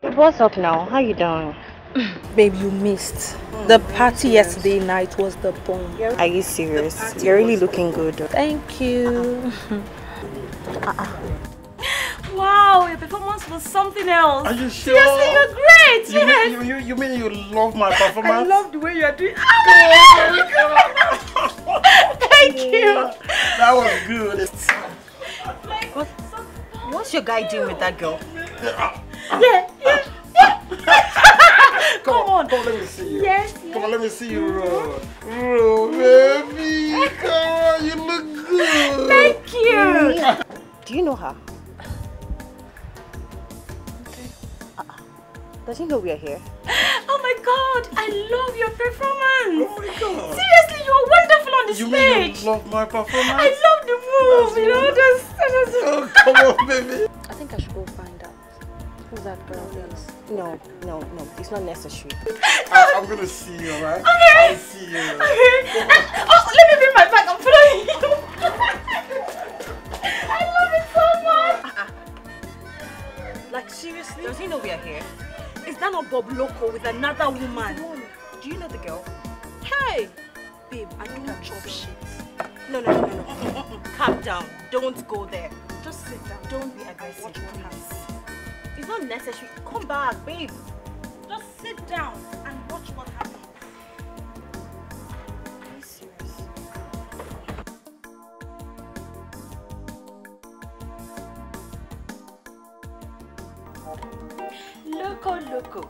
What's up now? How you doing? Babe, you missed. The party yesterday night was the bomb. Are you serious? You're really looking good. Thank you. Wow, your performance was something else. Are you sure? Seriously, you're great. You mean you love my performance? I love the way you're doing. Thank you. That was good. What's your guy doing with that girl? Yeah. Come on, let me see you. Yes. Come on, let me see you roll. Roll, baby. Come on, you look good. Thank you. Do you know her? Does he know we are here? Oh my God, I love your performance. Oh my God. Seriously, you were wonderful on the You stage. mean you love my performance? I love the move, you know, just... Oh, come on, baby. I think I should go find out who that girl is. No, it's not necessary. I'm gonna see you, alright? Okay. I'll see you. Okay. Oh, let me bring my bag. I'm following you. I love it so much. Like seriously? Does he know we are here? Is that not Bob Loco with another woman? Do you know the girl? Hey, babe, I don't chop shit. No. Calm down. Don't go there. Just sit down. Don't be aggressive. Watch what happens. It's not necessary. Come back, babe. Just sit down and watch what happens. Are you serious? Loco.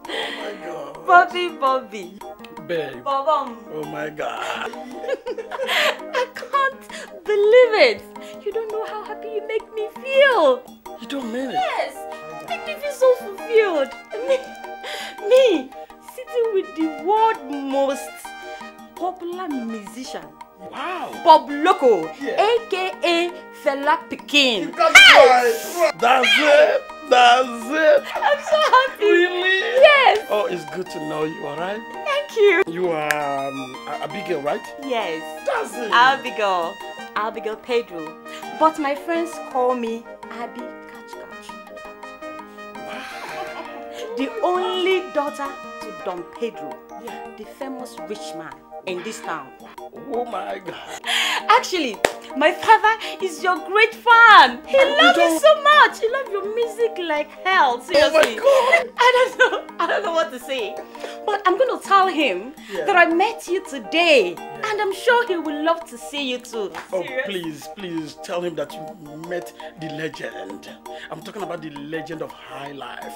Oh my God. Bobby. Babe. Bobom. Oh my God. I can't believe it. You don't know how happy you make me feel. You don't mean it? Yes. You make me feel so fulfilled. Me sitting with the world's most popular musician. Wow. Bob Loco, Yeah. aka Fela Pikin. That's it. I'm so happy. Really? Yes. Oh, it's good to know you, alright? Thank you. You are Abigail, right? Yes. That's it. Abigail Pedro. But my friends call me Abby Catch. The only daughter to Don Pedro, the famous rich man in this town. Oh my God. Actually, my father is your great fan. He loves you so much. He loves your music like hell. Seriously. Oh my God. I don't know what to say. But I'm going to tell him that I met you today. And I'm sure he will love to see you too. Oh, Serious? please tell him that you met the legend. I'm talking about the legend of high life,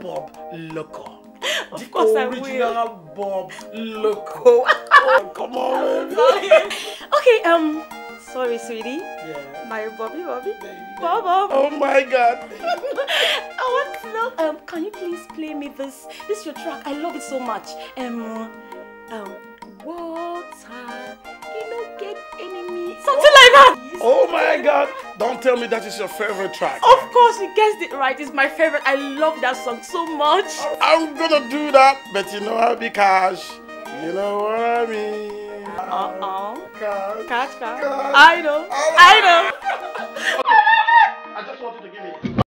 Bob Loco. Of course I will. Original Bob Loco. Oh, come on, baby. Okay, sorry, sweetie. Yeah. My Bobby. Baby. Bob. Oh my God. I want to know, can you please play me this your track? I love it so much. Water, you don't get enemy. Something like that. Oh my God. Don't tell me that is your favorite track. Of course, you guessed it right. It's my favorite. I love that song so much. I'm gonna do that, but you know I'll be cash. You know what I mean? Cash. Catch. I know. I just want you to give me.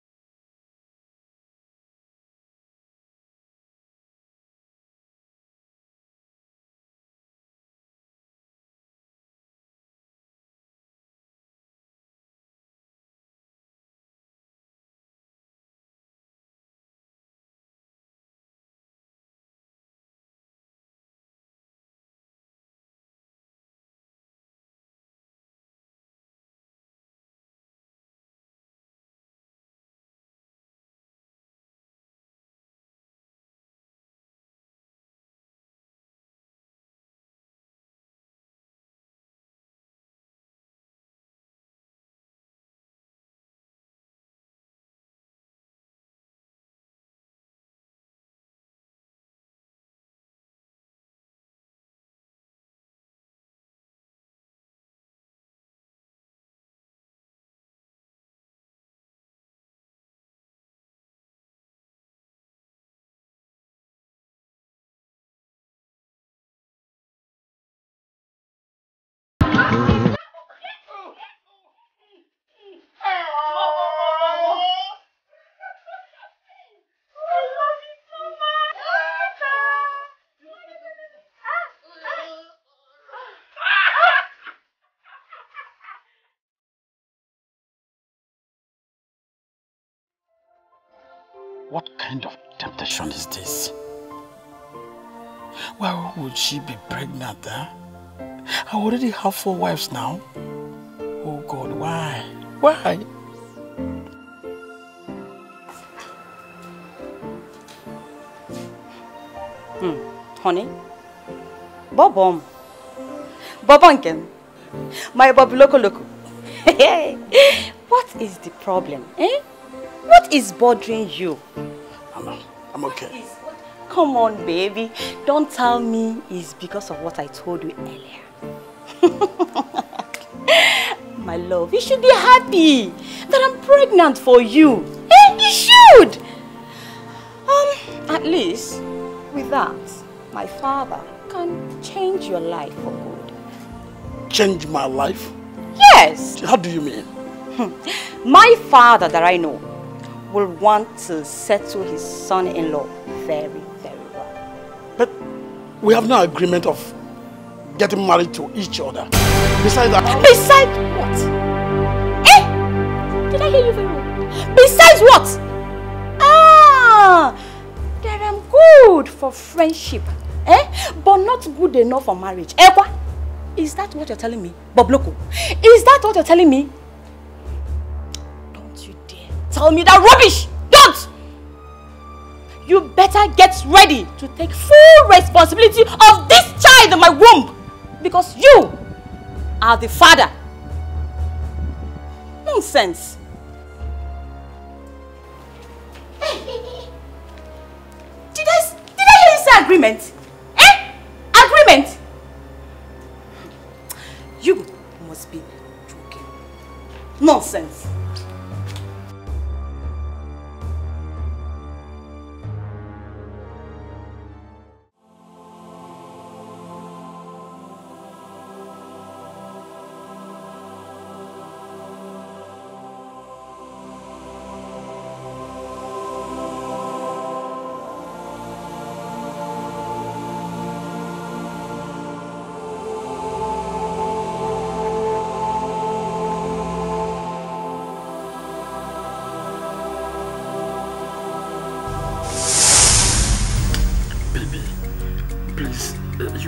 What kind of temptation is this? Why would she be pregnant, huh? I already have 4 wives now. Oh God, why? Why? Honey, Bobom again. My Bob Loco. What is the problem, eh? What is bothering you? I'm okay. Come on, baby. Don't tell me it's because of what I told you earlier. My love, you should be happy that I'm pregnant for you. Eh? You should. At least with that, my father can change your life for good. Change my life? Yes. How do you mean? My father that I know will want to settle his son-in-law very, very well. But we have no agreement of getting married to each other. Besides that... Besides what? Eh? Did I hear you very well? Besides what? That I'm good for friendship. Eh? But not good enough for marriage. Eh? What? Is that what you're telling me? Bob Loco? Is that what you're telling me? Don't you dare tell me that rubbish! Don't! You better get ready to take full responsibility of this child in my womb. Because you are the father. Nonsense. Did I hear you say agreement? Eh? Agreement? You must be joking. Nonsense.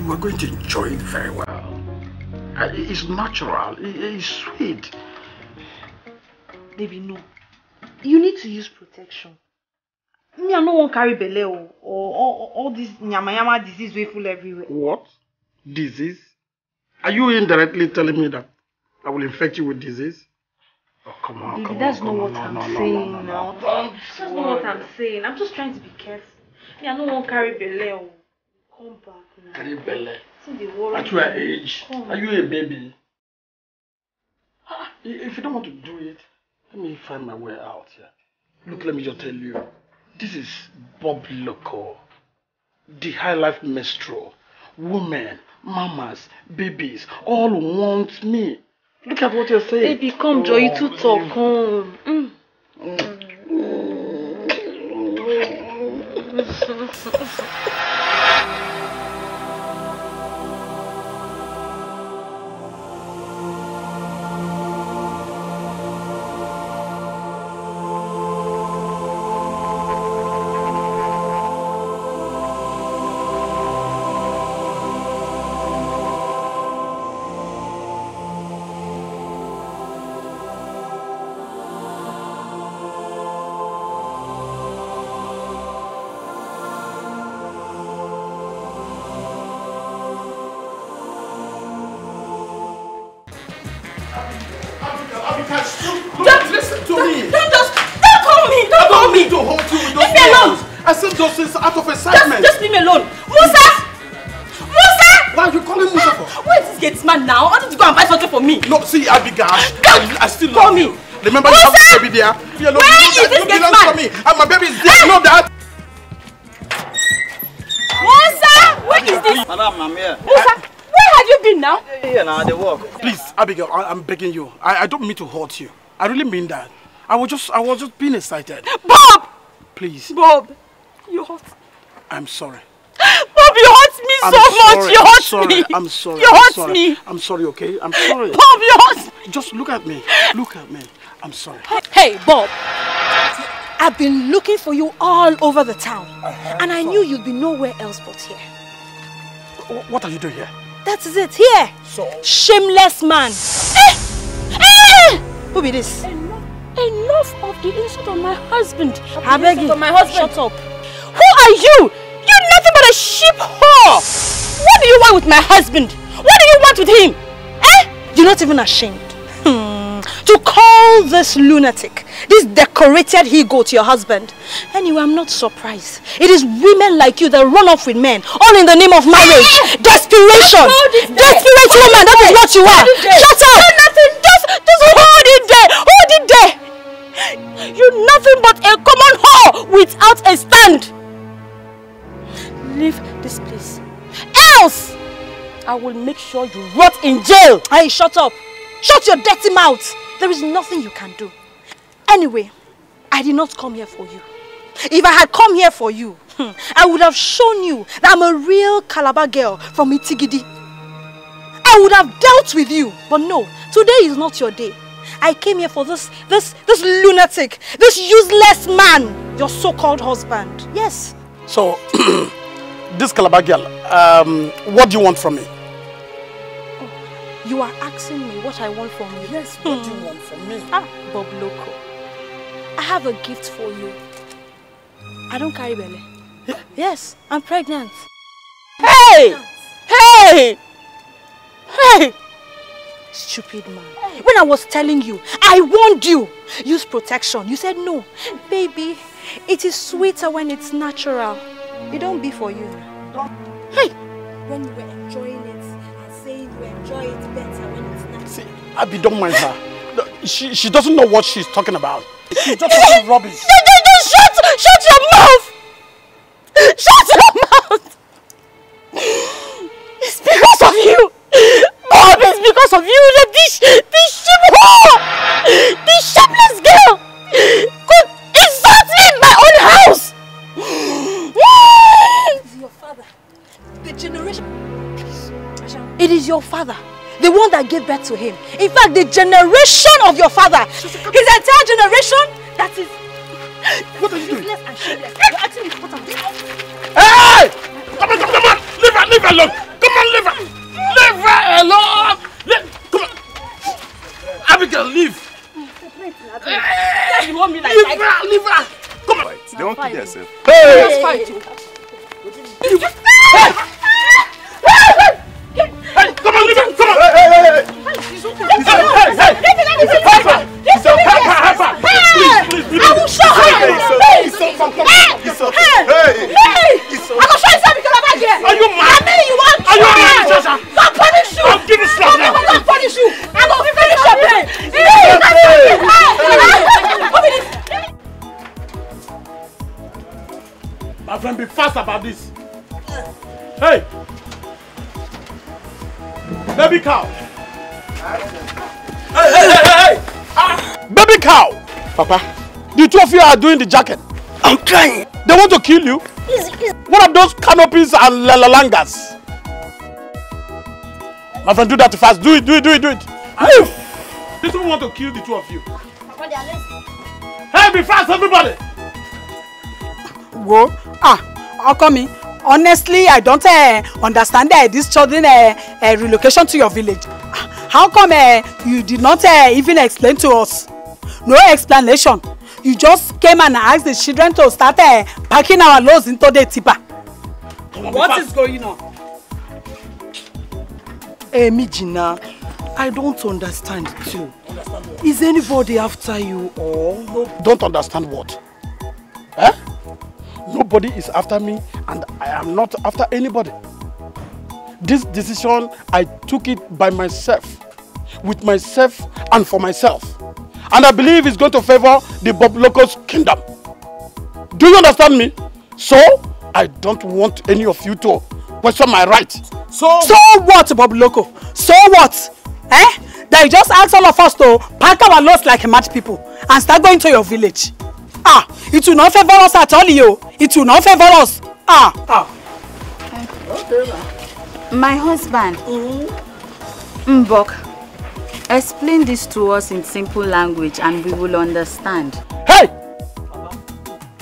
You are going to enjoy it very well. It's natural. It's sweet. Baby, no. You need to use protection. Me, I no one carry belle or all this nyama disease way full everywhere. What? Disease? Are you indirectly telling me that I will infect you with disease? Oh, come on, Baby, that's not what I'm saying now. That's not what I'm saying. I'm just trying to be careful. Me, I no one carry belle. Come back now. Carry belle? At your age? Are you a baby? If you don't want to do it, let me find my way out here. Look, let me just tell you. This is Bob Loco. The high life minstrel. Women, mamas, babies, all want me. Look at what you're saying. Baby, come, Joy, you too talk. Come. Out of excitement. Just leave me alone. Musa! Musa! Why are you calling Musa for? Where is this gate man now? Why did you go and buy something for me? No, see, Abigail, I still love you. Remember, Musa! you have a baby there. Where is this gate man? Me. And my baby is there. You know that? Musa! Where is this? Madam, I'm here. Musa, where have you been now? Here now, they walk. Please, Abigail, I'm begging you. I don't mean to hurt you. I really mean that. I was just being excited. Bob! Please. Bob, you hurt. I'm sorry. Bob, you hurt me so much. You hurt me. I'm sorry. You hurt me. I'm sorry, okay? I'm sorry. Bob, you hurt me. Just look at me. Look at me. I'm sorry. Hey, Bob. I've been looking for you all over the town. And I knew you'd be nowhere else but here. What are you doing here? That is it. Here. So? Shameless man. Who be this? Enough of the insult on my husband. I beg you. My husband. Shut up. Who are you? You're nothing but a sheep whore. What do you want with my husband? What do you want with him? You're not even ashamed to call this lunatic, this decorated he-goat your husband. Anyway, I'm not surprised. It is women like you that run off with men, all in the name of marriage. Desperation. Desperate woman, that is what you are. Shut up. Nothing. Just hold it there. Hold it there. You're nothing but a common whore without a stand. Leave this place. Else, I will make sure you rot in jail. Hey, shut up. Shut your dirty mouth. There is nothing you can do. Anyway, I did not come here for you. If I had come here for you, I would have shown you that I'm a real Calabar girl from Itigidi. I would have dealt with you. But no, today is not your day. I came here for this lunatic, this useless man, your so-called husband. Yes. So, this Calabar girl, what do you want from me? Oh, you are asking me what I want from you? Yes, what do you want from me? Bob Loco, I have a gift for you. I don't carry belly. Yeah. Yes, I'm pregnant. Hey! Hey! Hey! Stupid man. Hey. When I was telling you, I warned you. Use protection. You said no. Baby, it is sweeter when it's natural. It don't be for you. Hey! When you were enjoying it and saying you enjoy it better when it's natural. See, Abby, don't mind her. She doesn't know what she's talking about. She's just talking rubbish. Shut your mouth! Shut your mouth! It's because of you! Bob, it's because of you that this sheep whore, this shameless girl, could insult me in my own house! It is your father. The generation... It is your father. The one that gave birth to him. In fact, the generation of your father. His entire generation, that is... What are you doing? And shameless. You're acting important. Hey! Come on! Leave her alone! Come girl, leave. You want me like Leave her, leave her. Come on. They won't kill themselves. Hey! Let's fight. Hey, come on, leave her. Come on. Hey! I will show her. Are you mad? You want Are you mad, Shasha? God punish you. I'll give you slap now. God punish you. I'm going to finish your pain. My friend, be fast about this. Hey! Baby cow! Hey! Baby cow! Papa, The two of you are doing the jacket. I'm trying. They want to kill you. What are those canopies and lalangas? My friend, do that fast. Do it. Move! This one want to kill the two of you. Hey, be fast, everybody! Whoa. How come me? Honestly, I don't understand this children relocation to your village. How come you did not even explain to us? No explanation. You just came and asked the children to start packing our loads into the tipper. What is going on? Mijina, I don't understand too. Is anybody after you or? No, don't understand what? Eh? Nobody is after me and I am not after anybody. This decision, I took it by myself, with myself and for myself. And I believe it's going to favor the Bob Loco's kingdom. Do you understand me? So, I don't want any of you to question my right. So what, Bob Loco? So what? That you just ask all of us to pack our loads like mad people and start going to your village. It will not favor us at all, yo. It will not favor us. My husband, Mbok, explain this to us in simple language and we will understand. Hey!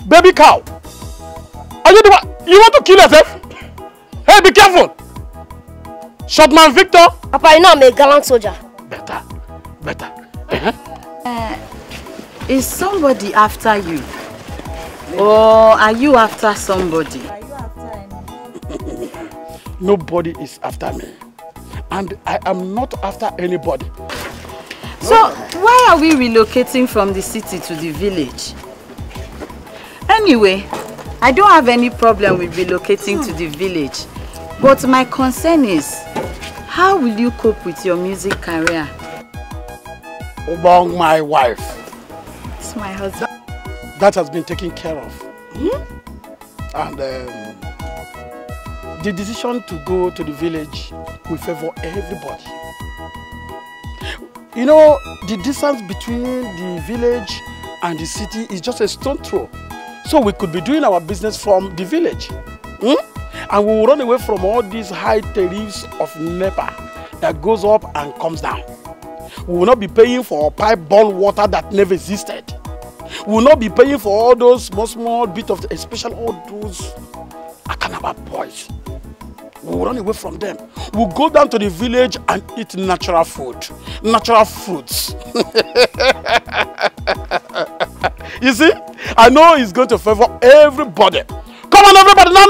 Baby cow! Are you the one? You want to kill yourself? Hey, be careful! Shotman Victor! Papa, you know I'm a gallant soldier. Better. Is somebody after you? Or are you after somebody? Nobody is after me. And I am not after anybody. So, why are we relocating from the city to the village? Anyway, I don't have any problem with relocating to the village. But my concern is, how will you cope with your music career? Among my wife. It's my husband. That has been taken care of. And the decision to go to the village will favor everybody. You know, the distance between the village and the city is just a stone throw. So we could be doing our business from the village. And we will run away from all these high tariffs of NEPA that goes up and comes down. We will not be paying for pipe-borne water that never existed. We will not be paying for all those small bit of, especially all those Akanaba boys. We will run away from them. We'll go down to the village and eat natural food, natural fruits. You see, I know it's going to favor everybody. Come on, everybody! No!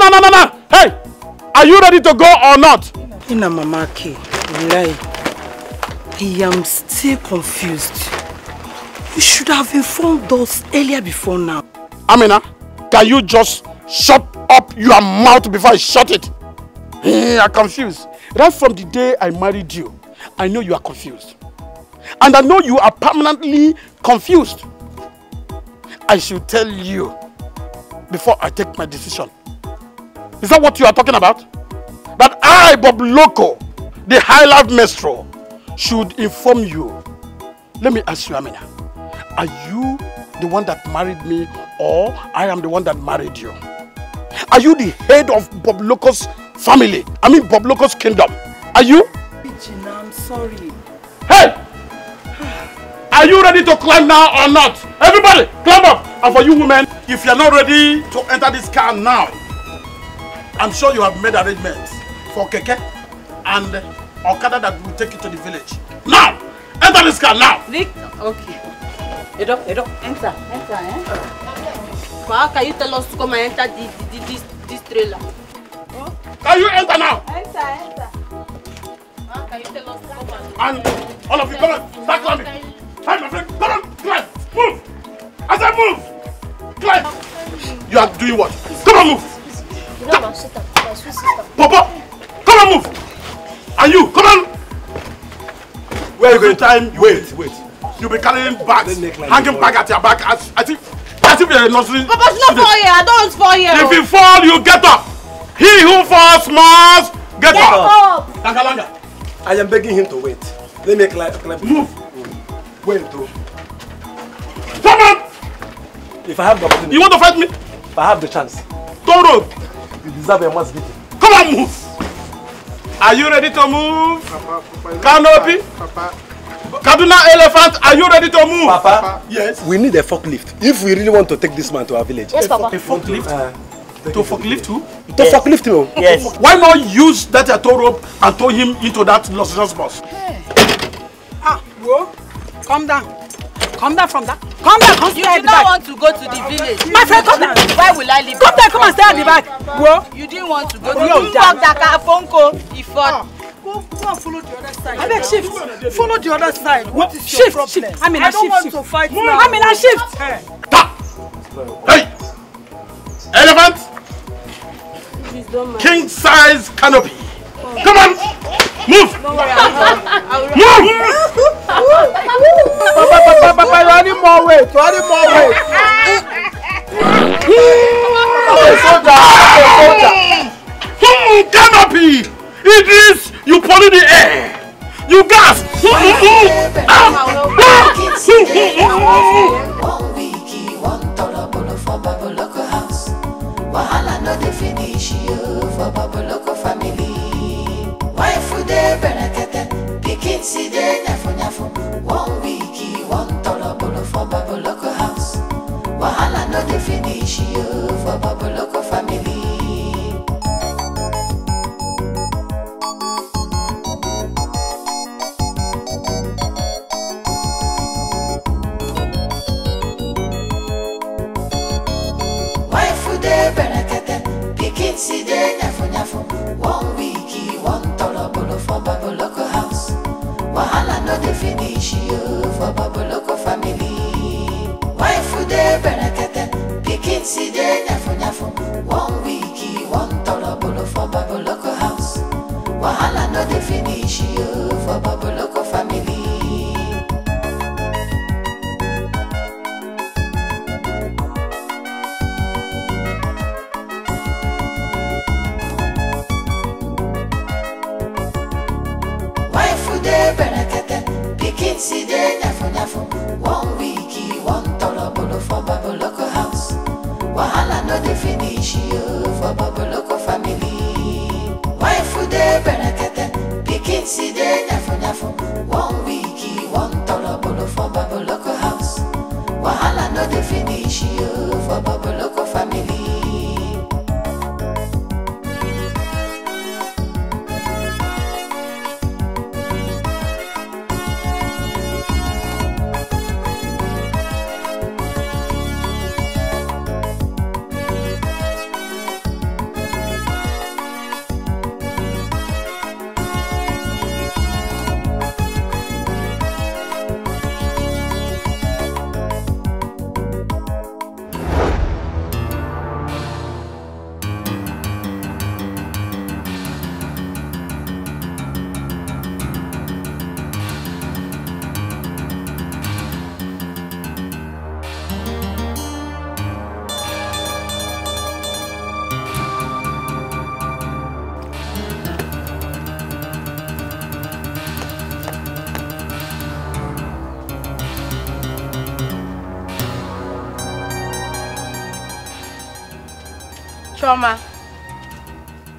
Hey, are you ready to go or not? Ina Mama K, I am still confused. You should have informed us earlier before now. Amina, can you just shut up your mouth before I shut it? I'm confused. Right from the day I married you, I know you are confused. And I know you are permanently confused. I should tell you before I take my decision. Is that what you are talking about? That I, Bob Loco, the High Life Maestro, should inform you. Let me ask you, Amina. Are you the one that married me or I am the one that married you? Are you the head of Bob Loco's family? I mean Bob Loco's kingdom. Are you? Gina, I'm sorry. Hey! Are you ready to climb now or not? Everybody, climb up! And for you women, if you're not ready to enter this car now, I'm sure you have made arrangements for Keke and Okada that will take you to the village. Now, Enter this car now. Okay. Edo, enter, How can you tell us to come and enter this trailer? Huh? Can you enter now? Enter. How can you tell us to come and all of you, come on, start climbing. Hi, my friend, come on, climb, move. I said move. Climb. You are doing what? Come on, move. Papa, come on, move. And you, come on. Where are you going? Time. Wait. You'll be carrying bags, hanging bag at your back as if you're a nursery. Papa, it's not 4 years. I don't want 4 years. If you fall, you get up. He who falls must get up. Langa. I am begging him to wait. Let me climb. Move. Wait, though. Come on. If I have the opportunity. You want to fight me? If I have the chance. Toro. You deserve a must beating. Come on, move. Are you ready to move? Papa, Canopy? Papa. Kaduna Elephant, are you ready to move? Papa. Yes. We need a forklift if we really want to take this man to our village. Yes, Papa. A forklift? To forklift who? To forklift him. Yes. Why not use that tow rope and tow him into that Los Angeles bus? Whoa. Calm down. Come down from that. Come down, come stay at the back. You did not want to go to the village. My friend, come down. Why will I leave? Come down, come and stay at the back. Whoa. You didn't want to go. You You down. walk that car, phone call. He fought. Go and follow the other side. I beg shift. Follow the other side. What is your problem? Shift. I don't want to fight now. I mean, shift. Hey! Elephant! King size canopy. Come on! Move! Don't worry, Move! Papa, you need more weight. Canopy! Idris, you pollute the air! You gas! Wahala no dey finish you for Baboloko family. Wife dey berekete, pikin si dey nyafu. 1 week, 1 tolobolo for Baboloko house. Wahala no dey finish you for Baboloko family. Si de nyafu 1 week, 1 tolobolo for Baboloko house. Wahala no dey finish you for Baboloko family. Wife dey berekete, pikin si de nyafu 1 week, 1 tolobolo for Baboloko house. Wahala no dey finish you for Baboloko family. Si de nyafu 1 week, 1 tolobolo for Baboloko house. Wahala no dey finish you for Baboloko family. Wife dey berekete, pikin si de nyafu 1 week, 1 tolobolo for Baboloko house. Wahala no dey finish you for Baboloko family.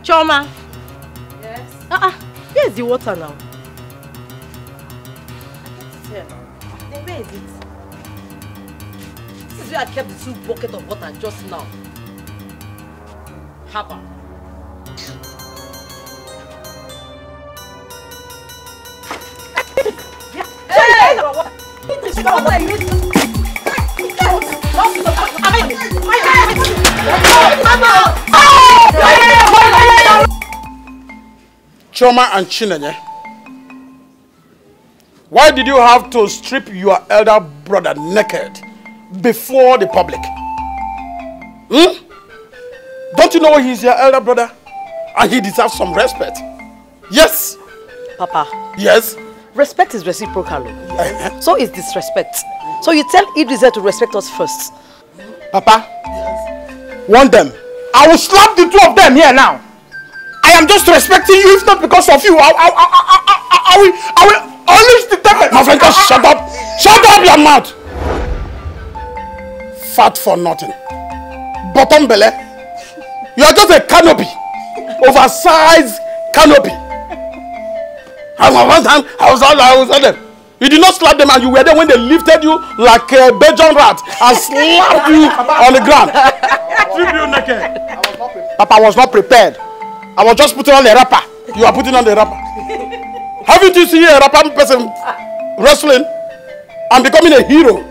Choma. Yes. Where's the water now? Here. Then where is it? This is where I kept the 2 buckets of water just now. Haba. Hey! Choma and Chinenye, why did you have to strip your elder brother naked before the public? Don't you know he's your elder brother? And he deserves some respect. Yes? Papa. Yes? Respect is reciprocal. So is disrespect. So you tell Idris to respect us first. Papa, warn them. I will slap the two of them here now. I am just respecting you, if not because of you. I will unleash the devil. My friend, just shut up. Shut up your mouth. Fat for nothing. Bottom belly. You are just a canopy. Oversized canopy. I was on them. You did not slap them and you were there when they lifted you like a Belgian rat and slapped you on the ground. Strip you naked. Papa, I was not prepared. I was just putting on the wrapper. You are putting on the wrapper. Haven't you seen a rapper person wrestling and becoming a hero?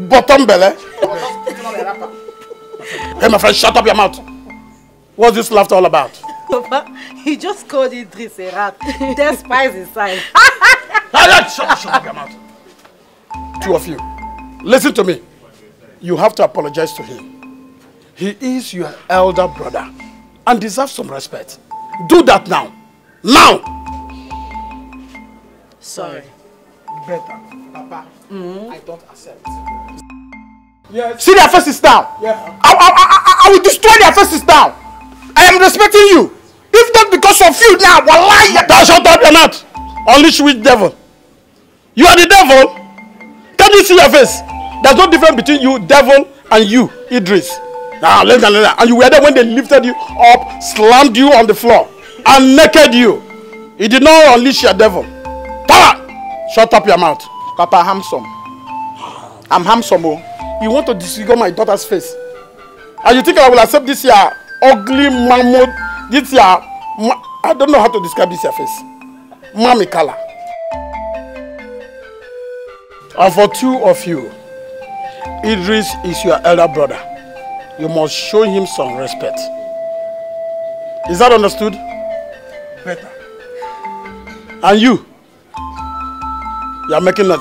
Bottom belly. Hey, my friend, shut up your mouth. What's this laughter all about? Papa, he just called Idris a rat. Despite his size. Shut up your mouth. Two of you, listen to me. You have to apologize to him. He is your elder brother and deserves some respect. Do that now. Now! Sorry. Better, Papa. I don't accept. Yes. See their faces now. Yeah. I will destroy their faces now. I am respecting you. If not because of you now, wallahi. Thou shalt up your mouth. Unleash which devil? You are the devil. Can you see your face? There's no difference between you, devil, and you, Idris. Now, and you were there when they lifted you up, slammed you on the floor, and naked you. He did not unleash your devil. Power! Shut up your mouth. Papa, handsome. I'm handsome. Oh. You want to disfigure my daughter's face? And you think I will accept this your ugly mammoth, this your... I don't know how to describe this your face. Mommy color. And for two of you, Idris is your elder brother. You must show him some respect. Is that understood? Better. And you are making a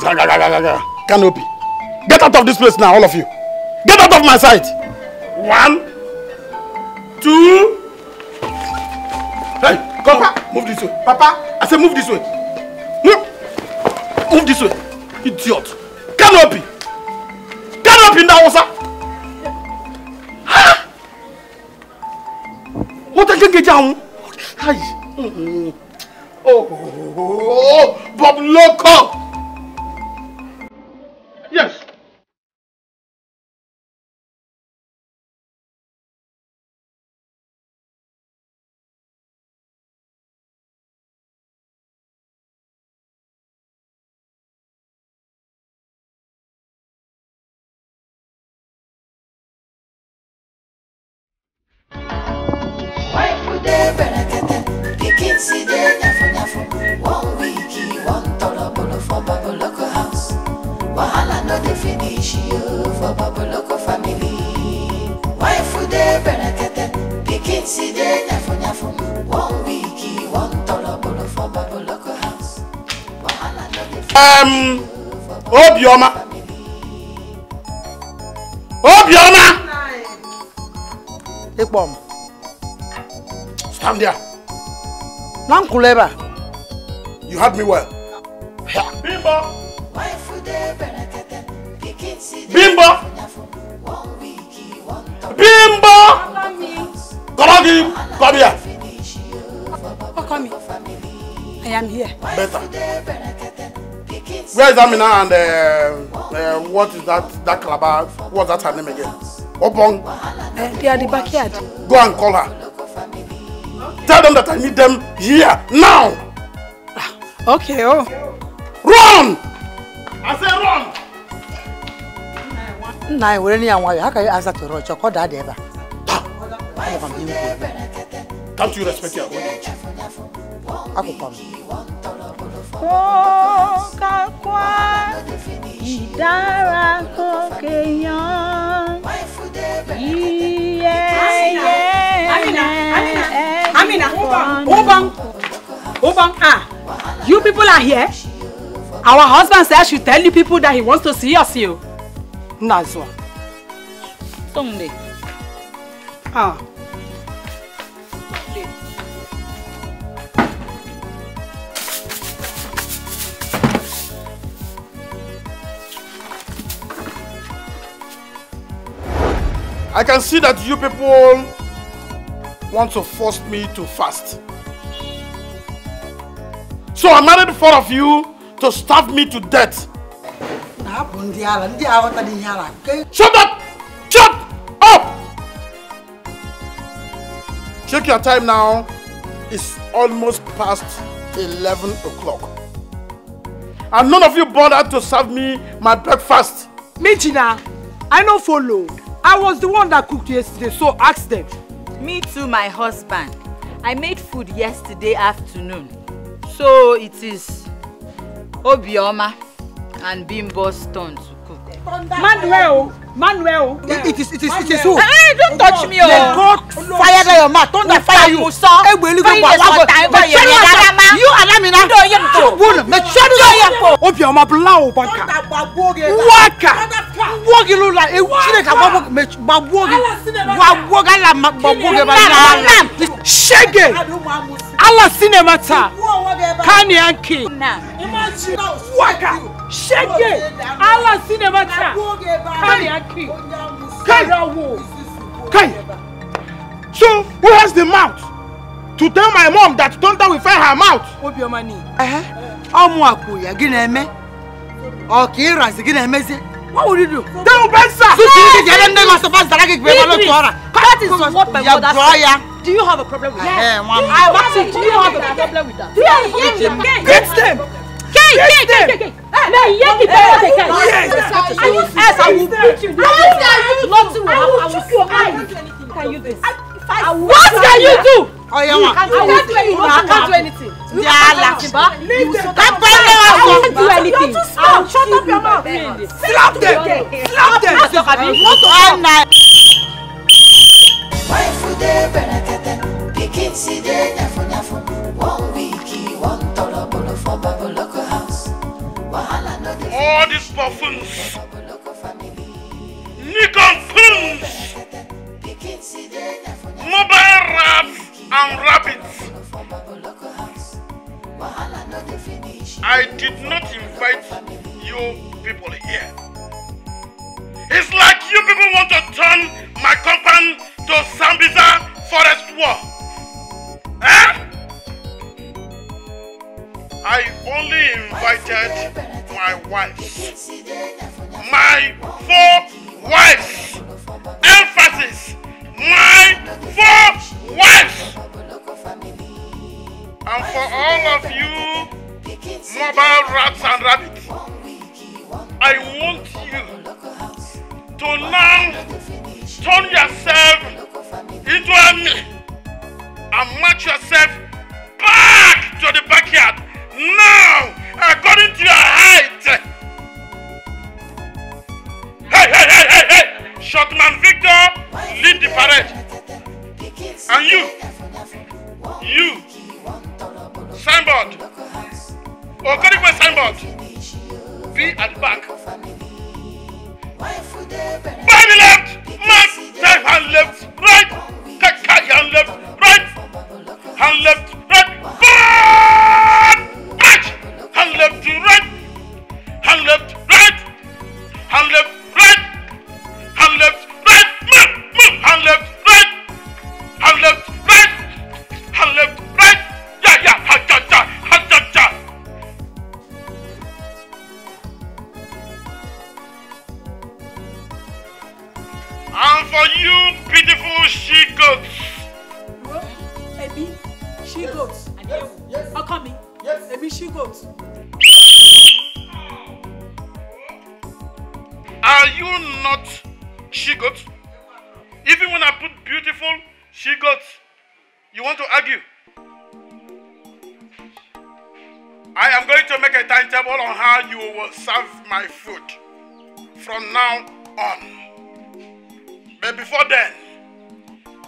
canopy. Get out of this place now, all of you. Get out of my sight. 1, 2. Hey, come. Papa. Move this way. Papa. I said move this way. Move this way. Idiot. Canopy. Canopy now, sir. What I can get down? Hi. Oh, Bob Loco. Yes. See the nyafo 1 week, 1 tolobolo for Baboloko house. Wahala no dey finish you for Baboloko family. Wife dey berekete, pikin see the nyafo 1 week, 1 tolobolo for Baboloko house. Wahala no dey finish you for Obioma. Obioma. Ekpom. Stand there. Nankuleba. You heard me well. Bimbo! Bimbo! Bimbo! Come here. Oh, come here. I am here. Better. Where is Amina and what is that calabar? What's that her name again? Opong? They are the backyard. Go and call her. Tell them that I need them here, now! Okay, oh. Run! I say run! Nah, we're only one. How can you ask that to Roger? Call that ever. Can't you respect your own age? I could come. Idara kokeyan. Amina, Obang, you people are here. Our husband said I should tell you people that he wants to see us. You. Nazwa. Sunday. I can see that you people want to force me to fast. So I married 4 of you to starve me to death. Shut up! Shut up! Check your time now. It's almost past 11 o'clock. And none of you bothered to serve me my breakfast. Mijina, I don't follow. I was the one that cooked yesterday, so ask them. Me too, my husband. I made food yesterday afternoon. So it is Obioma and Bimbo's turn to cook. Manuel. It is who? Hey, don't touch me. Let God fire your mouth. Don't fire you. You Alamina. Obioma blow banka. Waka. Wogi lula. Shege. Allah cinemata. Kanyanki. Waka. Shege. Allah cinemata. Kanyanki. Kai. So who has the mouth to tell my mom that Tonta will fire her mouth? Obioma ni. What would you do? Tell Bensa! That is what my mother said. Do you have a problem with that? I asked you, do you have a problem with that? Beat them! Yes! I will beat you. Nothing will happen. I will shoot your eyes. Can you do this? What can you do? I can't do anything. You can't do anything. I'll shut up your mouth. Slap them! Slap them! Wife de Berakete, pikin si de nyafu. 1 week, 1 tolobolo for Baboloko house. Wahala no de. All these buffoons, Nikon Poons, mobile rats and rabbits. I did not invite you people here. It's like you people want to turn my compound to Sambiza forest war. Eh? I only invited my wives. My 4 wives. Emphasis. My 4 wives. And for all of you mobile rats and rabbits, I want you to now turn yourself into a me and march yourself back to the backyard now, according to your height. Hey! Shotman Victor, lead the parade. And you, signboard, Okorikwe signboard, be at the back. By the left, mark, right hand left, right, hand left, right, hand left, right, forward, march, hand left to right, hand left, right, hand left, right, hand left, right, move, hand left, right, hand left, right, hand left, right, yeah, ha. And for you beautiful she-goats. Baby, she-goats. Yes. How come? Yes. Baby, she-goats. Are you not she-goats? Even when I put beautiful she-goats, you want to argue? I am going to make a timetable on how you will serve my food. from now on. But before then,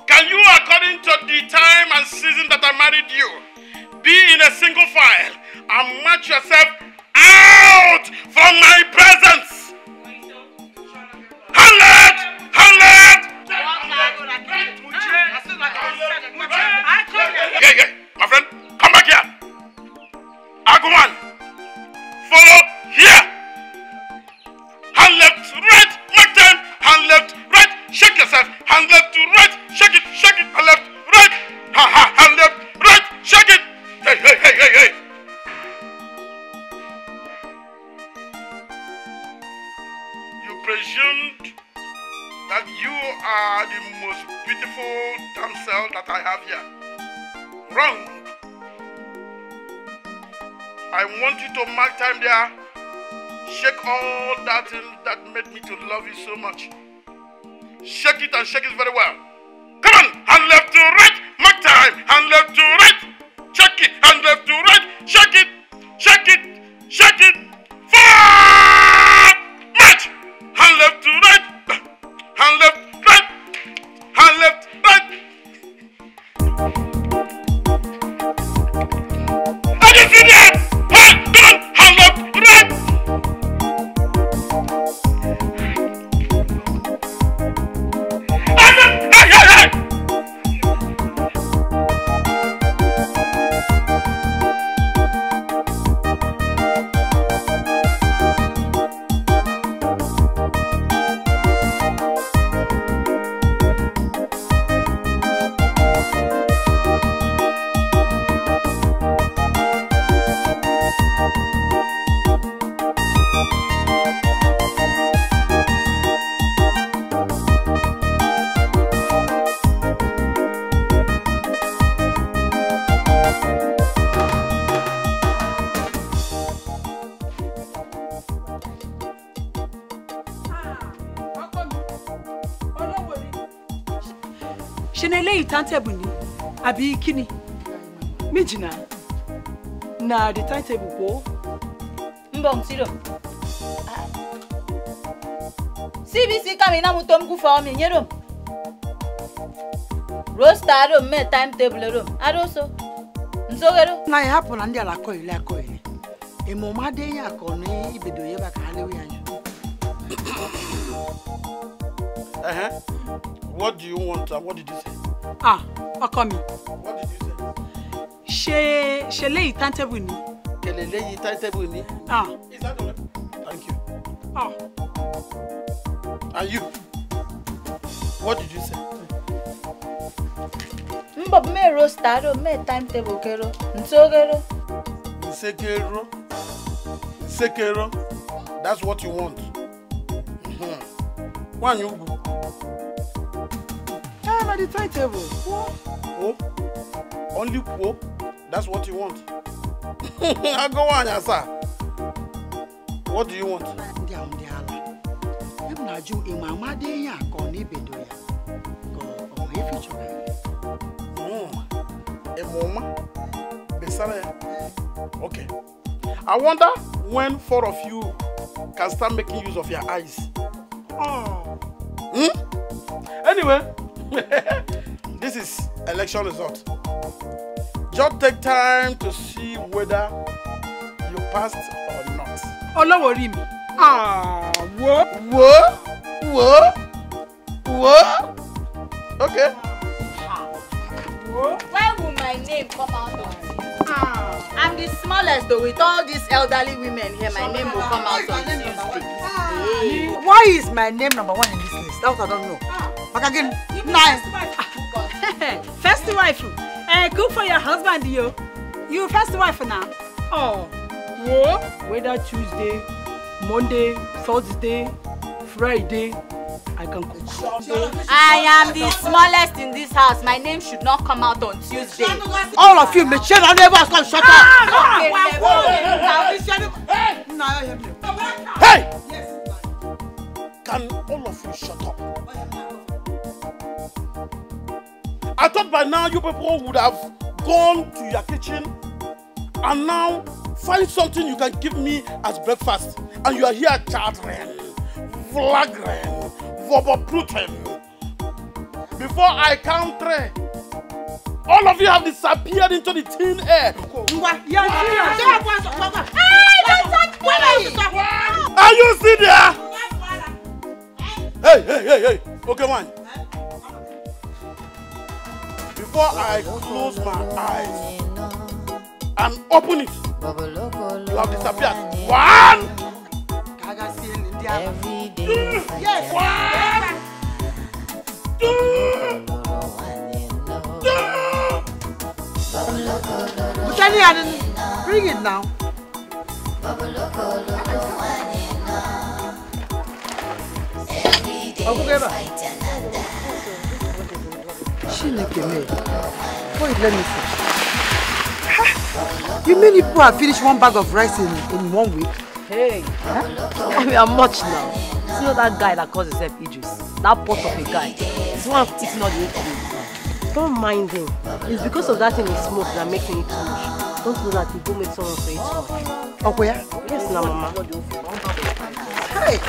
can you, according to the time and season that I married you, be in a single file and march yourself out from my presence? Hamlet! Yeah, my friend, come back here. Aguman, follow here. Hand left, right, make time. Hand left, right, shake yourself. Hand left to right, shake it, hand left, right. Hand left, right, shake it. Hey. You presumed that you are the most beautiful damsel that I have here. Wrong. I want you to mark time there. Shake all that thing that made me to love you so much. Shake it and shake it very well. Come on, hand left to right, mark time. Hand left to right, check it. Hand left to right, shake it. Forward, march. Hand left to right, hand left, right, hand left, right. Are you serious? Hand left, right. Hey! Shenele timetable ni abi kini mijina na the timetable ko mbong siro CBC kami na mutom ku for me nyero roster ro me timetable ro aroso nsogero na ya hapo na ndi ala ko ile akoyi emoma de ya ko ni ibedo ye ba ka halewe yanyu. What do you want? What did you say? Okomi. What did you say? Shele timetable ni. Kelele timetable ni. Is that the one? Thank you. And you? What did you say? Mbob me roster ro me timetable kero. Nsogero. Sekero. That's what you want. One you go. The timetable. Only po. That's what you want. I go on, sir. What do you want? Okay. I wonder when 4 of you can start making use of your eyes. Anyway, this is election result. Just take time to see whether you passed or not. Olowori mi. Whoa. Okay. Why will my name come out on Tuesday? I'm the smallest though. With all these elderly women here, my name will come out on Tuesday. Why is my name number 1 in this list? That I don't know. But again, first wife. Cook for your husband, yo. You first wife now. Whether Tuesday, Monday, Thursday, Friday, I can cook. I am the smallest in this house. My name should not come out on Tuesday. All of you, my children, neighbors, come shut up. Hey! Can all of you shut up? I thought by now you people would have gone to your kitchen and now find something you can give me as breakfast. And you are here chattering. flagrant, verbobruten. Before I count 3, all of you have disappeared into the thin air. Are you still there? Hey. Okay, man. Before I close my eyes and open it, you have disappeared. 1, 2, bring it now. Let me see. You mean people have finished 1 bag of rice in 1 week? Hey, we are much now. You know that guy that calls himself Idris? That pot of a guy. He's one of eating all the 8 days. Don't mind him. It's because of that thing he smokes that makes him eat too much. Don't do that, he will make someone to eat too much. Okay, yeah? Yes, now, Mama. Hey!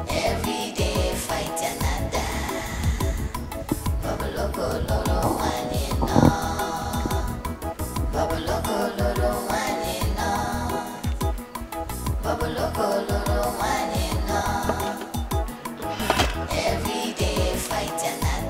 Everyday fight another. Everyday fight another.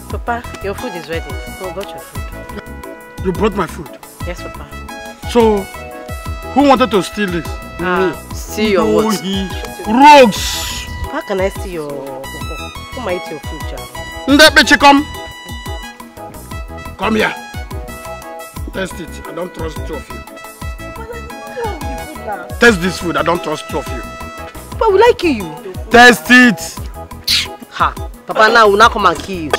Papa, your food is ready. Go got your food. You brought my food? Yes, Papa. So, who wanted to steal this? Me. Steal your what? Rogues! How can I steal your... Who might eat your food, child? Ndebechi, come. Come here. Taste it. I don't trust 2 of you. Taste this food. I don't trust 2 of you. But will I kill you? Taste it. Ha. Papa, now will not come and kill you.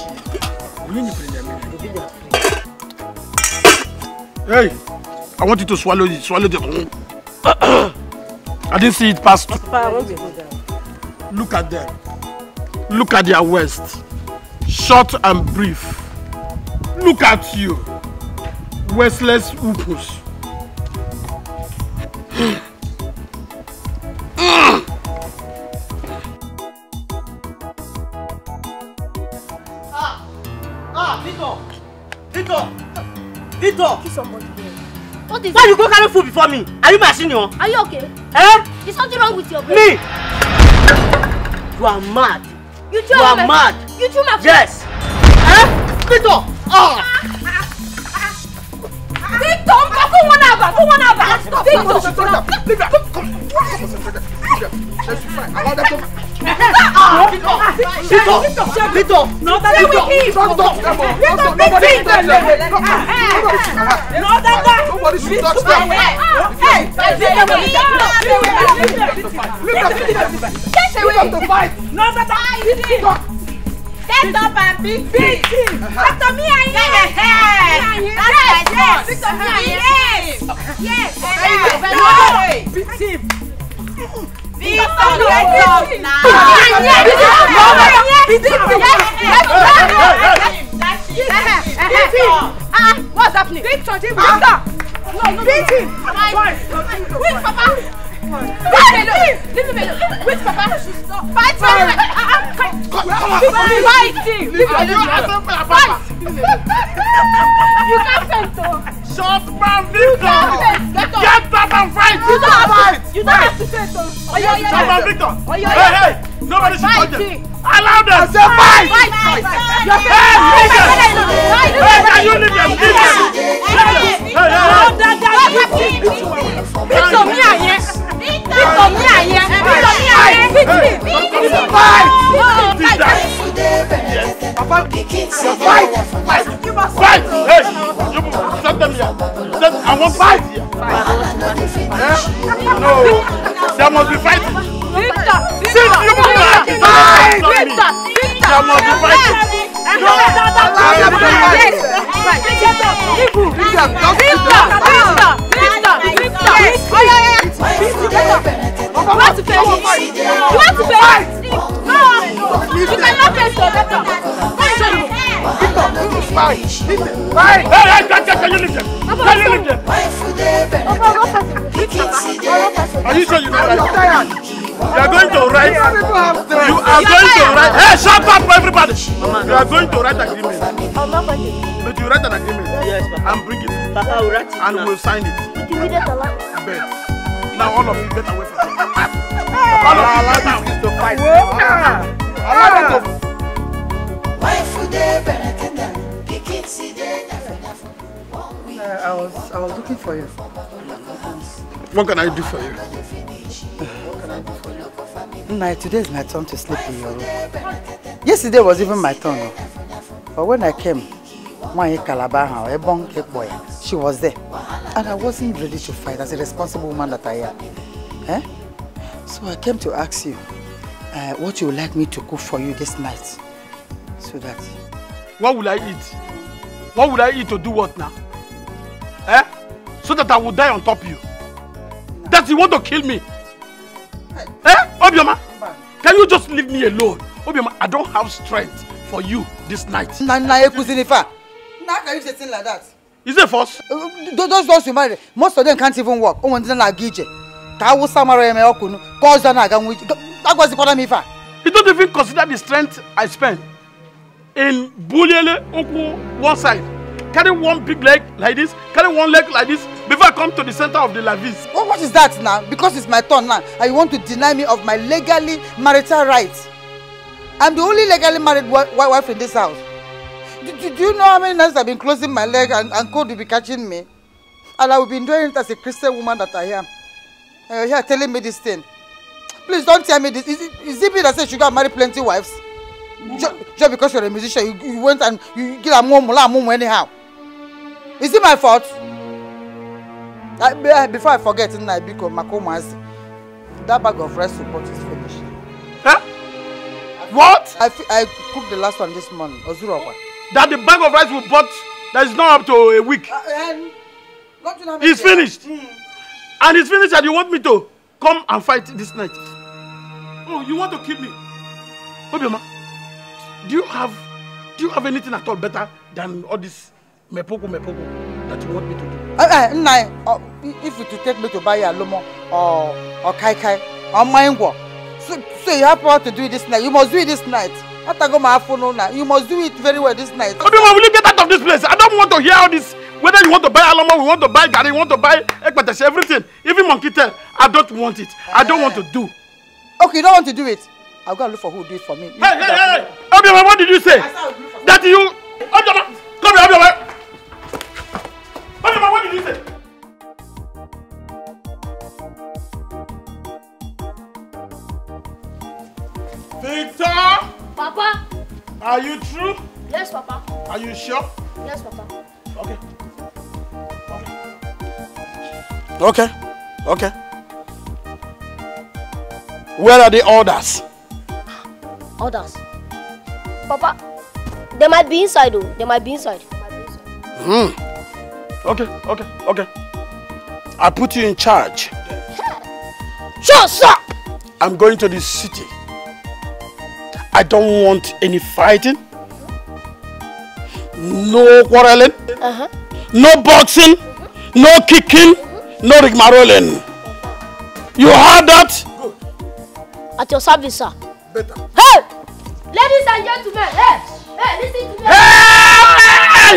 Hey, I want you to swallow it. Swallow the... I didn't see it pass. Papa, I want to go down. Look at them. Look at their waist. Short and brief. Look at you. Waistless upus. Victor! Kill somebody here. What is Why you go carry food before me? Are you machine you? Are you okay? Eh? Is something wrong with your brain? Me? You are mad. You are mad. You threw my food. Yes. Eh? Victor! Oh! Victor! Go one over! Victor! Victor! No, that's with him! Nobody should touch them! Get up and beat him! After me and him! Yes! Beat him! What's happening? Victor! Beat him! Wait, Papa! Leave him alone! Wait, Papa! Fight! Fight him! You can't fight! Shut down, Victor! Get up and fight! You don't have to fight! Shut down, Victor! Hey! Nobody should touch them! Allow them! I said fight! Hey, can you leave them? Victor, me and you! Victor, me and you! Fight! Fight! Hey! You set them here! I want fight here! No! must be fighting. Victor! See, you must be fighting. Victor! There must be fighting. Are you sure you know that? You are going to write. You are going to write. Hey, shut up, everybody! You are going to write agreement. But you write an agreement. Yes, Papa. And bring it. Papa will write it. And we'll sign it. Bet. Now all of you get away from me. All of you get out to fight. I was looking for you. What can I do for you? Today is my turn to sleep in your room. Yesterday was even my turn. But when I came, she was there. And I wasn't ready to fight as a responsible woman that I am. So I came to ask you what you would like me to cook for you this night. So that... What will I eat? What would I eat to do what now? So that I will die on top of you. That you want to kill me. Obioma, can you just leave me alone? Obioma, I don't have strength for you this night. How can you say things like that? Is it false? Those girls you marry, most of them can't even walk. You don't even consider the strength I spend in bullying one side. Carry one big leg like this, carry one leg like this, before I come to the center of the lavis. What is that now? Because it's my turn now, and you want to deny me of my legally marital rights. I'm the only legally married wife in this house. Do you know how many nights I've been closing my leg and God will be catching me? And I will be doing it as a Christian woman that I am. And you're here telling me this thing. Please don't tell me this. Is it me that said you got marry plenty wives? Just because you're a musician, you went and you get a mom anyhow. Is it my fault? Before I forget, that bag of rice support is finished. Huh? What? I cooked the last one this morning. That the bag of rice we bought that is not up to a week. It's finished. And it's finished and you want me to come and fight this night. Oh, you want to kill me? Obioma, do you have anything at all better than all this mepoko that you want me to do? If you to take me to buy a lomo or kai or mango, so you have power to do it this night. You must do it this night. You must do it very well this night. Obioma, will you get out of this place? I don't want to hear all this. Whether you want to buy alomo, we want to buy gari, you want to buy ekpatash, everything. Even monkey tail, I don't want it. I don't want to do. Okay, you don't want to do it. I'll go and look for who will do it for me. Hey! Obioma, what did you say? That you... Obioma, come here, Obioma. Obioma, what did you say? Victor! Papa! Are you true? Yes, Papa. Are you sure? Yes, Papa. Okay. Where are the orders? Orders? Papa, they might be inside though. They might be inside. Okay. I put you in charge. Sure, sir. I'm going to the city. I don't want any fighting. No quarreling. No boxing. No kicking. No rigmaroling. You heard that? Good. At your service, sir. Better. Hey! Ladies and gentlemen, hey, listen to me. Hey!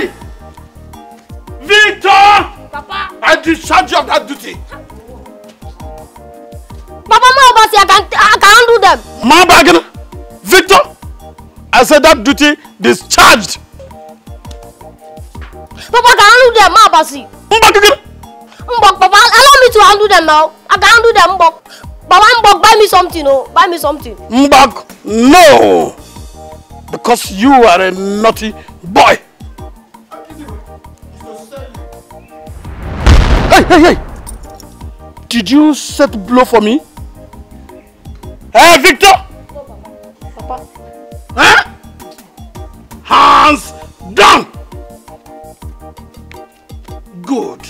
Victor! Papa! I discharge you of that duty. Papa, I can handle them. Ma bagana. Victor! I said that duty discharged. Papa, I can handle them, Ma Basi. Papa, allow me to handle them now. I can handle them, Papa, buy me something, buy me something. Mbak, no! Because you are a naughty boy. Hey! Did you set blow for me? Hey, Victor! Papa. Huh? Hands down! Good.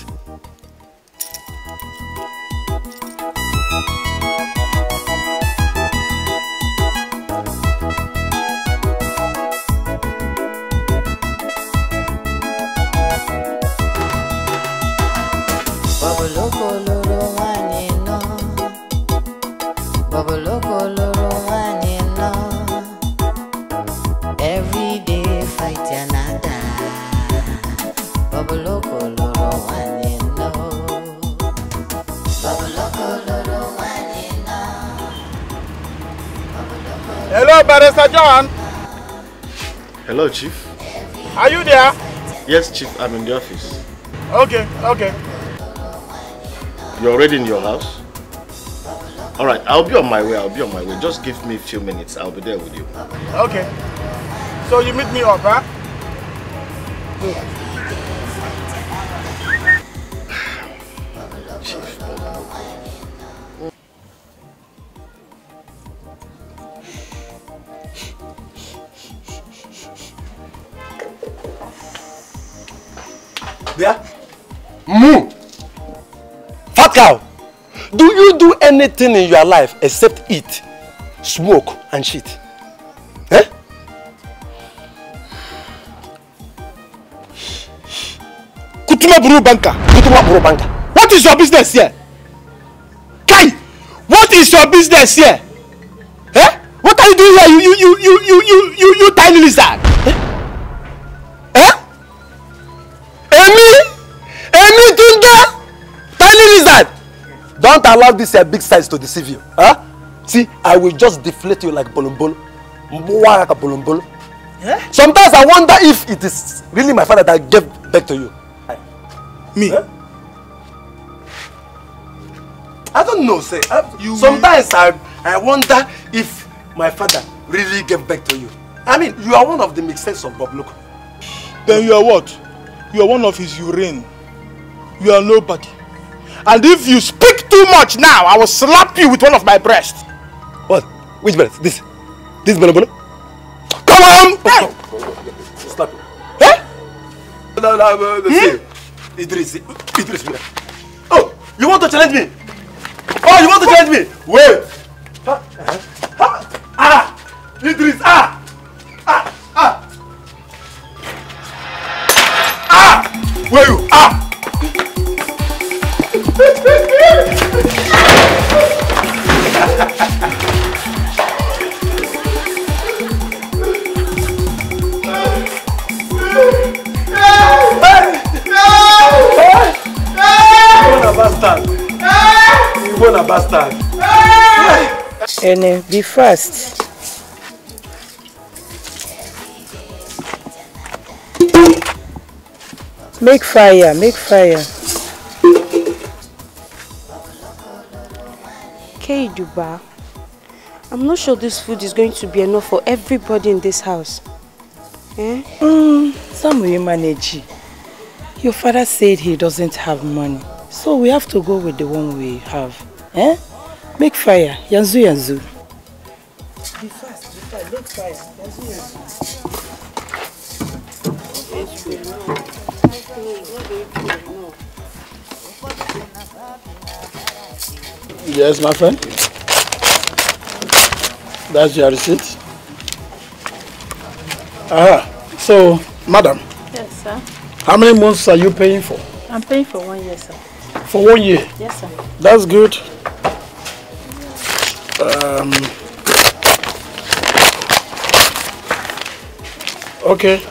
Every day fight another. Babaloko loro wanino. Babaloko loro wanino. Hello, Barrister John. Hello, Chief. Are you there? Yes, Chief, I'm in the office. Okay, okay. You're already in your house? Alright, I'll be on my way, Just give me a few minutes, I'll be there with you. Okay. So you meet me up, huh? Chief. There? Moo! Fat cow! Do you do anything in your life except eat, smoke, and shit? Eh? Kutuma Buru Banka. What is your business here? Kai! What is your business here? Eh? What are you doing here? You tiny lizard! Eh? Amy Tunga! Tiny lizard! Don't allow this big size to deceive you. Huh? See, I will just deflate you like bolombolo. Yeah? Sometimes I wonder if it is really my father that gave back to you. Me? Huh? I don't know, say. Sometimes I wonder if my father really gave back to you. I mean, you are one of the mixtapes of Bob Loco. Then you are what? You are one of his urine. You are nobody. And if you speak too much now, I will slap you with one of my breasts. What? Which breast? This bolo? Come on! Hey! Slap you. Eh? No, see. Idris. Oh, you want to challenge me? Oh, you want to challenge me? Wait. Idris. Where you? You want a bastard. Ene, be fast. Make fire, make fire. Okay, Duba. I'm not sure this food is going to be enough for everybody in this house. Eh? Some will manage. Your father said he doesn't have money. So we have to go with the one we have. Eh? Make fire. Yanzu, yanzu. Be fast, make fire. Yanzu, yanzu. Yes, my friend. That's your receipt. So, madam. Yes, sir. How many months are you paying for? I'm paying for 1 year, sir. For 1 year? Yes, sir. That's good. Okay.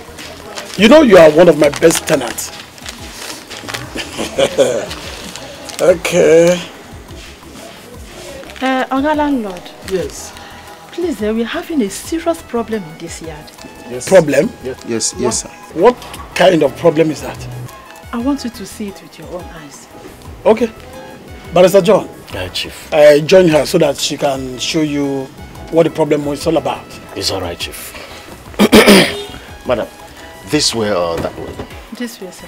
You know you are one of my best tenants. Okay. Oga landlord. Yes. Please, we're having a serious problem in this yard. Yes. Problem? Yes, sir. What kind of problem is that? I want you to see it with your own eyes. Okay. Barrister John. Chief. Join her so that she can show you what the problem is all about. It's alright, Chief. Madam, this way or that way? This way, sir.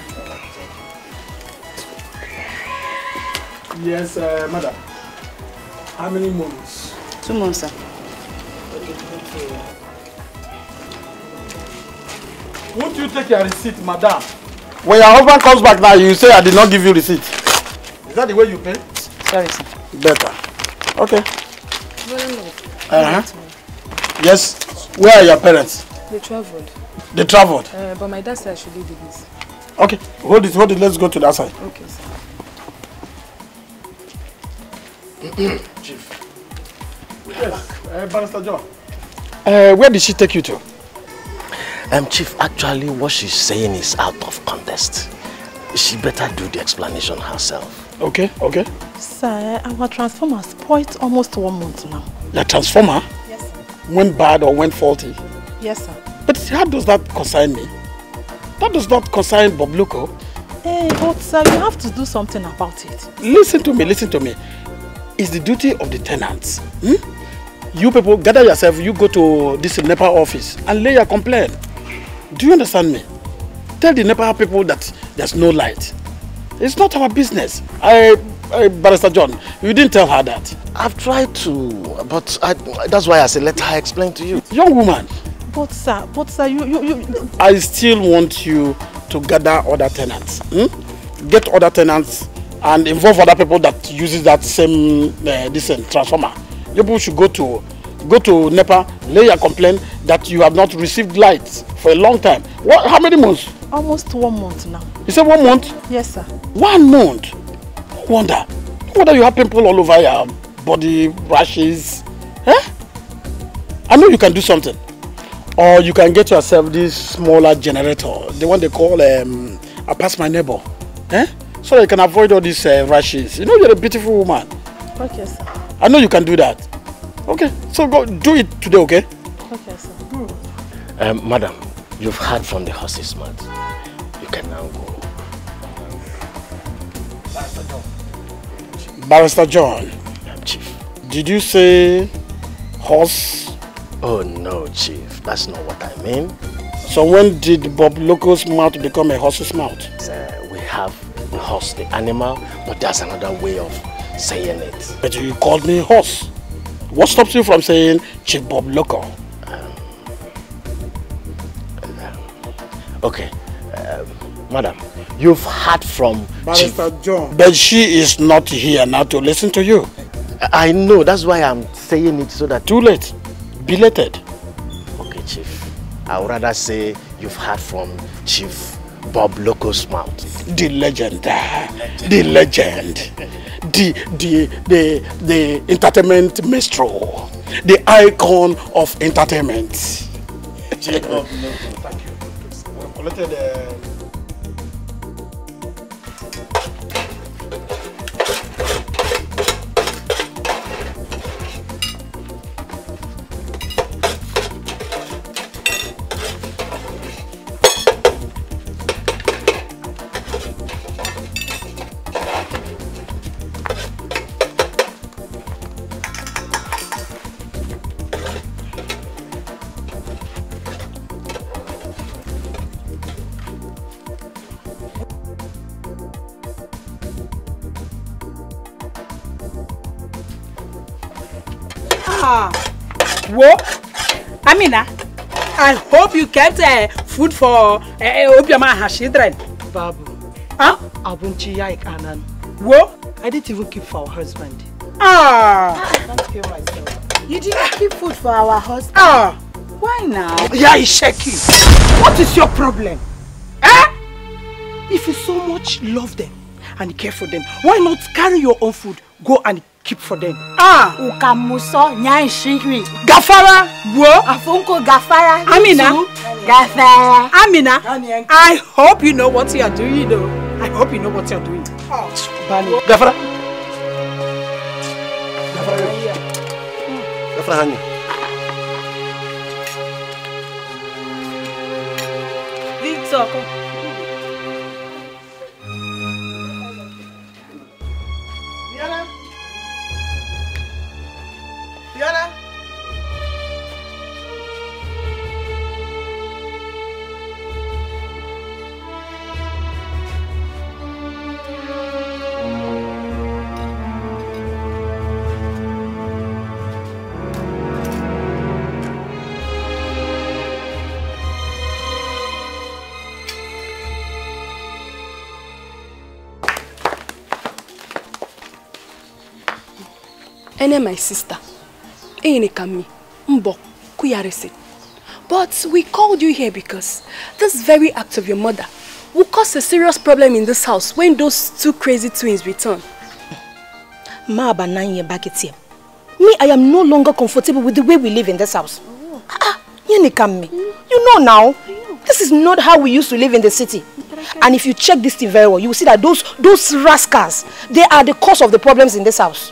Yes, madam. How many months 2 months, sir. Okay, thank you. Won't you take your receipt, madam? When your husband comes back now, you say I did not give you receipt. Is that the way you pay? Sorry, sir. Better. Okay. Yes. Where are your parents? They traveled. They traveled? But my dad said I should leave the business. Okay. Hold it. Let's go to that side. Okay, sir. Chief. Yes. Barrister John. Where did she take you to? Chief, actually what she's saying is out of context. She better do the explanation herself. Okay. Sir, our transformer spoiled almost 1 month now. The transformer? Yes, sir. Went bad or went faulty? Yes, sir. But how does that concern me? That does not concern Bob Loco. But sir, you have to do something about it. Listen to me. It's the duty of the tenants. You people, gather yourself, you go to this NEPA office and lay your complaint. Do you understand me? Tell the NEPA people that there's no light. It's not our business. Barrister John, you didn't tell her that. I've tried to, but that's why I said let her explain to you. Young woman. But sir, you... I still want you to gather other tenants. Get other tenants and involve other people that uses that same transformer. You people should go to NEPA, lay your complaint that you have not received light for a long time. How many months? Almost 1 month now. You said 1 month? Yes, sir. 1 month? No wonder you have pimple all over your body, rashes. I know you can do something. Or you can get yourself this smaller generator, the one they call I pass my neighbor. So that you can avoid all these rashes. You know you're a beautiful woman. Okay, sir. I know you can do that. Okay, so go do it today, okay? Okay, sir. Madam, you've heard from the horse's mouth. You can now go. Barrister John. Chief. Did you say horse? Oh no, Chief. That's not what I mean. So when did Bob Loco's mouth become a horse's mouth? We have the horse, the animal, but there's another way of saying it. But you called me horse. What stops you from saying Chief Bob Loco? Okay. Madam, you've heard from Barrister John. But she is not here now to listen to you. I know, that's why I'm saying it so that... Too late. Belated. Okay, Chief. I would rather say you've heard from Chief Bob Loco's mouth. The legend. The legend. The entertainment minstrel. The icon of entertainment. Chief Bob Loco. Thank you. We collected Amina, I hope you kept food for Obioma and her children. Babu. What? I didn't even keep for our husband. Don't kill myself. You didn't keep food for our husband? Why now? Yeah, he's shaking. What is your problem? If you so much love them and care for them, why not carry your own food, go and keep for them? Ukamuso nyai shiri. Gafara. Wo. Afunko Gafara. Amina. Gafara. Amina. I hope you know what you are doing, though. I hope you know what you are doing. Gafara. Gafara hani. Victor. Fiona? Ene my sister. Ene kami. Mbo. Kuyarese. But we called you here because this very act of your mother will cause a serious problem in this house when those two crazy twins return. Ma bananye baketie. Me, I am no longer comfortable with the way we live in this house. You know now, this is not how we used to live in the city. And if you check this thing very well, you will see that those rascals, they are the cause of the problems in this house.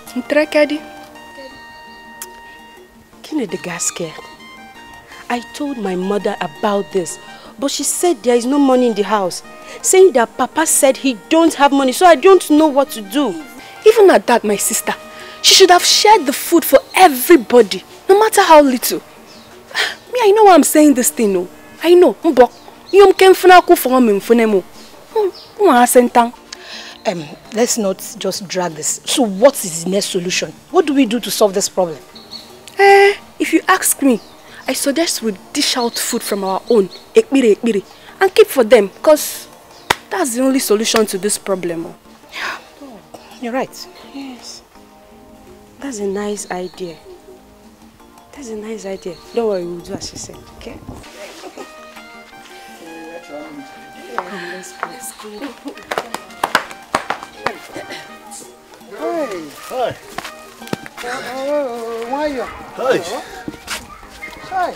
I told my mother about this, but she said there is no money in the house, saying that Papa said he don't have money, so I don't know what to do. Even at that, my sister, she should have shared the food for everybody, no matter how little. Me, I know why I'm saying this thing, no. I know. Let's not just drag this. So what is the next solution? What do we do to solve this problem? If you ask me, I suggest we dish out food from our own, ekbiri, and keep for them, because that's the only solution to this problem. You're right. Yes. That's a nice idea. That's a nice idea. Don't worry, we'll do as she said, okay? Let's go. Hey. Hi. Why are you? Hi. Hi.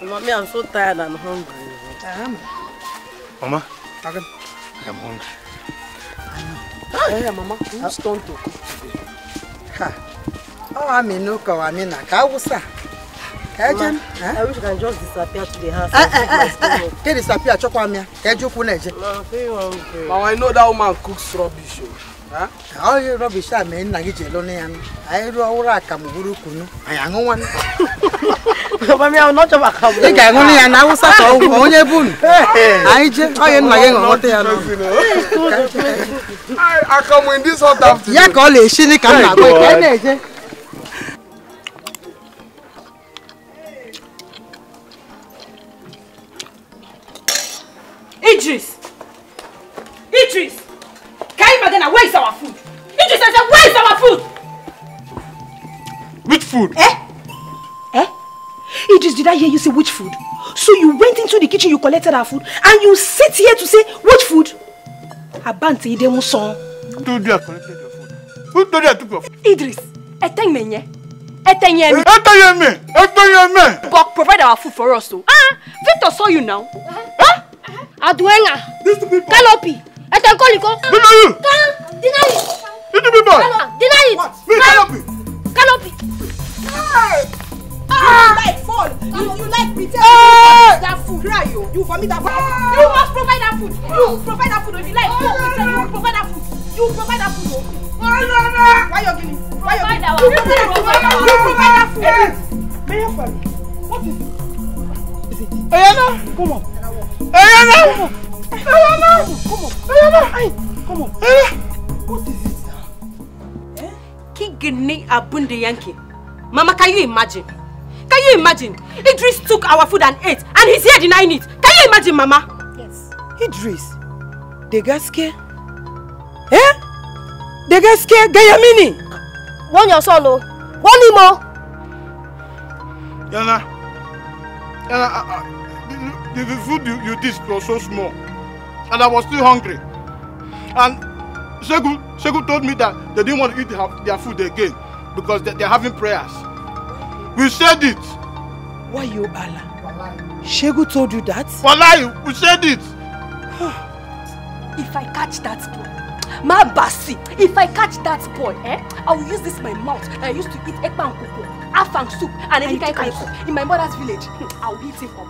Mommy, I'm so tired and hungry. Mama, I am hungry. Hey, Mama, who's turn to cook today? Oh, I mean, no, I mean, I was. I wish I can just disappear to the house. Can disappear, Chokwamia. Can you put it? I know that woman cooks rubbish. All your rubbish, I mean, Nigerian. I do all I come Guru. I am no one. Mommy, I'm not about to only an hour. I just, I am lying on I come in this hot afternoon. Yeah, call it. She can't. Idris! Kaimagana, where is our food? Idris, I said, where is our food? Which food? Idris, did I hear you say which food? So you went into the kitchen, you collected our food, and you sit here to say which food? Abanti Idemu son. Who told you I collected your food? Who told you I took your food? Idris, Etenye. But provide our food for us too. Victor saw you now. Aduenga. These two people. Kalopi. Etenkoliko. Deny you. Deny it. You two people. Deny it. What? Me, Kalopi. Kalopi. You like fall. You like pretend that food. Cry you vomit that food. You must provide that food. You provide that food. If you like fall, you provide that food. You provide that food. Why you giving? Why you giving? You provide that food. What is it? Ayana, come on. Ayana, come on. What is this now? Kigini Abundi Yankee. Mama, can you imagine? Can you imagine? Idris took our food and ate, and he's here denying it. Can you imagine, Mama? Yes. Idris, the gaske? The gaske, Gayamini. One your son, one more. Yana, the food you did was so small, and I was still hungry. And Shegu told me that they didn't want to eat their food again because they're having prayers. We said it. Why you, Allah? Shegu told you that? Wallahi, we said it. If I catch that boy, my basi, if I catch that boy, I will use this in my mouth. I used to eat ekpa and koko, afang soup, and any kind of soup in my mother's village. I will eat him up.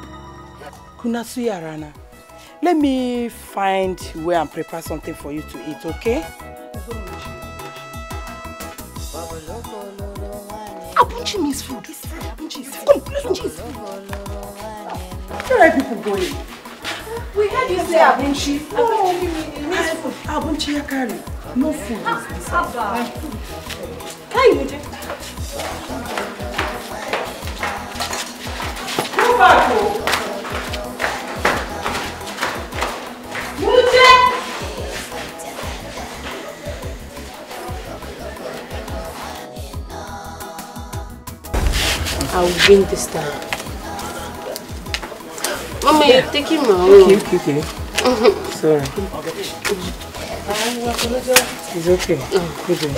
Kunasuya Rana, let me find where and prepare something for you to eat, okay? Abunchi means food. Abunchi is food. Come, Abunchi is food. Where are people going? We heard you say Abunchi. Abunchi means food. Abunchi yakari. No food is this. Can you do? Go back, I will win this time. Mama, you're taking my own. Okay. Sorry. It's okay. Good day.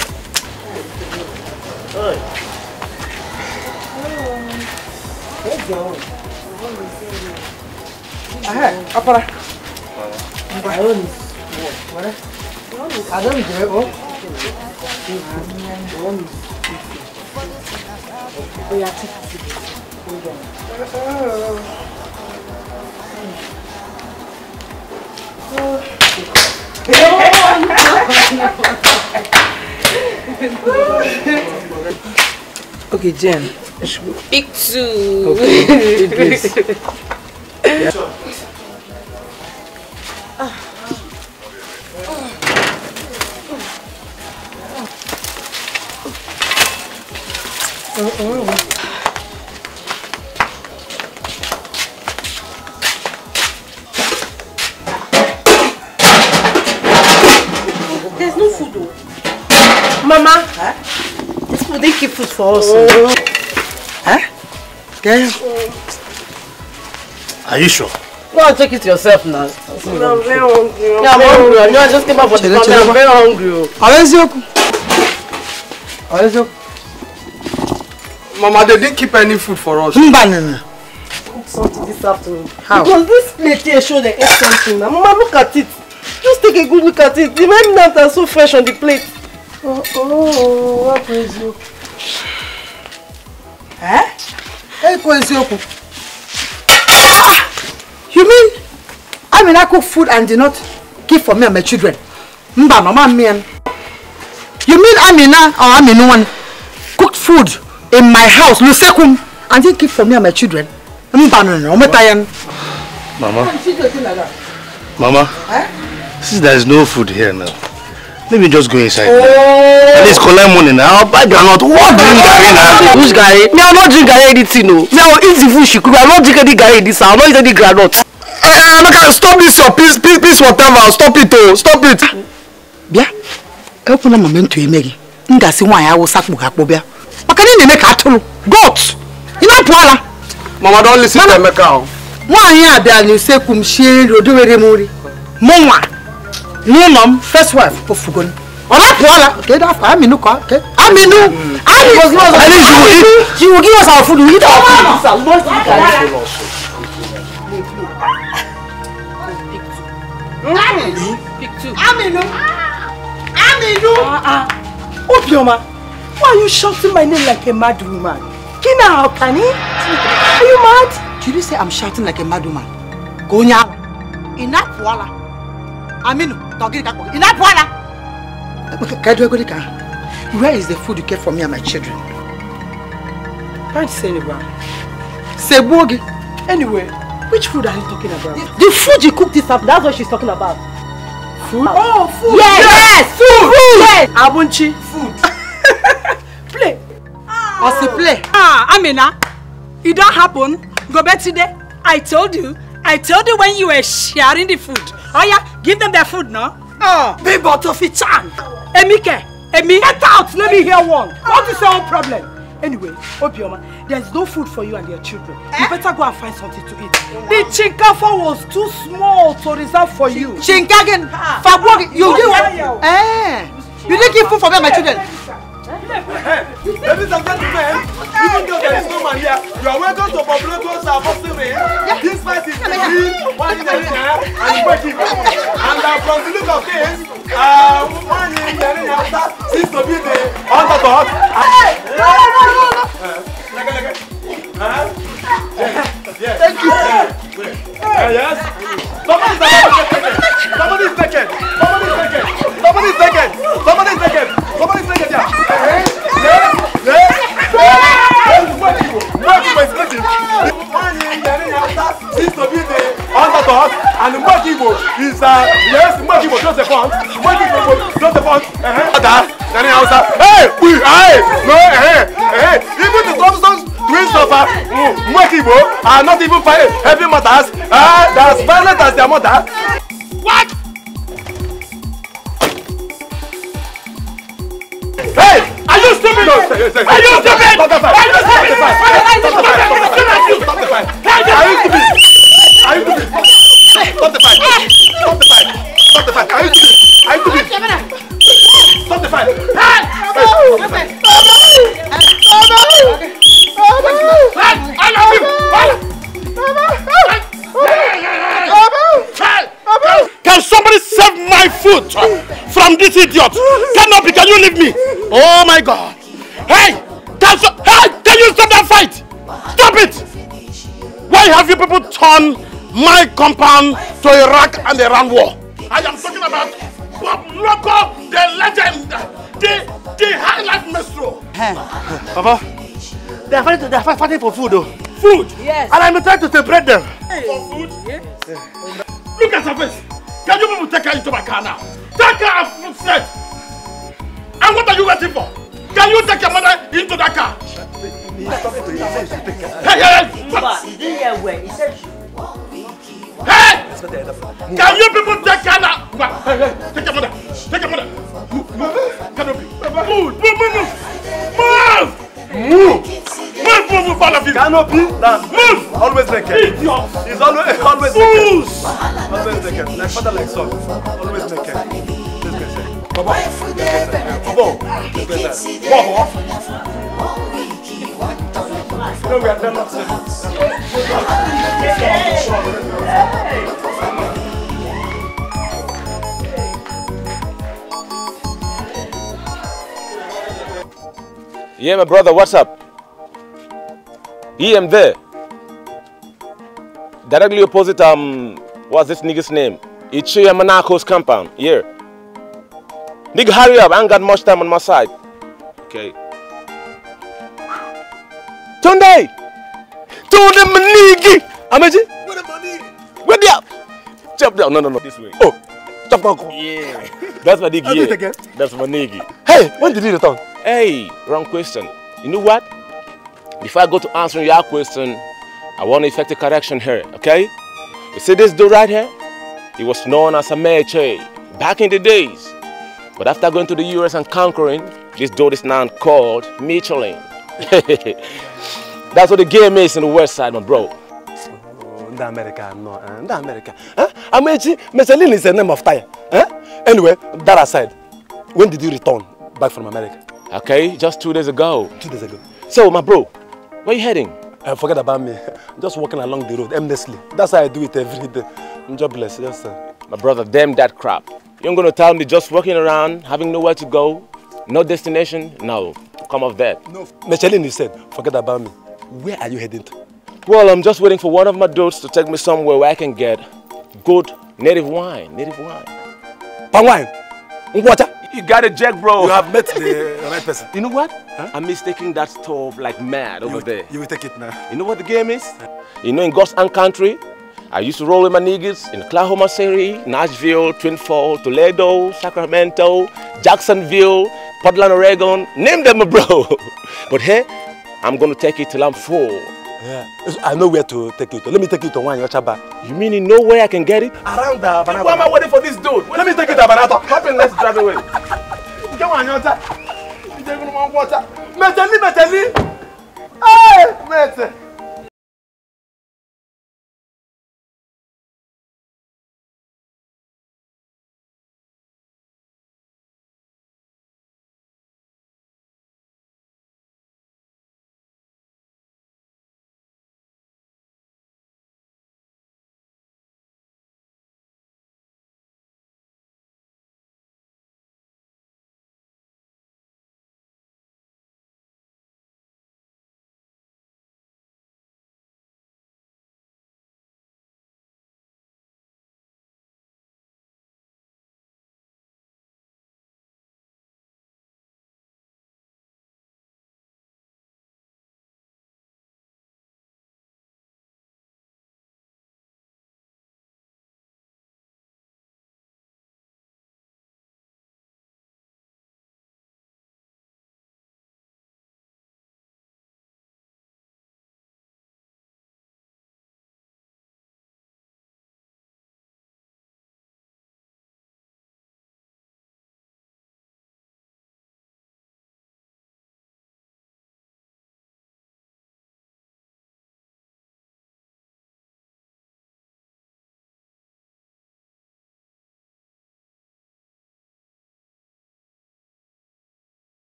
Apara. Okay, Jen. Big two. Okay, please. There's no food though. Mama, this food they keep food for us. Are you sure? Go and take it yourself now. I'm very hungry. Yeah, I'm hungry. I just came out for the family. I'm very hungry. Mama, they didn't keep any food for us. Cook something this afternoon. How? Because this plate here show they ate something. Now, Mama, look at it. Just take a good look at it. The men that are so fresh on the plate. What is you? You mean I cook food and did not give for me and my children? Mba, mama, man. You mean Amina or Aminu one cooked food in my house, Lusekum, and didn't keep for me and my children? Mba, no, Mama, since there is no food here now, let me just go inside. At least collect money now. I'll buy granite. What drink Gary now? Which Gary? Me, I'm not drink Gary anything, no. Me, I will eat the food she cook. I'm not drink any Gary this. I'm not eat any granite. Stop this, your peace, whatever. Stop it, oh. Stop it. Bia, open a moment to Emegi. Ngasi why I will sack Mukakobia. But can you make a tool? Goat! You know, Pala. Mama, don't listen to Emeka. Why are there you say, Kum Sheen, Roduri, Moma, Ninom, first wife of Fugon. Or not, Pala. Get off, I'm in Nuka. I'm in Nuka. She will give us our food. We eat our food. Pick two. Aminu! Obioma, why are you shouting my name like a mad woman? Kina Okani? Are you mad? Did you say I'm shouting like a mad woman? Gonya. Enough wala. Aminu, enough wala. Where is the food you kept for me and my children? Can't say anyone. Say bogi. Anyway, which food are you talking about? The food you cooked this up, that's what she's talking about. Food? Oh, food! Yes! Food! Yes! Abunchi, food. Play. Also play. Amina, it don't happen. Go back today. I told you when you were sharing the food. Oh yeah, give them their food now. Big bottle of chan. Emike, get out. Let me hear one. What is your problem? Anyway, Obioma, there's no food for you and your children. You better go and find something to eat. The chinkafa was too small to reserve for you. Chinkagen, Fabogi, you give one. You didn't give food for me and my children. Ladies and gentlemen, even though there is no man here, you are welcome to Pobloto's Apostolate. This fight is between one in the and breaking. And from the look of things, one in the after seems to be the under to us. Thank you. Yes. Somebody's taken. Seems to be the under to us, and the Mwakibo is yes, Mwakibo just the font. Mwakibo just the font. Hey, even the Thompsons twins of Mwakibo are not even heavy matters. They're as violent as their mother. What? Hey, are you stupid? Are you stupid? Hey! Can you stop that fight? Stop it! Why have you people turned my compound to a Iraq and Iran war? I am talking about Bob Loco, the legend, the high life maestro. Papa, they are fighting for food though. Food? Yes. And I'm trying to separate them. For food? Yes. Look at her face. Can you people take her into my car now? Take her out straight. And what are you waiting for? Can you take your mother into that car? Hey! He didn't hear where. He said Hey! Can you people take her now? Hey, take your mother. Take your mother. Move. Canopy. Move. Move, all of you. Canopy. Move. Always naked. He's always naked. Always naked. Like father, like son. Always naked. Baba. No, we are done. Yeah, my brother, what's up? Yeah, I'm there. Directly opposite, what's this nigga's name? Ichiya Manako's compound, yeah. Nigga, hurry up, I ain't got much time on my side. Okay. Tunde! Tunde Manigi! Amaji? Where the money? Where the up? Chop down, no, this way. Oh, chop down. Yeah. That's my nigga, yeah. That's my nigga. Hey, when did you return? Hey, wrong question. You know what? Before I go to answering your question, I want to effect a correction here, okay? You see this dude right here? He was known as a Meche back in the days. But after going to the US and conquering, this dude is now called Michelin. That's what the game is in the west side, my bro. Oh, in America, no. In America. Amechi, Michelin is the name of tire. Anyway, that aside, when did you return back from America? Okay, just 2 days ago. 2 days ago. So, my bro, where you heading? Forget about me. I'm just walking along the road, aimlessly. That's how I do it every day. I'm jobless, yes, sir. My brother, damn that crap. You ain't gonna tell me just walking around, having nowhere to go, no destination? No, come off that. No, Michelin, you said, forget about me. Where are you heading to? Well, I'm just waiting for one of my dudes to take me somewhere where I can get good native wine. Palm wine? Water? You got it, Jack, bro. You have met the right person. You know what? Huh? I'm mistaking that stove like mad over there. You will take it now. You know what the game is? You know, in God's own country, I used to roll with my niggas in Oklahoma City, Nashville, Twin Falls, Toledo, Sacramento, Jacksonville, Portland, Oregon. Name them, bro. But here, I'm going to take it till I'm full. Yeah, I know where to take you to. Let me take you to one Yochaba. You mean you know where I can get it? Around the banana. Why am I waiting for this dude? Let me take you to Banana. Happen, let's drive away. Come on, Yochaba. You don't even want water. Meteli. Hey, mate.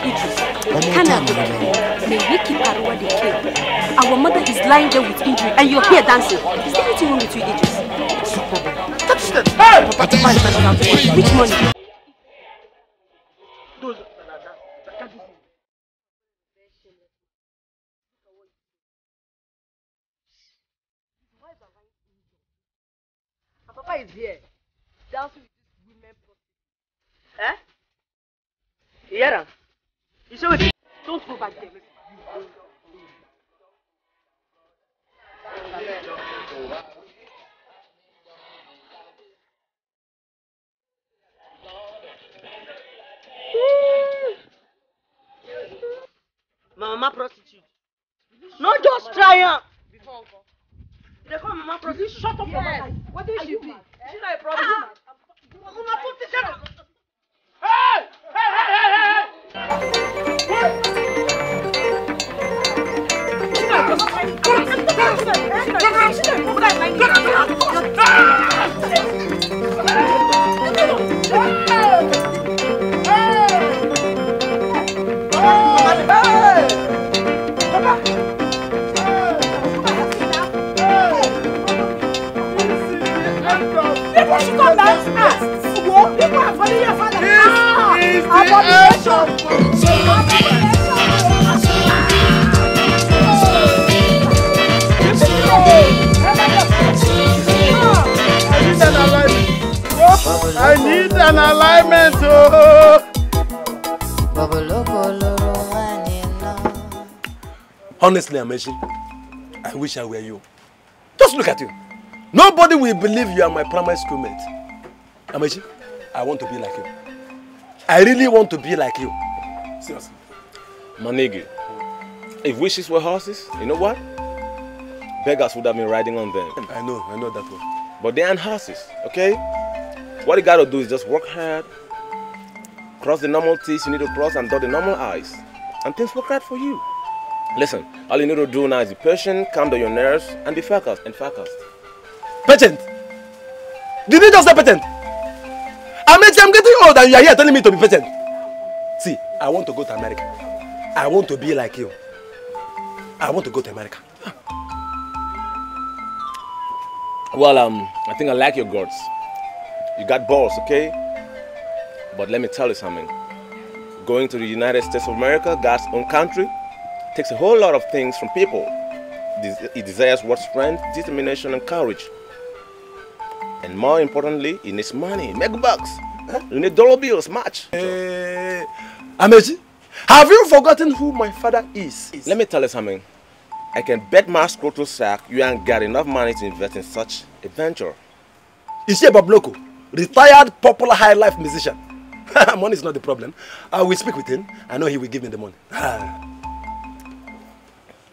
Idris. Our mother is lying there with injury and you're here dancing. Is there anything wrong with you, Idris? Touch that. Hey! Which money? Papa is here, dancing with this women prostitute. Eh? You hear her? You say what? Don't go back there. Mama prostitute. Not just try her. Before uncle. They call Mama prostitute. Shut up, Mama. What did she be? She's not a problem. Mama prostitute. Hey! People should come back and ask. People are following your father. I need an alignment. Honestly, Amechi, I wish I were you. Just look at you. Nobody will believe you are my primary schoolmate. Amechi, I want to be like you. I really want to be like you. Seriously. Manigi, if wishes were horses, you know what? Beggars would have been riding on them. I know that one. But they aren't horses, okay? What you gotta do is just work hard, cross the normal T's you need to cross and dot the normal I's. And things work out for you. Listen, all you need to do now is be patient, calm down your nerves, and be focused and focused. Patient? Did you just say patient? I'm getting old and you are here telling me to be patient. See, I want to go to America. I want to be like you. I want to go to America. Well, I think I like your guts. You got balls, okay? But let me tell you something. Going to the United States of America, God's own country, takes a whole lot of things from people. It desires what strength, determination, and courage. And more importantly, it needs money, make bucks. You need dollar bills, much. Amechi, have you forgotten who my father is? Let me tell you something. I can bet my scrotal sack you ain't got enough money to invest in such a venture. Is he Babloko, retired popular high life musician? Money is not the problem. I will speak with him. I know he will give me the money.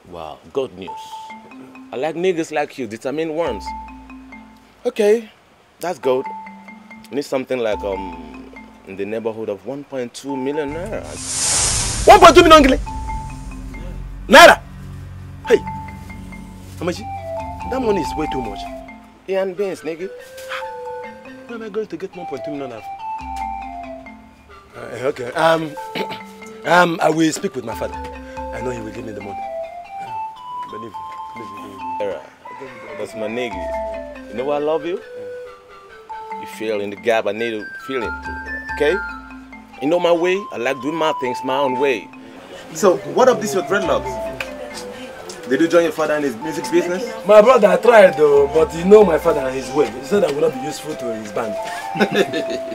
Wow, good news. I like niggas like you, determined ones. Okay, that's good. I need something like in the neighborhood of 1.2 million naira. 1.2 million naira? Hey, Amaji, that money is way too much. Ian Beans, nigga. Where am I going to get 1.2 million naira? Okay. I will speak with my father. I know he will give me the money. Believe me. That's my nigga. You know why I love you? You fill in the gap I need to fill in. Okay? You know my way? I like doing my things my own way. So, what of this your dreadlocks? Did you join your father in his music business? My brother tried though, but you know my father and his way. He said I would not be useful to his band.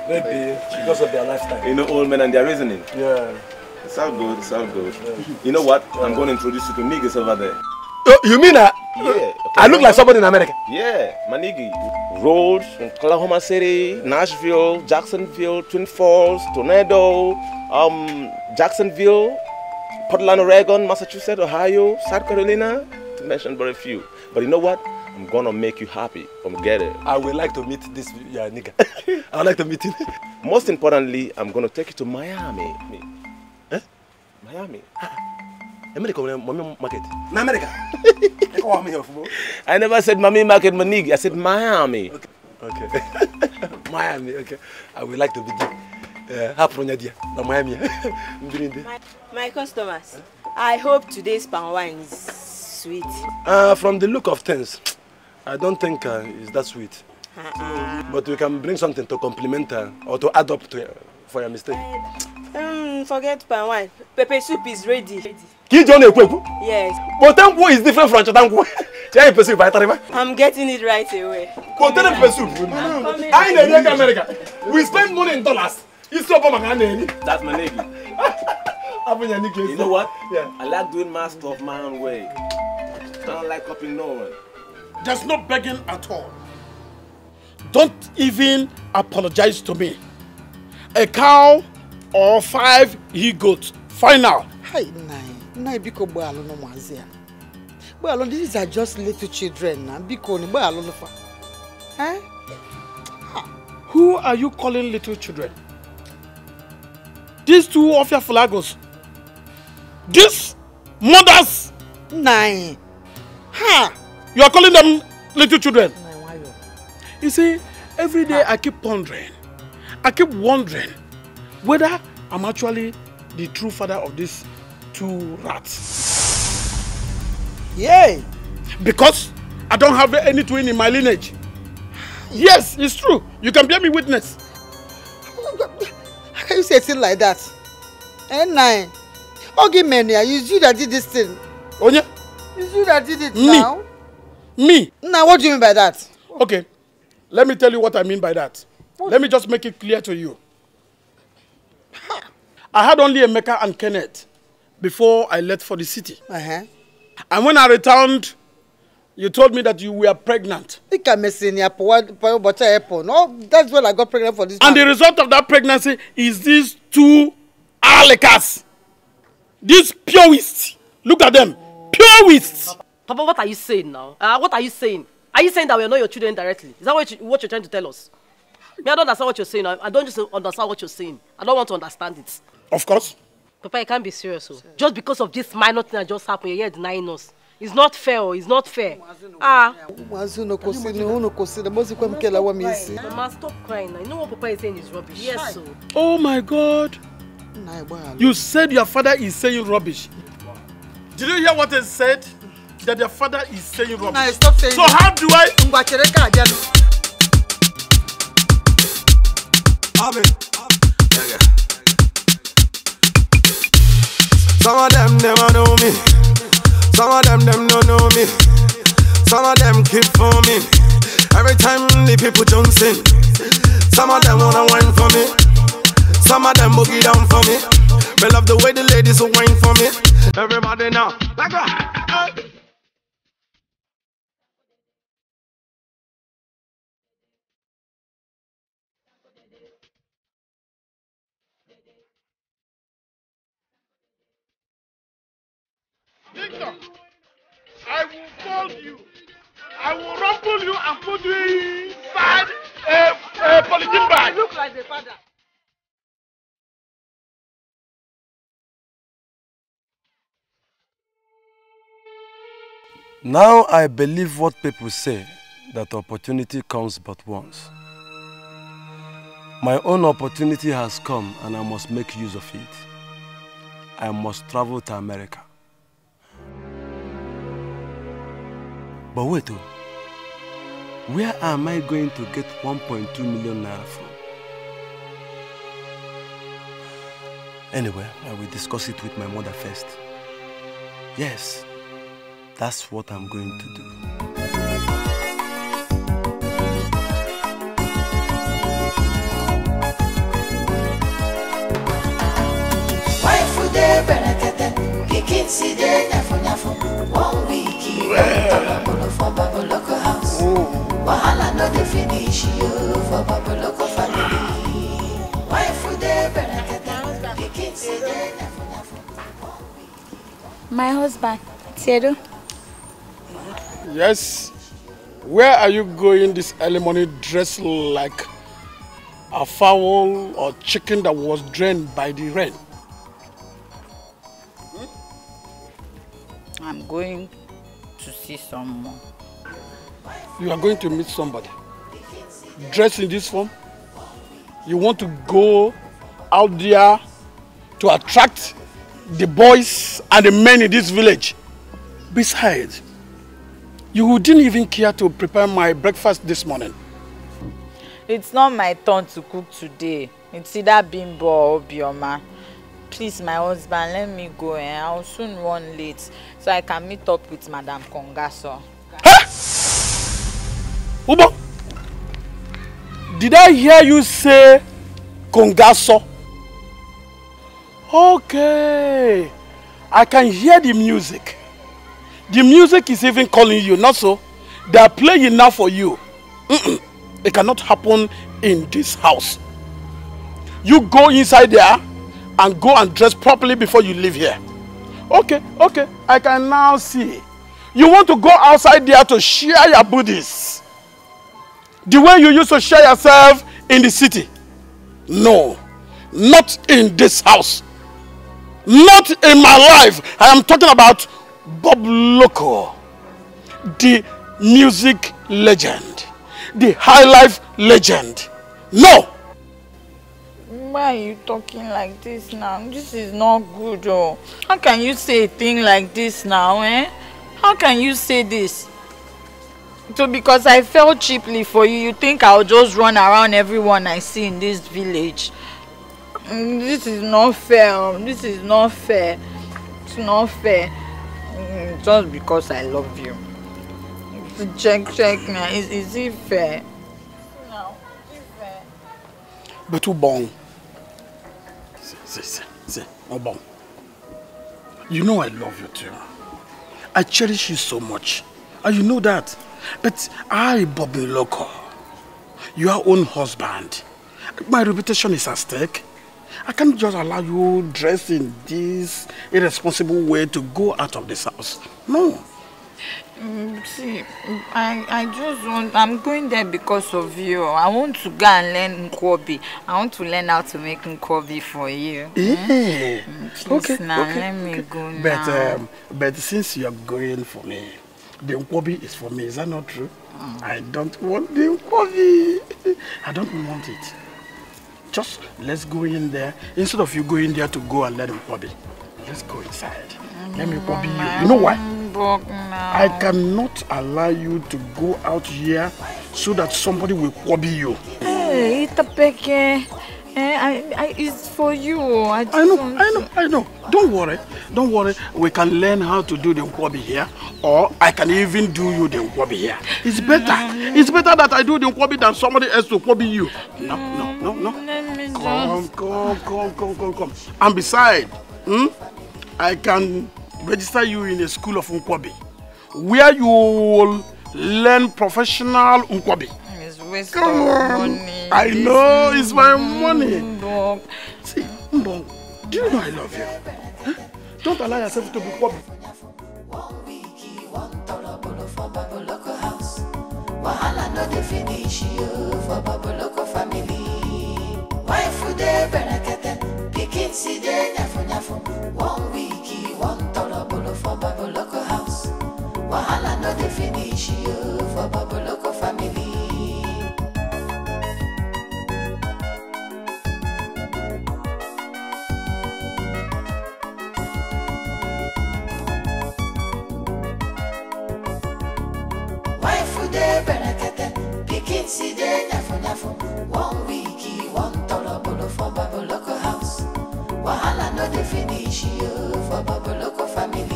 Maybe because of their lifestyle. You know old men and their reasoning? Yeah. It's all good, it's all good. Yeah. You know what? I'm going to introduce you to niggas over there. Oh, you mean Yeah. Okay. I look like somebody in America? Yeah, my nigga. Roads from Oklahoma City, Nashville, Jacksonville, Twin Falls, Tornado, Jacksonville, Portland, Oregon, Massachusetts, Ohio, South Carolina, to mention but a few. But you know what? I'm gonna make you happy from get it. I would like to meet this nigga. I would like to meet him. Most importantly, I'm gonna take you to Miami. Eh? Miami. America, Miami market. America. I never said Miami market, my nigga. I said Miami. Okay. Miami. Okay. I would like to be there. My customers, I hope today's palm wine is sweet. From the look of things, I don't think it's that sweet. But we can bring something to complement or to add up to for your mistake. Forget palm wine. Pepper soup is ready. Yes. But tango is different from tango. I'm getting it right away. Pepper soup. I in America. We spend money in dollars. That's my nigga. You know what? Yeah. I like doing my stuff my own way. I don't like copying no one. There's no begging at all. Don't even apologize to me. A cow or 5 he-goats. Final. Hi, Nai biko boalo no mwazia. Boalo, these are just little children. Biko ni boalo no fa. Eh? Who are you calling little children? These two of your flagos. These mothers. Nai. Ha! You are calling them little children. You see, every day I keep pondering. I keep wondering whether I'm actually the true father of these 2 rats. Yay! Because I don't have any twin in my lineage. Yes, it's true. You can bear me witness. How can you say a thing like that? And Nai, okay, man, it's you that did this thing. Oh yeah? It's you that did it now. Me? Now, what do you mean by that? Okay, let me tell you what I mean by that. Let me just make it clear to you. I had only Emeka and Kenneth before I left for the city. And when I returned, you told me that you were pregnant. No, that's when I got pregnant for this. And the result of that pregnancy is these 2 Alekas. These pureists. Look at them. Pureists. Papa, what are you saying now? What are you saying? Are you saying that we are not your children directly? Is that what you're trying to tell us? I don't understand what you're saying. I don't just understand what you're saying. I don't want to understand it. Of course. Papa, you can't be serious. So. Just because of this minor thing that just happened, you're denying us. It's not fair. It's not fair. Mama, stop crying now. You know what Papa is saying is rubbish. Yes, so. Oh my God. You said your father is saying rubbish. Did you hear what he said? That your father is saying rubbish. No, stop saying so how do I... Some of them never know me. Some of them don't know me. Some of them keep for me. Every time the people jumps in. Some of them wanna whine for me. Some of them boogie down for me. Me love the way the ladies will whine for me. Everybody now, like that. Victor, I will fold you. I will rumple you and put you inside a polythene bag. You look like the father. Now I believe what people say, that opportunity comes but once. My own opportunity has come and I must make use of it. I must travel to America. But wait, where am I going to get 1.2 million naira from? Anyway, I will discuss it with my mother first. Yes, that's what I'm going to do. One week, for Baba Loco house. Wahala no the finish you for Baba Loco family. Wife with the kids My husband, Tiedo. Yes. Where are you going this early morning dressed like a fowl or chicken that was drained by the rain? I'm going to see someone. You are going to meet somebody. Dressed in this form? You want to go out there to attract the boys and the men in this village. Besides, you didn't even care to prepare my breakfast this morning. It's not my turn to cook today. It's either Bimbo or Bioma. Please, my husband, let me go. I'll soon run late so I can meet up with Madam Kongaso. Huh? Ubo, did I hear you say Kongaso? Okay. I can hear the music. The music is even calling you, not so? They are playing now for you. It cannot happen in this house. You go inside there and go and dress properly before you leave here. Okay, okay. I can now see. You want to go outside there to share your booties. The way you used to share yourself in the city. No, not in this house. Not in my life. I am talking about Bob Loco, the music legend, the high life legend. No! Why are you talking like this now? This is not good, oh. How can you say a thing like this now, eh? How can you say this? So because I fell cheaply for you, you think I'll just run around everyone I see in this village? This is not fair. This is not fair. It's not fair. Just because I love you. Check now. Is it fair? No, is it fair? But Ubong. See, Ubong. You know I love you too. I cherish you so much. And you know that. But I, Bobby Loco, your own husband, my reputation is at stake. I can't just allow you dress in this irresponsible way to go out of this house. No. See, I just want, I'm going there because of you. I want to go and learn Nkwobi. I want to learn how to make Nkwobi for you. Yeah. Please now, let me go now. But since you're going for me, the Nkwobi is for me. Is that not true? I don't want the Nkwobi. I don't want it. Just let's go in there. Instead of you going there to go and let him Nkwobi, let's go inside. Let me Nkwobi you. You know why? I cannot allow you to go out here so that somebody will Nkwobi you. Hey, Itapeke. It's for you. I know. Don't worry. We can learn how to do the Nkwobi here, or I can even do you the Nkwobi here. It's better. It's better that I do the Nkwobi than somebody else to Nkwobi you. No. Come. And besides, I can register you in a school of Nkwobi, where you will learn professional Nkwobi. Come on. Money. I know it's my money. See, Mbong, do you know I love you? Huh? Don't allow yourself to be Nkwobi. Wahala no dey finish you for Baboloko family. Wife dey berekete, pikin si dey nyafu. 1 week, 1 tolobolo for Baboloko house. Wahala no dey finish you for Baboloko family. Pikin si dey nyafu. 1 week, 1 tolobolo for Baboloko house. Wahala no dey finish you for Baboloko family.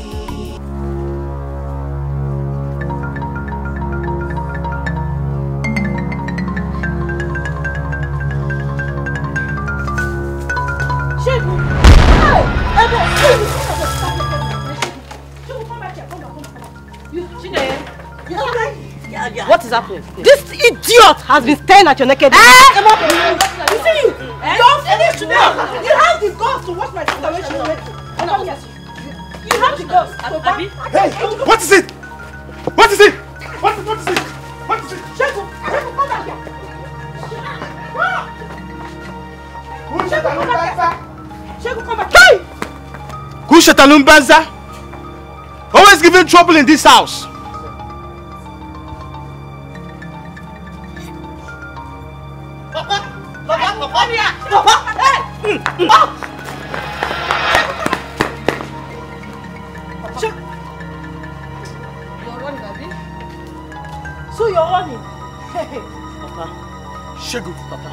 Shegu! What is happening? This idiot has been staring at your naked. You see you? Don't finish today. You have the guts to watch my sister when she's ready. You have the guts. Hey, what is it? What is it? What is it? What is it? Shegu, come back here. Shegu, come back here. Kushatalumbanza? Always giving trouble in this house. You're running, Abi? So you're running? Papa. Shegu. Papa.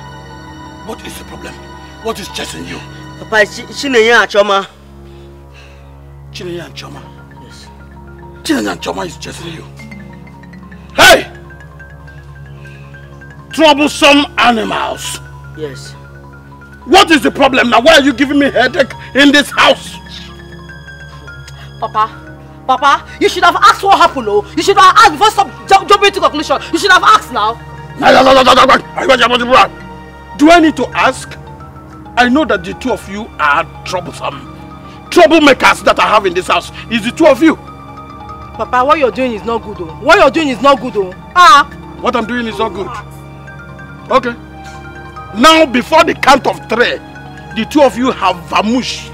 What is the problem? What is chasing you? Papa, Chinenye and Choma. Chinenye and Choma? Yes. Chinenye and Choma is chasing you. Hey! Troublesome animals. Yes. What is the problem now? Why are you giving me headache in this house? Papa, you should have asked what happened, oh. You should have asked before jumping to conclusion. You should have asked now. Do I need to ask? I know that the two of you are troublesome. Troublemakers that I have in this house is the two of you. Papa, what you're doing is not good, oh. What you're doing is not good, oh. What I'm doing is not good. Okay. Now, before the count of 3, the two of you have vamooshed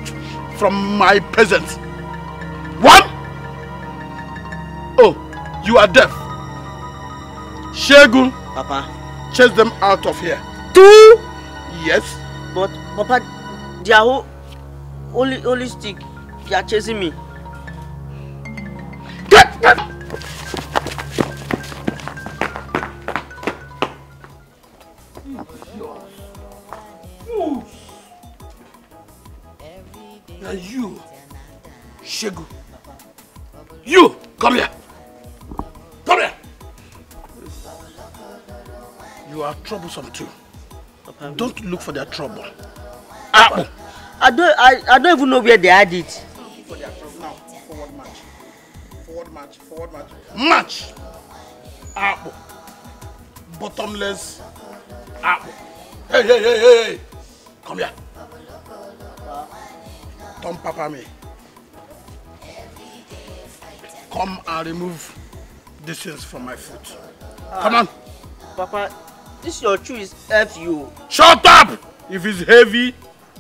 from my presence. 1. Oh, you are deaf. Shegun. Papa. Chase them out of here. 2. Yes. But Papa, they are only stick. They are chasing me. Get! Now you, Shegu, you, come here. Come here. You are troublesome too. Don't look for their trouble. I don't even know where they had it. For their trouble now. Forward march. Forward march. Forward march. March. Apple. Bottomless. Apple. Hey. Come here. Don't papa me. Come and remove these things from my foot. Come on. Papa, this your shoe is heavy. Shut up! If it's heavy,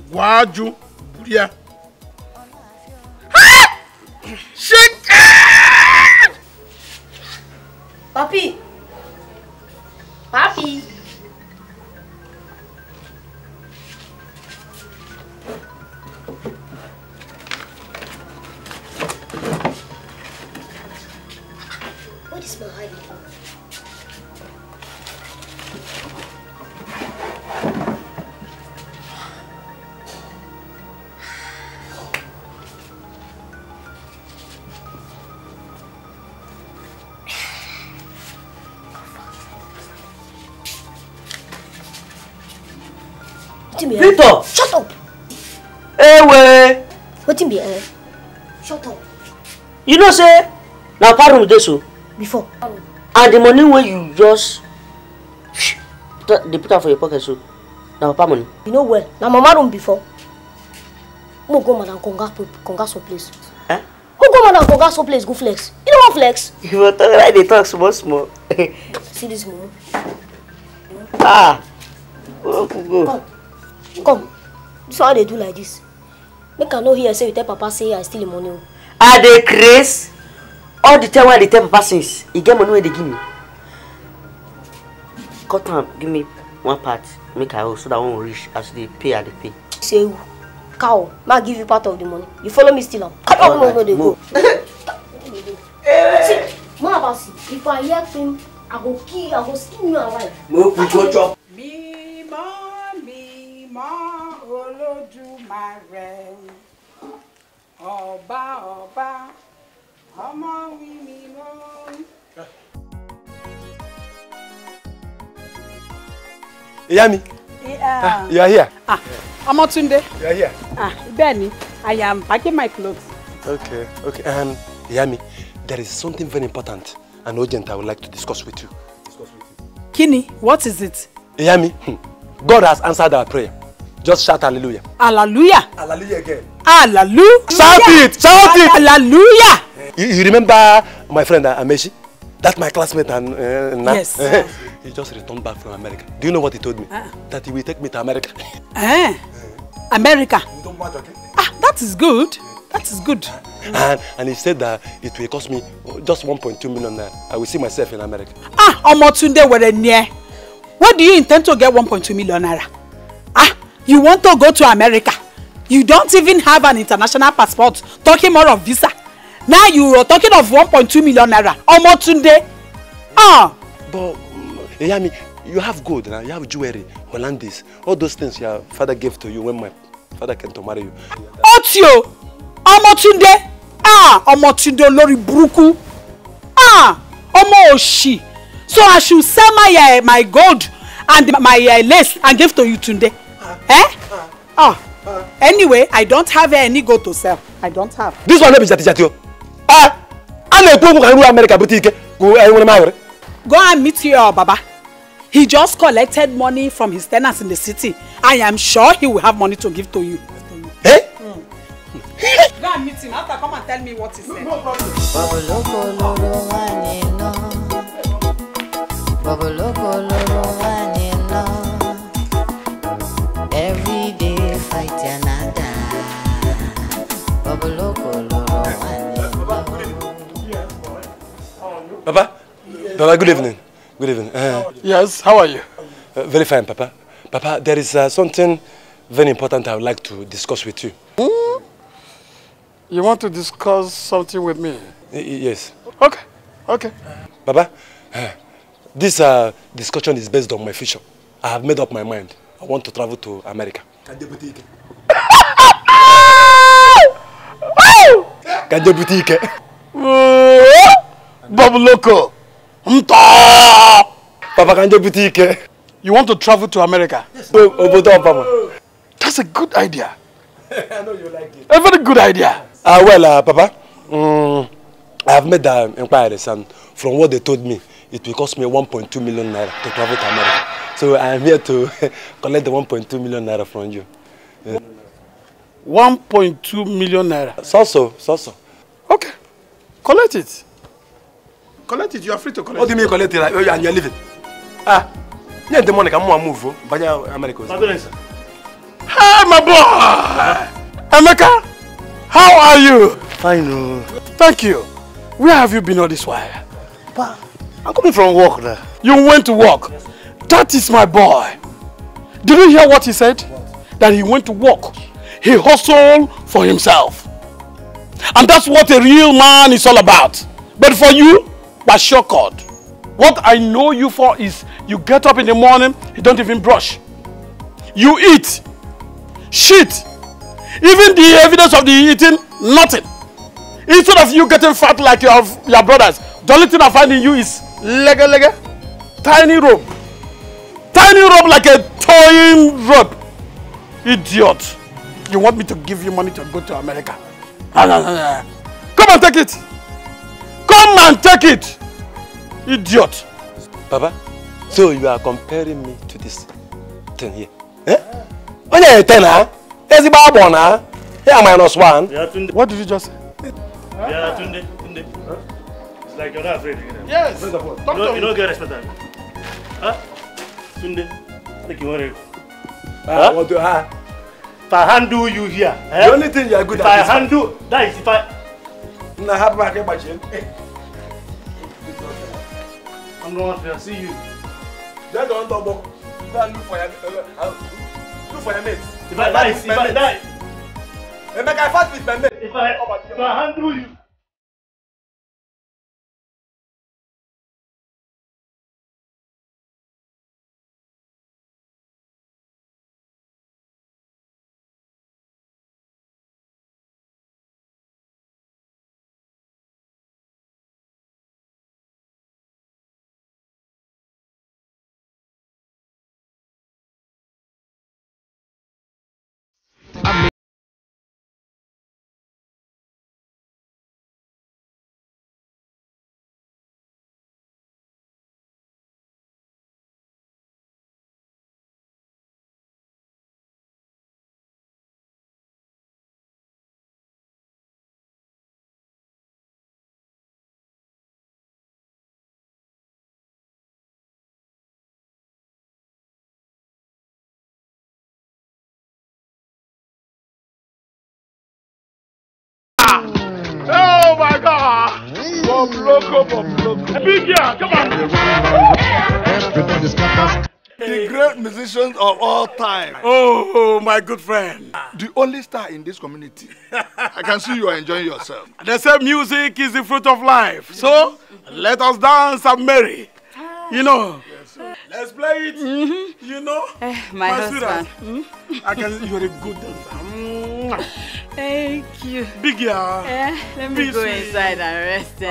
Waju, Buria. Shake it! Papi. What is my hiding? Victor! Shut up! Hey, What in be Shut up. you know, say, now pardon with this. Before. And the money where you just they put out for your pocket, so now papa money. You know well. Now mama room before. Who go madam conga so place? Eh? Who go madam conga so place go flex? You don't want flex? You will talk like they talk small. See this move. Go. Come. This how they do like this. Make I know here say you tell papa say I steal the money. Are they crazy? All the time when they tell papa since he get money where they give me. Cut am, give me one part, make I so that one will reach as they pay. Say cow, ma give you part of the money. You follow me still. Come on, no, they go. See, ma Abasi, if I hear him, I go skin you alive. Go chop. Mímọ́ Olódùmarè ọba ọmọ wí mímọ́. Iyami, you are here. Omotunde. You are here. Benny, I am packing my clothes. Okay. Iyami, there is something very important and urgent I would like to discuss with you. Kini, what is it? Iyami, God has answered our prayer. Just shout hallelujah. Hallelujah. Hallelujah again. Hallelujah. Shout it. Hallelujah. You remember my friend Ameshi? That's my classmate and yes. He just returned back from America. Do you know what he told me? That he will take me to America. America. That is good. That is good. And he said that it will cost me just 1.2 million naira. I will see myself in America. Omotunde were near. What do you intend to get 1.2 million naira? You want to go to America? You don't even have an international passport. Talking more of visa. Now you are talking of 1.2 million naira. Omotunde. Ah. But, Yami, you have gold now. You have jewelry, Hollandis. All those things your father gave to you when my father came to marry you. Otio. Omotunde. Ah. Omotunde Lori Bruku. Ah. Omo Oshi. So I should sell my gold and my lace and give to you today. Anyway, I don't have any gold to sell. I don't have. This one no be jati. I no go America boutique. Go and meet your Baba. He just collected money from his tenants in the city. I am sure he will have money to give to you. Eh? Go and meet him. After, come and tell me what he said. Every day fight another. Papa, Papa, good evening. Good evening. Yes, how are you? Very fine, Papa. Papa, there is something very important I would like to discuss with you. You want to discuss something with me? Yes. Okay, okay. Papa, this discussion is based on my future. I have made up my mind. I want to travel to America. Bob Loco. Papa, you want to travel to America? Yes. That's a good idea. I know you like it. A very good idea. Well, Papa, I have made the inquiries, and from what they told me, it will cost me 1.2 million naira to travel to America. So I am here to collect the 1.2 million naira from you. 1.2 million naira? So. Okay. Collect it. Collect it. You are free to collect it. What do you mean collect it? And you're leaving? You the money, come on, move. America. Hey, my boy! Emeka, how are you? Fine. Thank you. Where have you been all this while? Pa, I'm coming from work now. You went to work? Yes. That is my boy. Did you hear what he said? What? That he went to work. He hustled for himself. And that's what a real man is all about. But for you, Bashokod, what I know you for is you get up in the morning, you don't even brush. You eat, shit, even the evidence of the eating, nothing. Instead of you getting fat like your brothers, the only thing I find in you is lega, tiny rope. Tiny rope like a towing rope. Idiot. You want me to give you money to go to America? No. Come and take it. Come and take it. Idiot. Papa, so you are comparing me to this thing here? Eh? When you're a 10, there's a barber now. Here -1. What did you just say? Yeah, Tunde. Huh? It's like you're not afraid. Yes. You don't get respect. Huh? Tunde, I think you want to. Huh? What do if I handle you here, the only thing you are good at is if I handle, that is if I. I'm not going to see you. Just don't double. Look for your mates. If I die. Make I fight with my mate. If I handle you. Oh my God! Bob Loco. Big yeah, come on! The great musicians of all time. Oh, my good friend. The only star in this community. I can see you are enjoying yourself. They say music is the fruit of life. So, let us dance and merry. You know. Let's play it. You know. My husband. I can. You're a good dancer. Thank you. Big girl. Let me go inside and rest.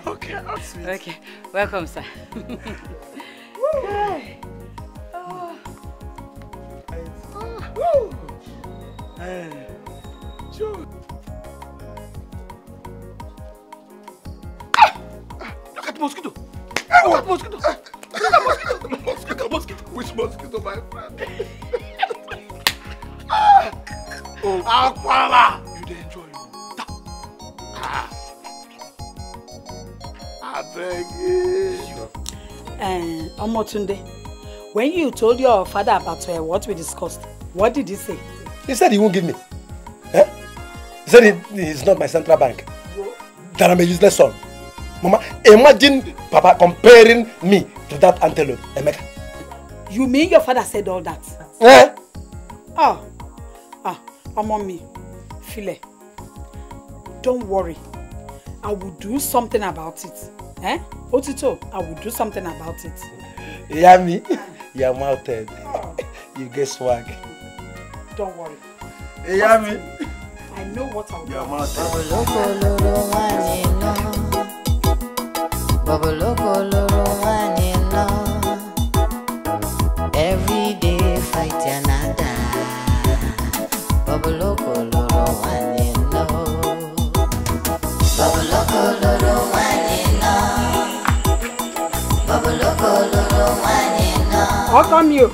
Okay. Okay. Welcome, sir. Sure. Look at the mosquito. Look at the mosquito. Mosquito. Which mosquito, my friend? Oh, Aquala. You did enjoy it. I beg you. Omotunde, when you told your father about what we discussed, what did he say? He said he won't give me. Eh? He said he's not my central bank. That I'm a useless son. Mama, imagine Papa comparing me to that antelope, Emeka. You mean your father said all that? Eh? Mommy, Phile, don't worry. I will do something about it. Eh? Otito, I will do something about it. Yummy, you're mounted. You get swag. Don't worry. Yummy. I know what I'll do. You're mounted. Every day fight another. Babaloko loro wanino. Babaloko loro wanino. Babaloko loro wanino. How come you?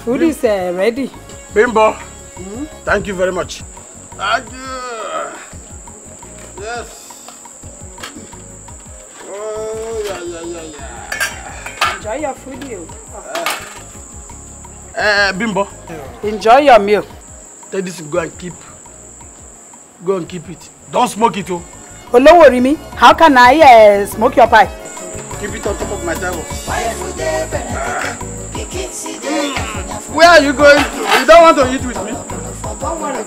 Food is ready. Bimbo, thank you very much. Yes. Oh, yeah. Enjoy your food, you. Bimbo. Enjoy your meal. Take this and go and keep it. Don't smoke it, oh. Oh, don't worry me. How can I smoke your pipe? Keep it on top of my table. Where are you going to? You don't want to eat with me? Don't worry.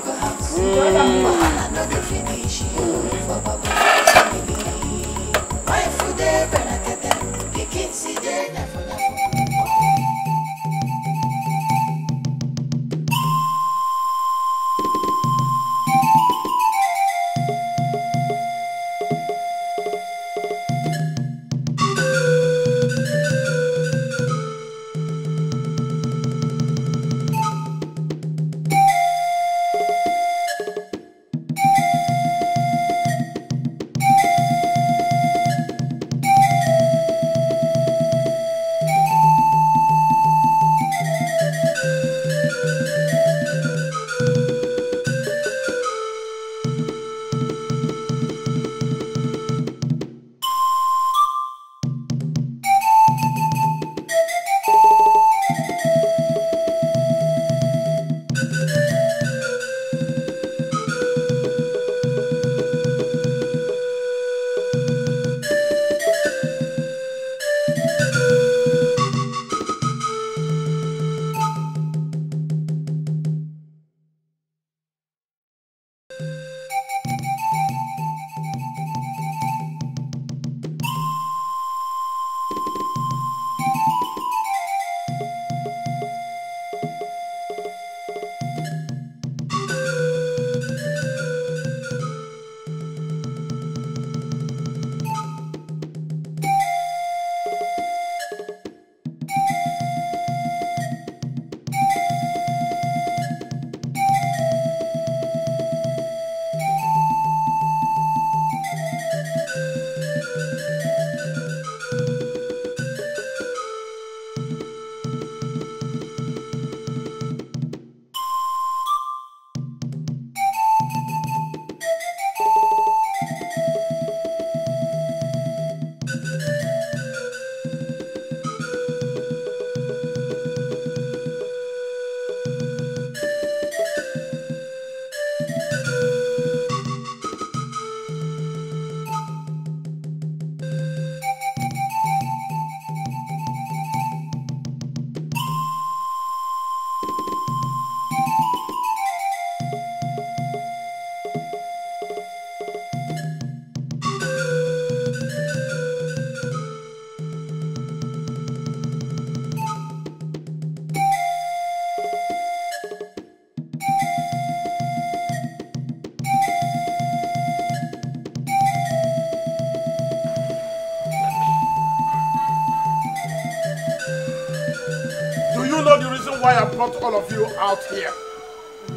brought all of you out here?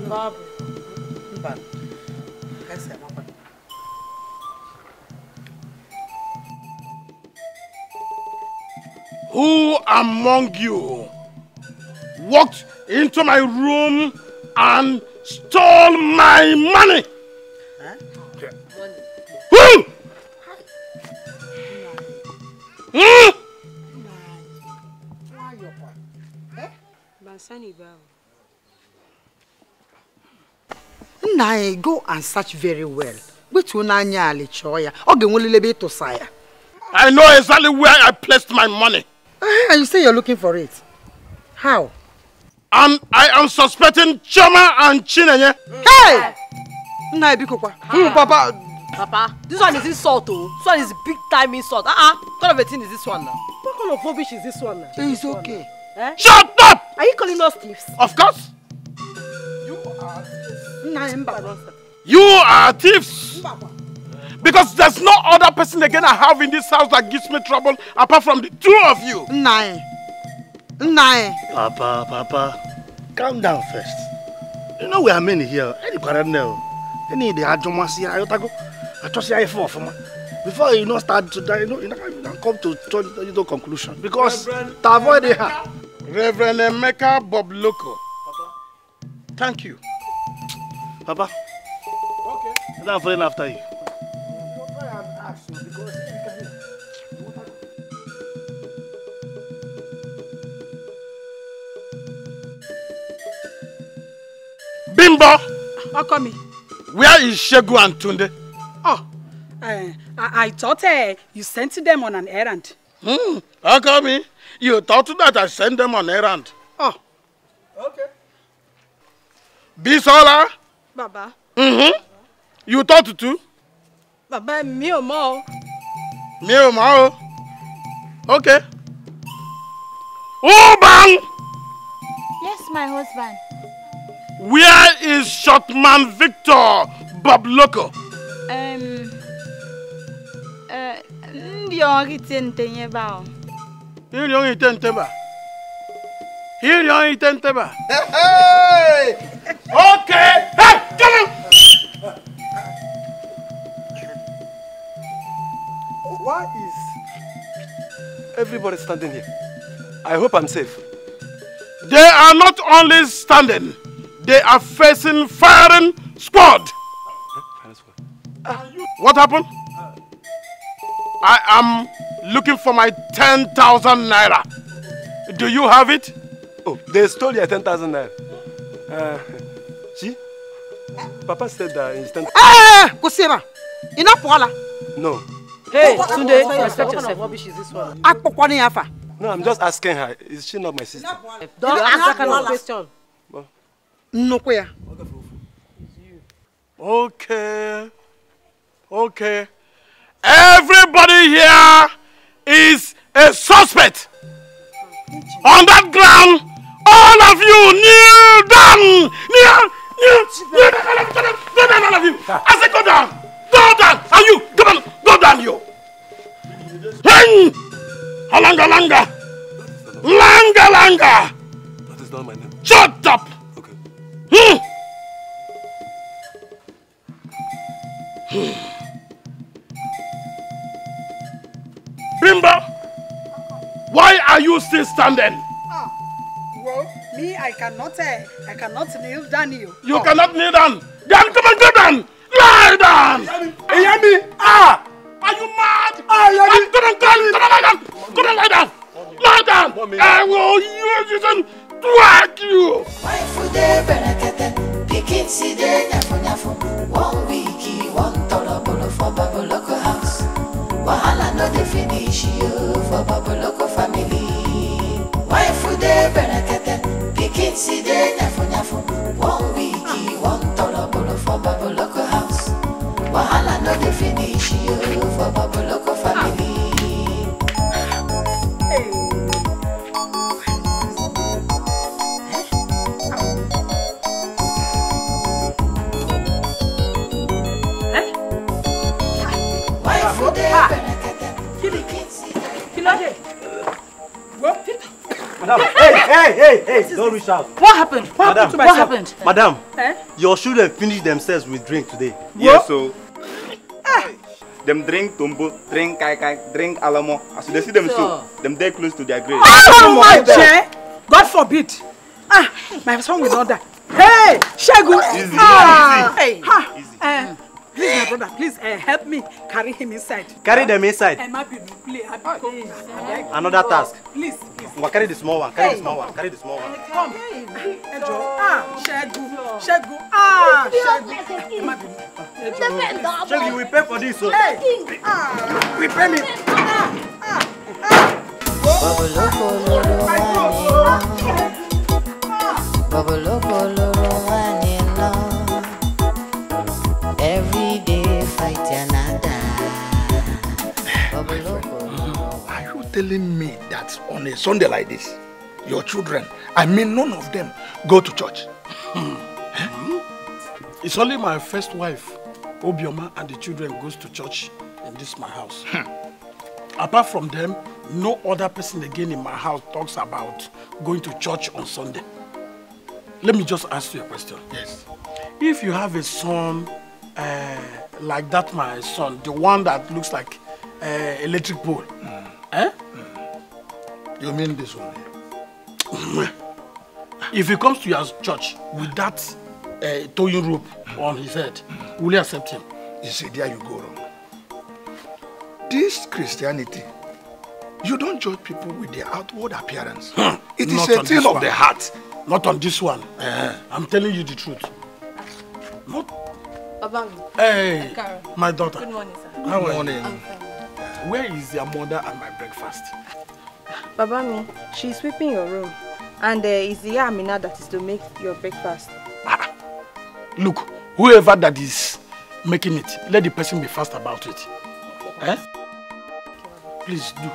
Babu. Who among you walked into my room and stole my money? Huh? Who? Nai, go and search very well. I know exactly where I placed my money. And you say you're looking for it. How? And I am suspecting Choma and Chinenye. Hey! Nai, Bikokwa. Papa. Papa, this one is insult, oh. This one is big time insult. What kind of a thing is this one now? What kind of rubbish is this one now? It's okay. Eh? Shut up! Are you calling us thieves? Of course. You are You are thieves. Because there's no other person again I have in this house that gives me trouble apart from the two of you. Nai. Papa, calm down first. You know we are many here. Any parallel. Any the Ajomasi, I trust you for before you start to die, you don't come to conclusion. Because to avoid it. Reverend Emeka Bob Loco. Thank you. Papa. Okay. I'm following after you. Bimbo! How come me? Where is Shegu and Tunde? Oh, I thought you sent them on an errand. How come me? You thought that I sent them on errand? Oh. Okay. Bisola? Baba. You thought too? Baba, me or more. Me or more? Okay. Ubang! Yes, my husband. Where is Shotman Victor Bob Loco? Ndi ongi tentenye ba. Hindi ongi tenteba. Hindi ongi tenteba. Hey! Okay! Hey! Come on! Why is everybody standing here? I hope I'm safe. They are not only standing, they are facing firing squad. What happened? I am looking for my 10,000 naira. Do you have it? Oh, they stole your 10,000 naira. See? Papa said that it's 10,000. Kusema. Enough wala. No. Hey, Tunde, respect yourself. What rubbish is this one? No, I'm just asking her. Is she not my sister? Don't ask that kind of question. No, where? Okay. Okay. Everybody here is a suspect. On that ground, all of you kneel down. Kneel down, all of you. I said go down. Go down. And you, come on, go down, you. Langa, langa. Langa, langa. That is not my name. Shut up. Okay. Bimba, why are you still standing? Well, me, I cannot kneel down you. You cannot kneel down. Then come on, go down. Lie down. Yami. Ah! Are you mad? Yami. Come on, lie down. Come on, lie down. Lie down. I will use it and thwack you. One week, one tolerable for Baboloko house. Wahala no dey finish you for Baboloko family. Wife dey berekete, pikin si dey nyafu. One week, one tolerable for Baboloko house. Wahala no dey finish you for Baboloko family. Madam, hey, don't reach out. What happened? What happened to my son? Madam, Eh? your children finished themselves with drink today. Yes, so. Them drink tumbo, drink kai, drink alamo. As they see them so, them they close to their grave. Oh my chair! God forbid. My son will not die. Hey, Shegu! Easy, Hey, please, my brother, please help me carry him inside. Carry them inside. Another task. Please. Well, carry the small one. Carry the small one. Carry the small one. Come. Shegu. Shegu. Shegu, we pay for this. So. We pay me. Every day fight another. Are you telling me that on a Sunday like this, your children, I mean none of them, go to church? It's only my first wife, Obioma, and the children goes to church in this my house. Apart from them, no other person again in my house talks about going to church on Sunday. Let me just ask you a question. Yes. If you have a son like that, my son, the one that looks like electric pole, You mean this one? If he comes to your church with that towing rope on his head, will you accept him? You see, there you go wrong. This Christianity, you don't judge people with their outward appearance. It is a thing of the heart. Not on this one. I'm telling you the truth. Not. Hey, my daughter. Good morning, sir. How are you? Where is your mother and my breakfast? Babami, she's sweeping your room. And it's the Amina that is to make your breakfast. Look, whoever that is making it, let the person be fast about it. Okay. Please do.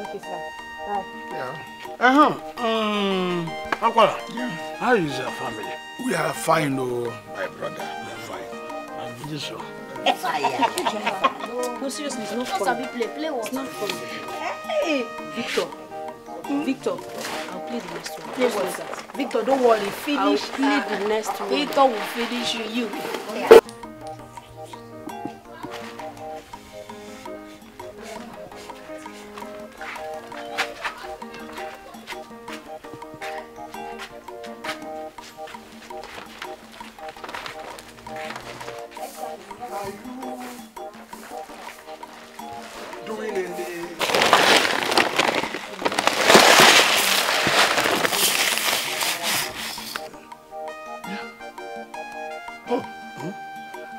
Okay, sir. Bye. Yeah. Akwala, how is your family? We are fine, oh, my brother. We are fine. I'm really sure. No, seriously, it's not fun. It's not fun. Hey, Victor, I'll play the next one. Play what is that? Victor, don't worry. Finish. I'll play the next one. Victor will finish you.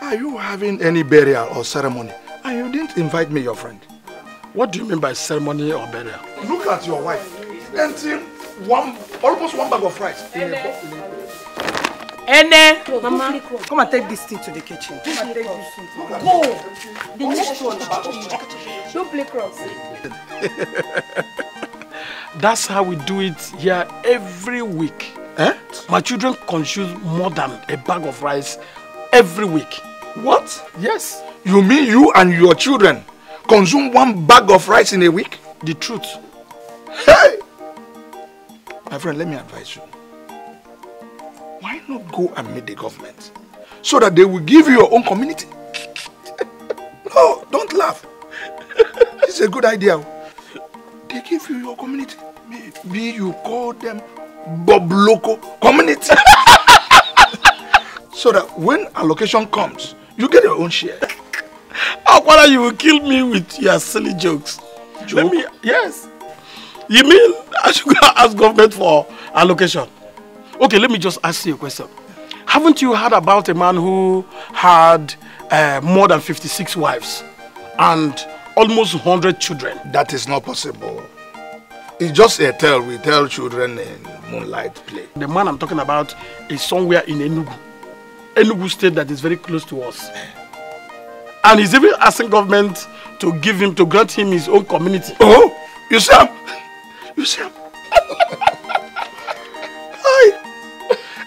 Are you having any burial or ceremony? And you didn't invite me, your friend. What do you mean by ceremony or burial? Look at your wife. Emptying almost one bag of rice. Ene! Mama, come and take this thing to the kitchen. Come and take this thing. Go! The next one. Don't play cross. That's how we do it here every week. My children consume more than a bag of rice every week. What? Yes. You mean you and your children consume one bag of rice in a week? The truth. Hey! My friend, let me advise you. Why not go and meet the government so that they will give you your own community? No, don't laugh. It's a good idea. They give you your community. Maybe you call them Bob Loco community. So that when allocation comes, you get your own share. Akwala, you will kill me with your silly jokes. Yes. You mean I should go ask government for allocation? Okay, let me just ask you a question. Haven't you heard about a man who had more than 56 wives and almost 100 children? That is not possible. It's just a tale we tell children in moonlight play. The man I'm talking about is somewhere in Enugu state that is very close to us. And he's even asking government to grant him his own community. Oh, you see him? You see him?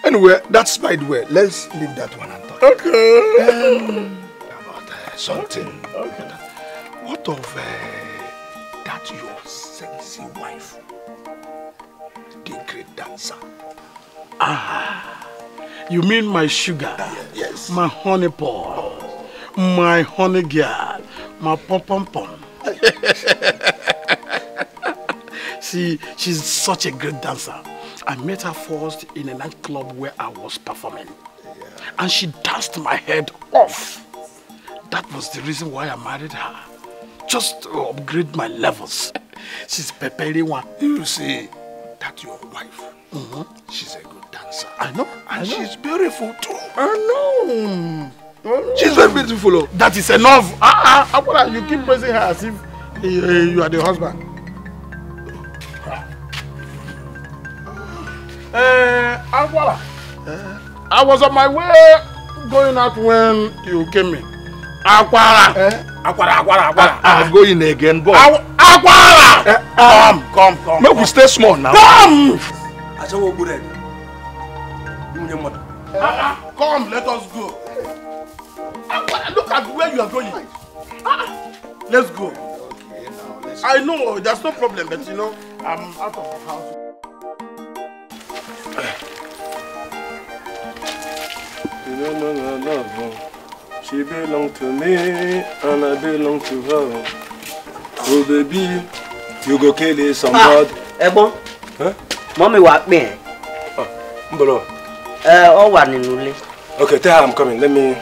Anyway, that's by the way. Let's leave that one and talk. Okay. About something. Okay. What of that your sexy wife? dancer. Ah, you mean my sugar? Yes. My honey pie, my honey girl, my pom pom pom. She's such a great dancer. I met her first in a nightclub where I was performing. And she danced my head off. That was the reason why I married her. Just to upgrade my levels. She's preparing one. You see, that's your wife. She's a good dancer. I know. And she's beautiful too. I know. She's very beautiful. That is enough. You keep praising her as if you are the husband. Akwala. I was on my way going out when you came in. Akwala. Akwala. I'm going again, boy. Akwala. Come. Make we stay small now. Come. Come, let us go. Look at where you are going. Let's go. Okay, now let's go. I know, there's no problem, but you know, I'm out of the house. No. She belongs to me, and I belong to her. Oh baby, you go kill somebody. Ebon? Huh? Mommy walk me. Mbolo. All one in Uli. Okay, tell her I'm coming. Let me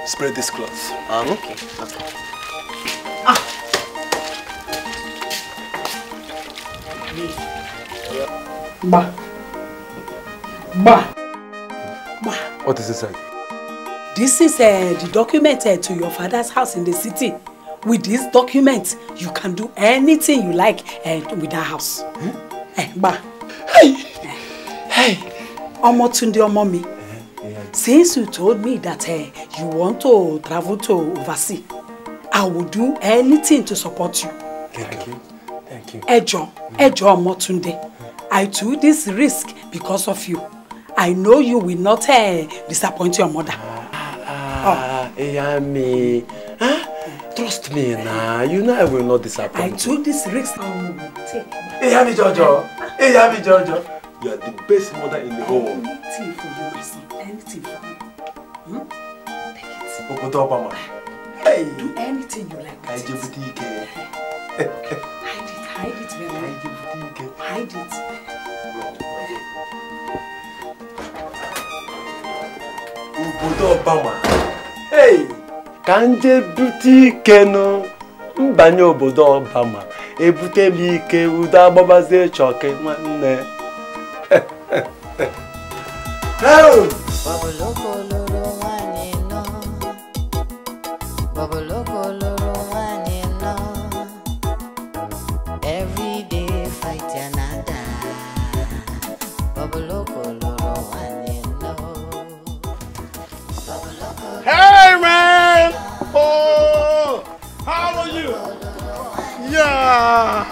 spread this cloth. Okay. What is inside? This is the document to your father's house in the city. With this document, you can do anything you like with that house. Hey, Omotunde Omomi. Since you told me that you want to travel to overseas, I will do anything to support you. Thank you. Ejo Omotunde, I took this risk because of you. I know you will not disappoint your mother. Yami. Trust me now. You know I will not disappoint. I took this risk and will take. Yami Jojo. You are the best mother in the whole world. Anything for you, my son. Anything for you. Take it. Opo hey. Do anything you like. Hide it, baby. Hide it. Obodo Obama. Hey! Kanje boutique no. Mbanye obodo Obama. Ebute m ike udo agbabazie choke nwanne. Hey! Every day fight another. Hey man! Oh, how are you? Yeah.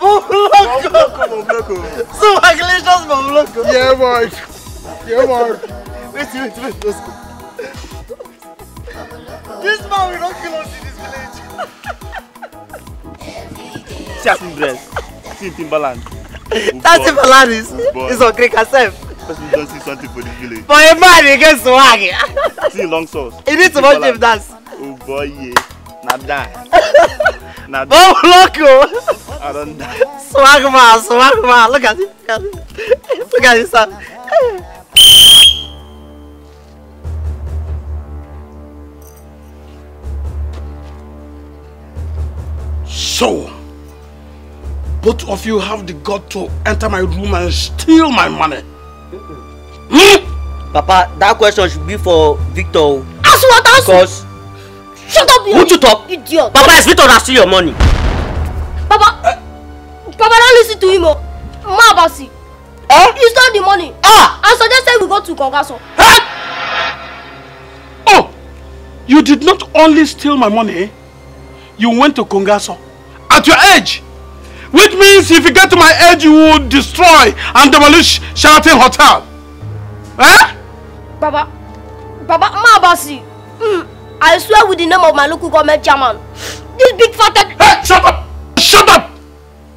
Mobloko. So congratulations, Mobloko. Yeah, boy. Wait, let's go. This man will not kill us in this village. See dress. See Timberland. That's Timberland is on Greek herself. Person don't see something for this village. For a man against swag. See long sauce. He needs to watch him dance. Oh boy, yeah. Not die. Mobloko. I don't die. Swag man. Look at it. Look at this son. So, both of you have the gut to enter my room and steal my money. Papa, that question should be for Victor. Ask what? Because... Shut up, Won't you talk? Idiot. Papa, it's Victor that steal your money. Papa, don't listen to him. Mabasi. He stole the money. I suggested we go to Kongaso. Oh, you did not only steal my money, you went to Kongaso at your age. Which means if you get to my age, you will destroy and demolish Sheraton Hotel. Papa, Mabasi. I swear with the name of my local government chairman. This big fatted... Hey, shut up!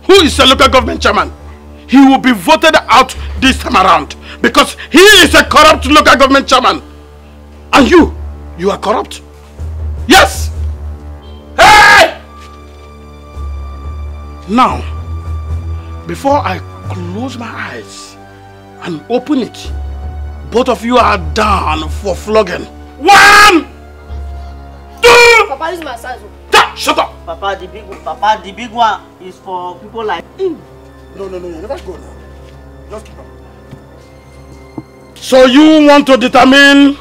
who is a local government chairman, he will be voted out this time around because he is a corrupt local government chairman. And you are corrupt. Yes. Hey! Now, before I close my eyes and open it, both of you are down for flogging. 1, 2. Papa, this is my size. Shut up. Papa, the big one is for people like him. No, you never go now. Just keep up. So you want to determine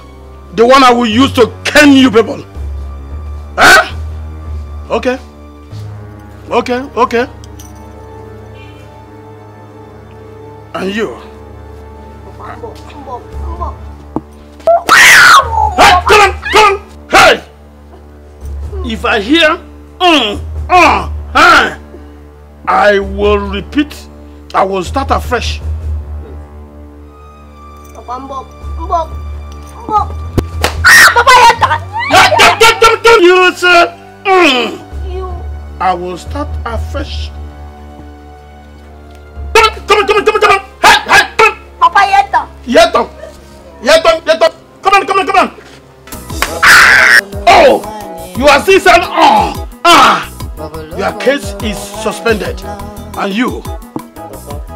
the one I will use to cane you people? Huh? Okay. And you? Hey, come on! Hey! If I hear I will repeat. I will start afresh. Papa, Papa, You say, I will start afresh. Come on. Hey, Papa, Yeto. Come on. Oh, you are still saying, your case is suspended. And you?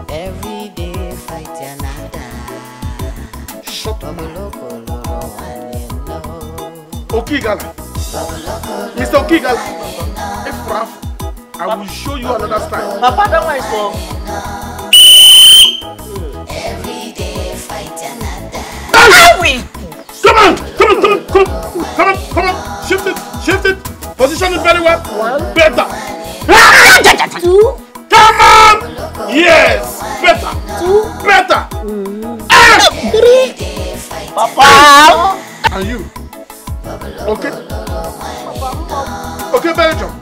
Every day fight another. Shut up. Okigala. Mr. Okigala. Efraf, I will show you another style. Papa, that one is for... Every day fight another. Come on. Shift it. Position it very well. 1. Better. 2. Come on. Yes. Better. 2. Better. 3. Papa. And you? Okay. Okay, Belgium.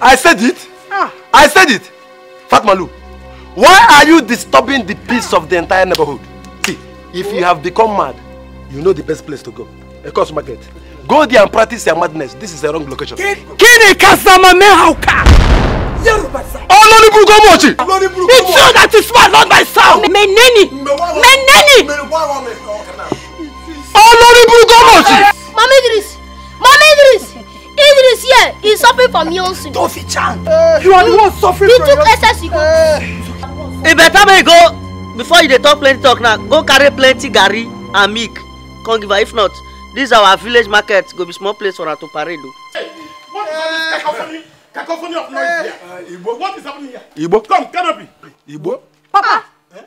I said it. Fatmalu, why are you disturbing the peace of the entire neighborhood? See, if you have become mad, you know the best place to go. Ecos Market. Go there and practice your madness. This is the wrong location. Kini kasama mehauka. It's you that is smart, not myself. Meneni. Mama Idris here is suffering from Yonsin. You are the one suffering from Yonsin. He took excess ego. It better may go before you talk plenty talk now. Go carry plenty gari and milk. Can't give her. If not, this is our village market. Go be small place for her to parade. Hey, what is all this cacophony of noise here? Igbo, what is happening here? Igbo, come, canopy. Igbo. Papa,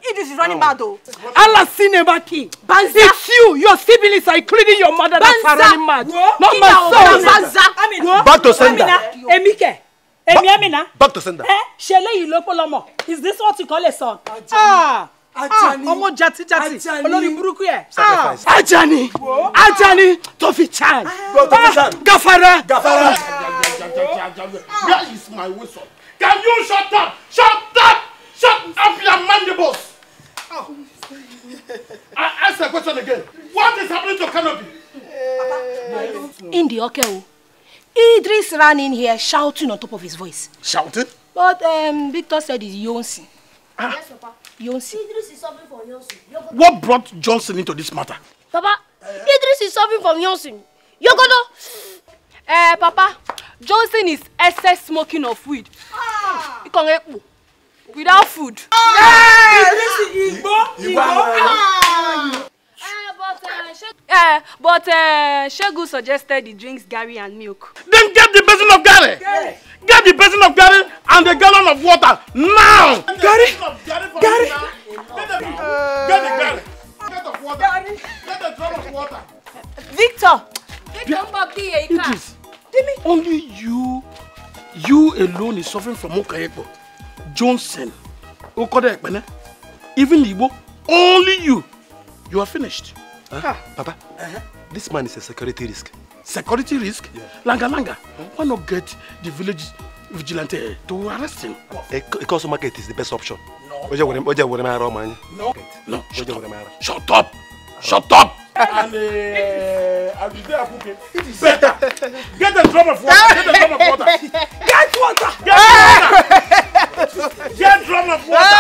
Idris is running mad though. Allah Sinebaki. Banza. It's you, your siblings are including your mother that are running mad. Not my son. Back to sender. Emike. Emiamina. Back to sender. Shele Ilopolomo. Is this what you call a son? Omo jati. Olori buruku ye. Ajani. Tofi Chan. Gafara. Where is my whistle? Can you shut up? Shut up your mandibles. I ask the question again. What is happening to Canopy? In the okay. Idris ran in here shouting on top of his voice. Shouting? But Victor said it's Yonsin. Yes, Papa. Yonsin. Idris is suffering from Yonsin. What brought Johnson into this matter? Papa, Idris is suffering from Yonsin. Yogodo. Papa, Johnson is excess smoking of weed. Without food. But Shegu suggested he drinks Gary and milk. Then get the basin of Gary. Get the basin of Gary and the gallon of water now. Gary. Get the Gary. Get the water. Get the drum of water. Victor. It is only you alone is suffering from Okayeko. Johnson, Okodekbene, even Igbo, only you are finished. Papa, this man is a security risk. Security risk? Yeah. Langa. Why not get the village vigilante to arrest him? A cost market is the best option. No. No. Shut up! Shut up! And I'll be there cooking. It is better. Get a drum of water. Get a drum of water. Get water. Get drum of water.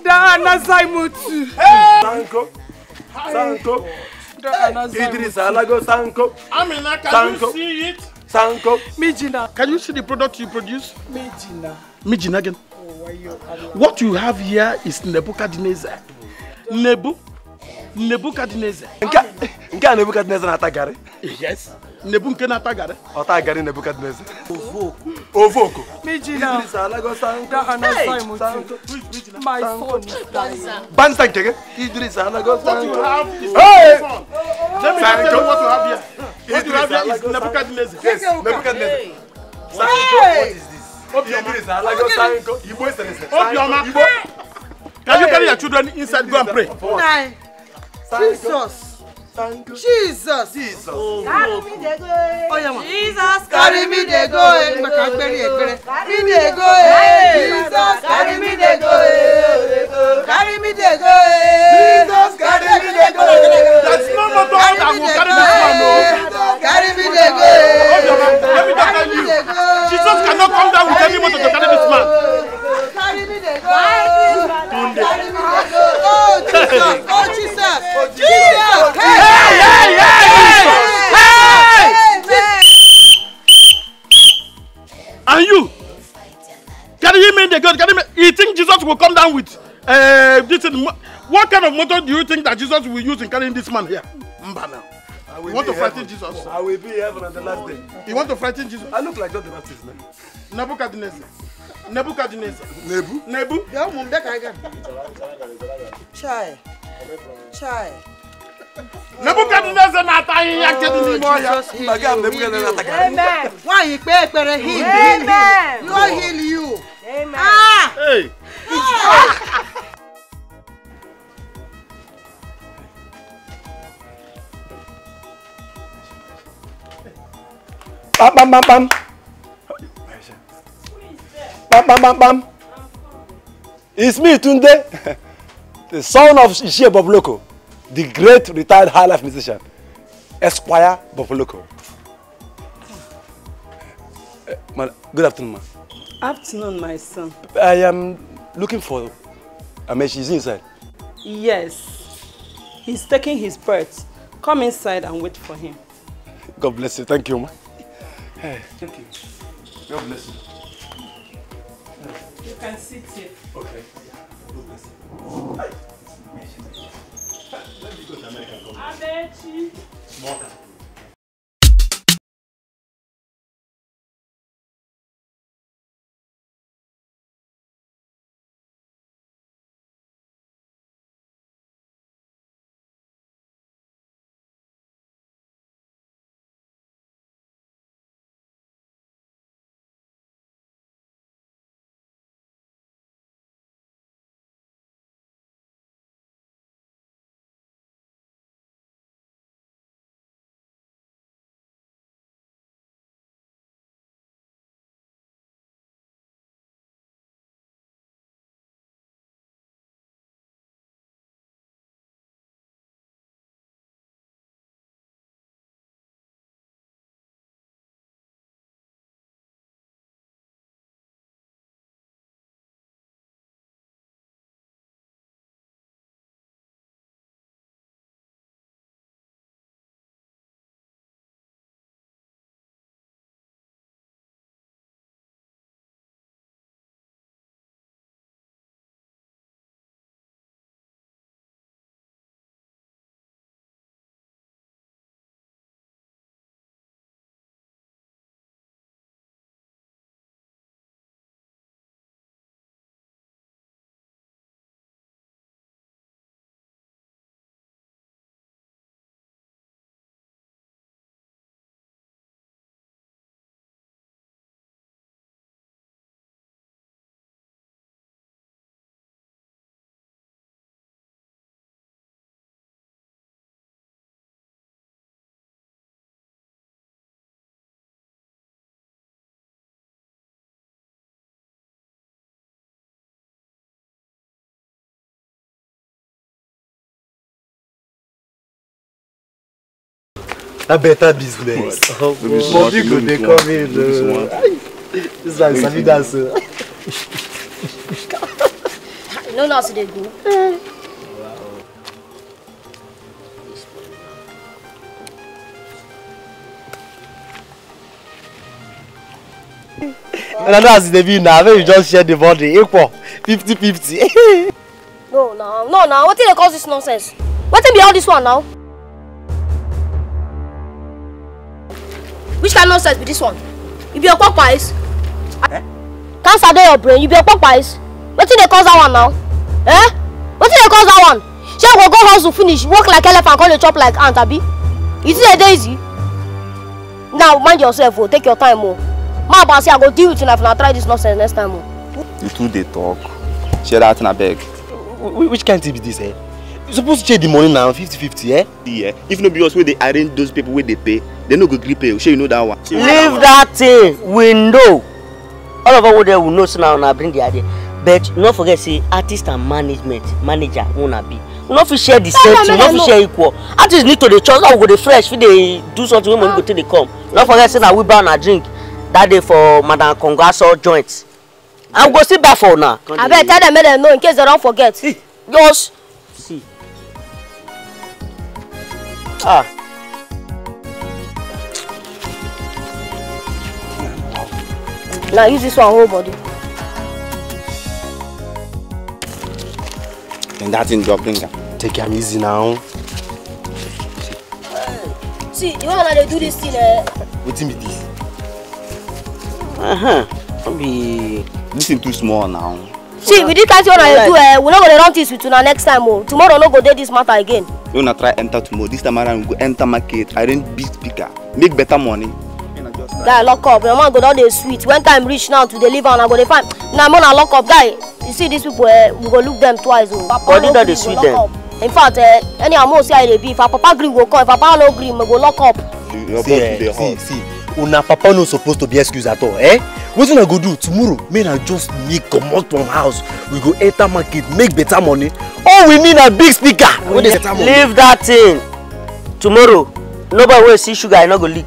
Dana Zaimutu. Sanko. Idris Alago Sanko. Amina, can you see it? Sanko. Mijina. Can you see the product you produce? Mijina again. What you have here is Nebuchadnezzar. Nebuchadnezzar. Nka Nebuchadnezzar na Tagari? Yes. Nebuchadnezzar Tagari. O Tagari Nebuchadnezzar. Ovoko. Mijina. Idris Alago Sanko. My phone is dying. Bansan kege. Idris Alago Sanko. What you have is phone. Let me tell you what you have here. What you have here is Nebuchadnezzar. Yes, Nebuchadnezzar. Sanko, what is this? Idris Alago Sanko. Igbo is Obioma. Can you carry your children inside? Go and pray. Jesus. Jesus. Carry me dey go. Jesus, carry me dey go. Me dey go. Jesus, carry me dey go. Carry me dey go. Jesus, carry me dey go. That's no motor that will carry this man, no. Carry me dey go. Let me tell you. Jesus cannot come down with any motor to carry this man. Carry me dey go. Carry me dey go. Oh Jesus. Oh Jesus. Jesus. Hey. And you, carry him in the God, carry him. You think Jesus will come down with this? What kind of motor do you think that Jesus will use in carrying this man here? Mbana. You want to frighten Jesus? I will be in heaven on the last day. You want to frighten Jesus? I look like John the Baptist, man. Nebu. Chai. Nebuchadnezzar na ataghị ya nke dị n'ime ọhịa. Amen. Why you pay for him? Amen. God heal you. Amen. Hey. Bam. It's me, Tunde, the son of Ishie Bobloko, the great retired high life musician, Esquire Bobloko. Good afternoon, ma. Afternoon, my son. I am looking for Amechi. Is he inside? Yes. He's taking his birth. Come inside and wait for him. God bless you. Thank you, ma. Hey, thank you. God bless you. You can sit here. Okay. God bless you. Let me go to America. Amechi. Small. A better business. Bobby go dey come in. This one sabi dance. You know how they go. And I know as they be now, maybe you just share the body equal 50-50. No, what did they cause this nonsense? What be all this one now? Which kind of nonsense be this one? You be a pork pies? Cancer dey your brain, you be a pork pies? What did they cause that one now? What did they cause that one? She go hustle finish, work like elephant, call the chop like ant, abi? You see a daisy? Now mind yourself, oh, take your time, oh. My boss, I go deal with you if I try this nonsense next time, oh. You two they talk. Share that in a bag. Which kind of be this, eh? You supposed to share the money now, 50-50, eh? Yeah. If no be us where they arrange those people where they pay, they no go gree pay. Sure you know that one. Leave that thing. We know. All of us there will know so now bring the idea. But don't forget, say artist and manager wanna be. We not fit share the same thing, we not fit share equal. Artists need to the church, now we go the fresh, if they do something when money go till they come. Don't forget, say now we buy a drink that day for Madam Congasso joints. I'm go sit back for now. I better tell them, make them know in case they don't forget. Just see. Now use this one whole body. And that thing go bring her. Take him easy now. See, the one that they do this thing, What's in this? This is too small now. See, with this kind of thing they do, we not gonna run this with you next time, oh. Tomorrow no go do this matter again. You wanna try enter tomorrow. This time around we go enter market, arrange big speaker, make better money. Guy, lock up. Your man go down the sweet. When time reach now to deliver, and I go to find. Now, man, lock up, guy. You see these people, we go look them twice. Oh. Papa no gree, sweet them. In fact, any amount say they be. If Papa green go come, if Papa no green, we go lock up. See. Una Papa no supposed to be excused at all, eh? What I go do tomorrow? Men I just make come out from house. We go enter market, make better money. All we need a big speaker. Leave that thing. Tomorrow, nobody will see sugar. I not go leak.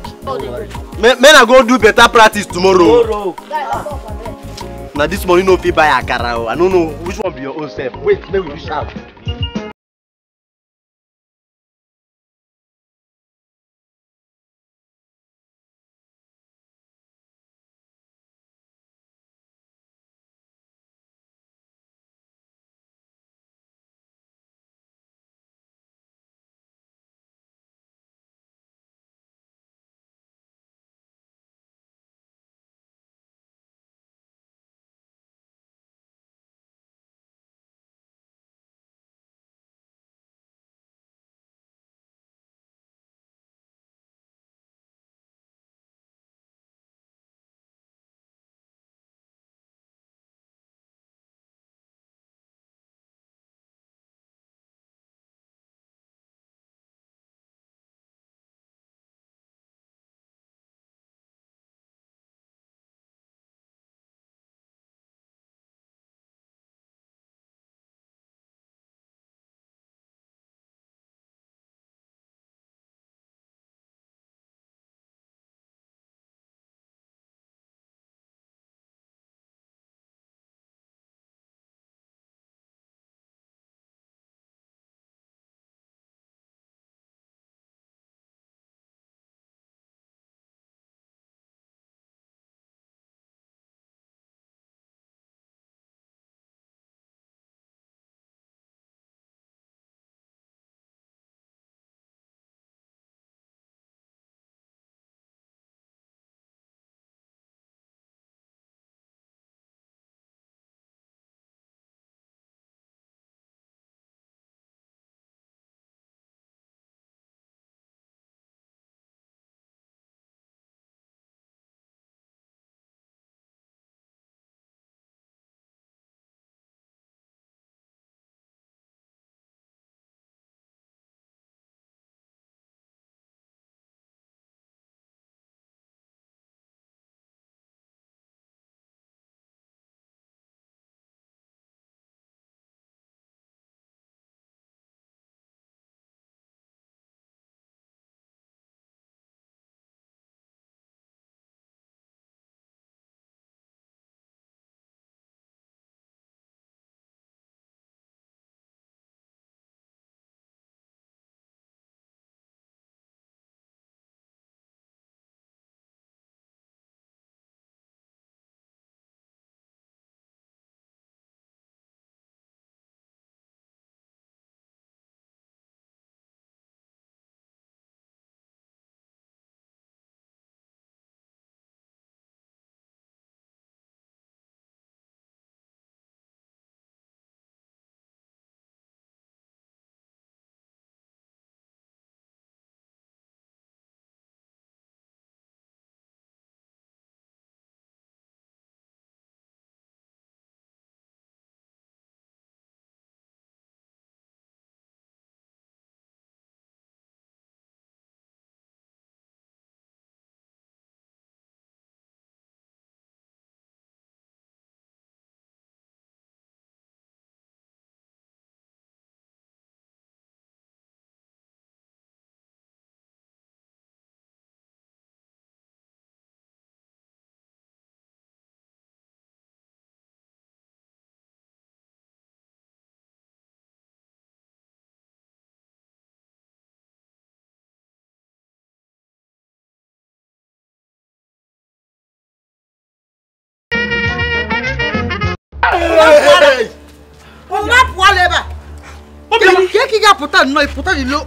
Men I go do better practice tomorrow. Now this money no fit buy akara. I don't know which one be your own self. Wait, let me reach out.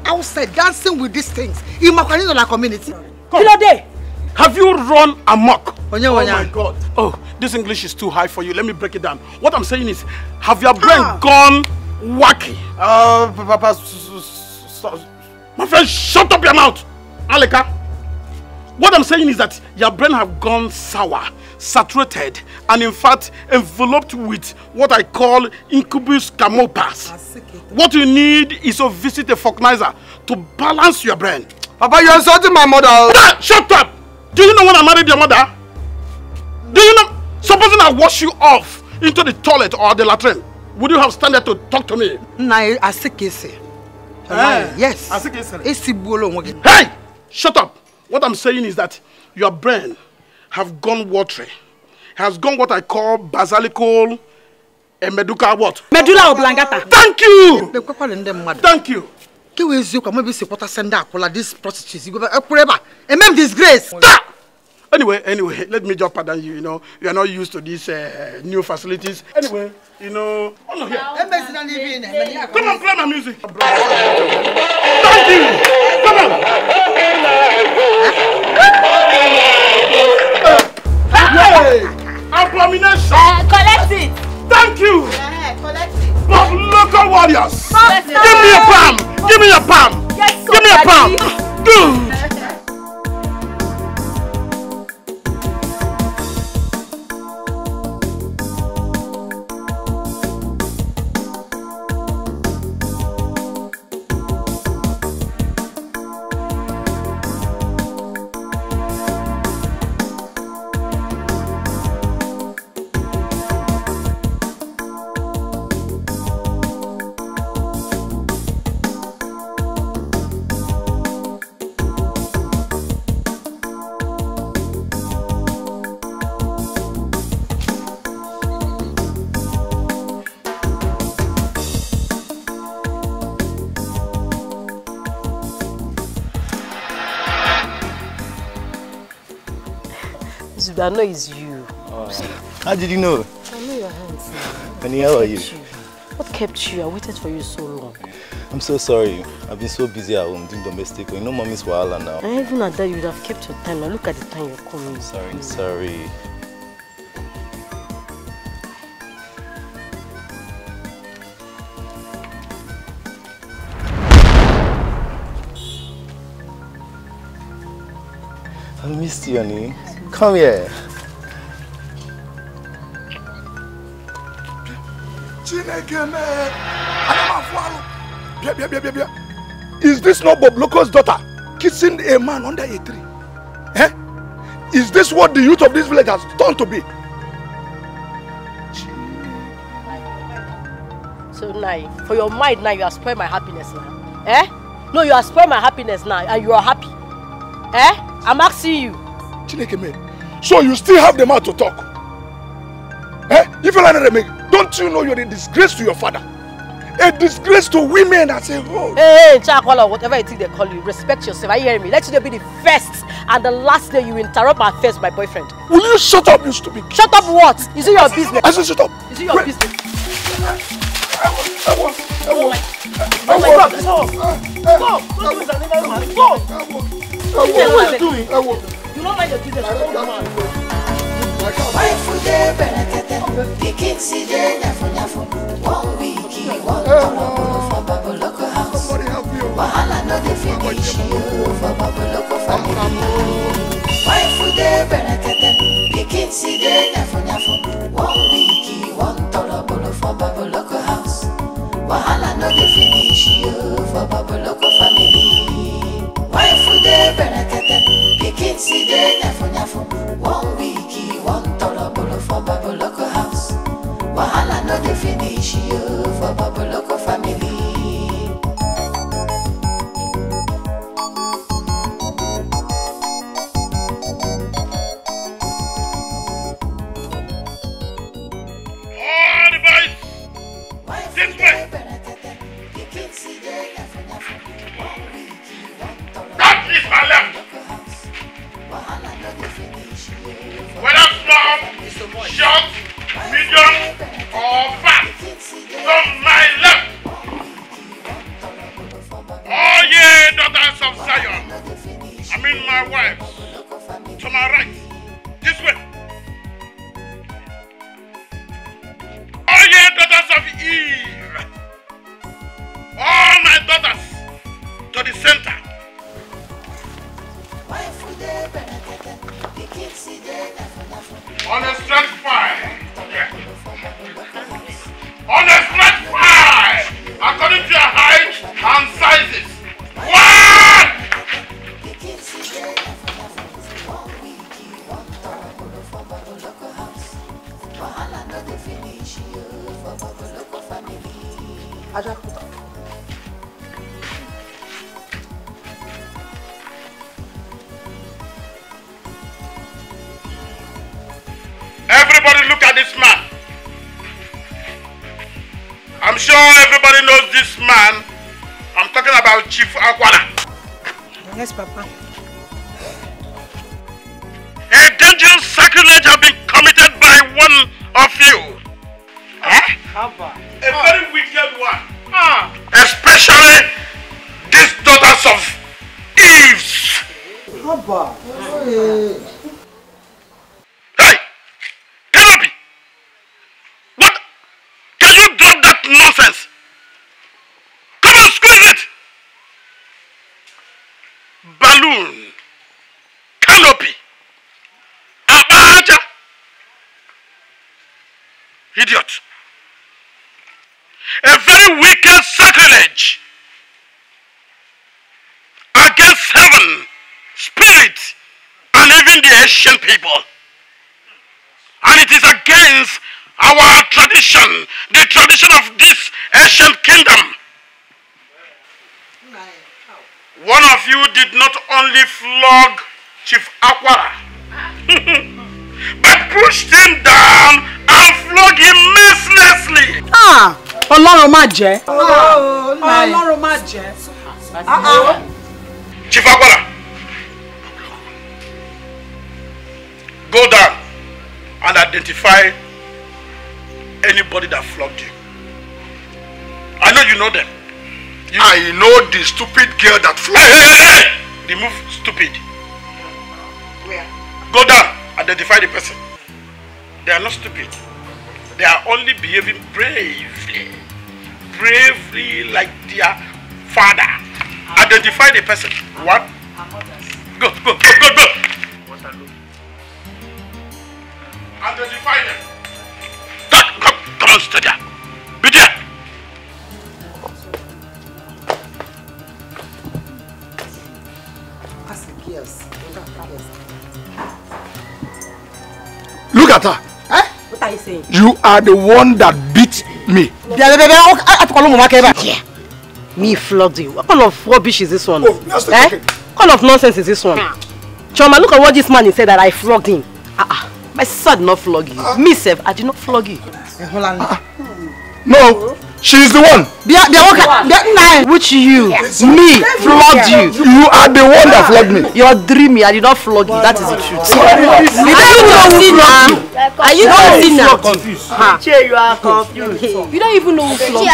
outside dancing with these things in my community. Have you run amok? Oh my God. Oh, this English is too high for you. Let me break it down. What I'm saying is, have your brain gone wacky? Papa, my friend, shut up your mouth, Aleka. What I'm saying is that your brain have gone sour, saturated, and in fact enveloped with what I call incubus camopas. What you need is to visit a Faulknizer to balance your brain. Papa, you're insulting my mother. Nah, shut up! Do you know when I married your mother? Do you know? Supposing I wash you off into the toilet or the latrine, would you have stand there to talk to me? Yes. Hey! Shut up! What I'm saying is that your brain have gone watery. Has gone what I call basilical and medulla what? Medulla oblongata. Thank you! Thank you! This prostitutes, you go disgrace. Anyway, let me just pardon you. You know, you are not used to these new facilities. Anyway, you know, come on here. Come on, play my music. Thank you. Come on. Hey, abomination. Collect it. Thank you. Collect it. But local warriors. Give me a palm. Give me a palm. Yes, give me a palm. Good. I know it's you. How did you know? I know your hands. Honey, how are you? What kept you? I waited for you so long. I'm so sorry. I've been so busy at home doing domestic. You know mommy's wahala now. And even at that, you would have kept your time. Now look at the time you're coming. Sorry. I missed you, honey. Come here. Is this not Bob Loco's daughter kissing a man under a tree? Eh? Is this what the youth of this village has turned to be? So now, for your mind now, you are spoiling my happiness now. Eh? No, you are spoiling my happiness now and you are happy. Eh? I'm asking you. So you still have the mouth to talk? Eh? If you don't you know you're a disgrace to your father? A disgrace to women as a whole. Hey, Chakwala, whatever you think they call you, respect yourself. Are you hearing me? Let today be the first and the last day you interrupt my affairs with my boyfriend. Will you shut up, you stupid? Shut up what? Is it your business? I said shut up. Is it your business? What are you doing? You don't mind your business. Somebody help you. Wahala no dey finish you for Baboloko family. Wife dey berekete, pikin si dey nyafu. 1 week, 1 tolobolo for Baboloko house. Wahala no dey finish you for Baboloko family. This way! That is my left! Whether small, short, medium, or Everybody look at this man. I'm sure everybody knows this man. I'm talking about Chief Akwala. Yes, Papa. A dangerous sacrilege has been committed by one of you. A very wicked one. Especially these daughters of Eves. Hey! Canopy! What? Can you drop that nonsense? Come on, squeeze it! Balloon. Canopy. Abaja. Idiot. A very wicked sacrilege against heaven, spirit, and even the ancient people. And it is against our tradition, the tradition of this ancient kingdom. One of you did not only flog Chief Akwara, but pushed him down and flogged him mercilessly. Ọlọ́run má jẹ́. Ọlọ́run má jẹ́. Chief Akwara, go down and identify anybody that flogged you. I know you know them. I know the stupid girl that flogged you. Hey! Remove stupid. Where? Go down, identify the person. They are not stupid. They are only behaving bravely. Bravely like their father. Identify the person. What? Go. Identify them. Come on, stay there. Be there. Look at her. What are you saying? You are the one that beat me. Yeah. Me flogged you. What kind of rubbish is this one? What kind of nonsense is this one? Choma, look at what this man said that I flogged him. My sister did not flog you. Me, Sef, I did not flog you. No, she is the one. Which you? Me flogged you. You are the one that flogged me. You're dreaming. I did not flog you. That is the truth. Are you confused now? You are confused. You don't even know who flogged you.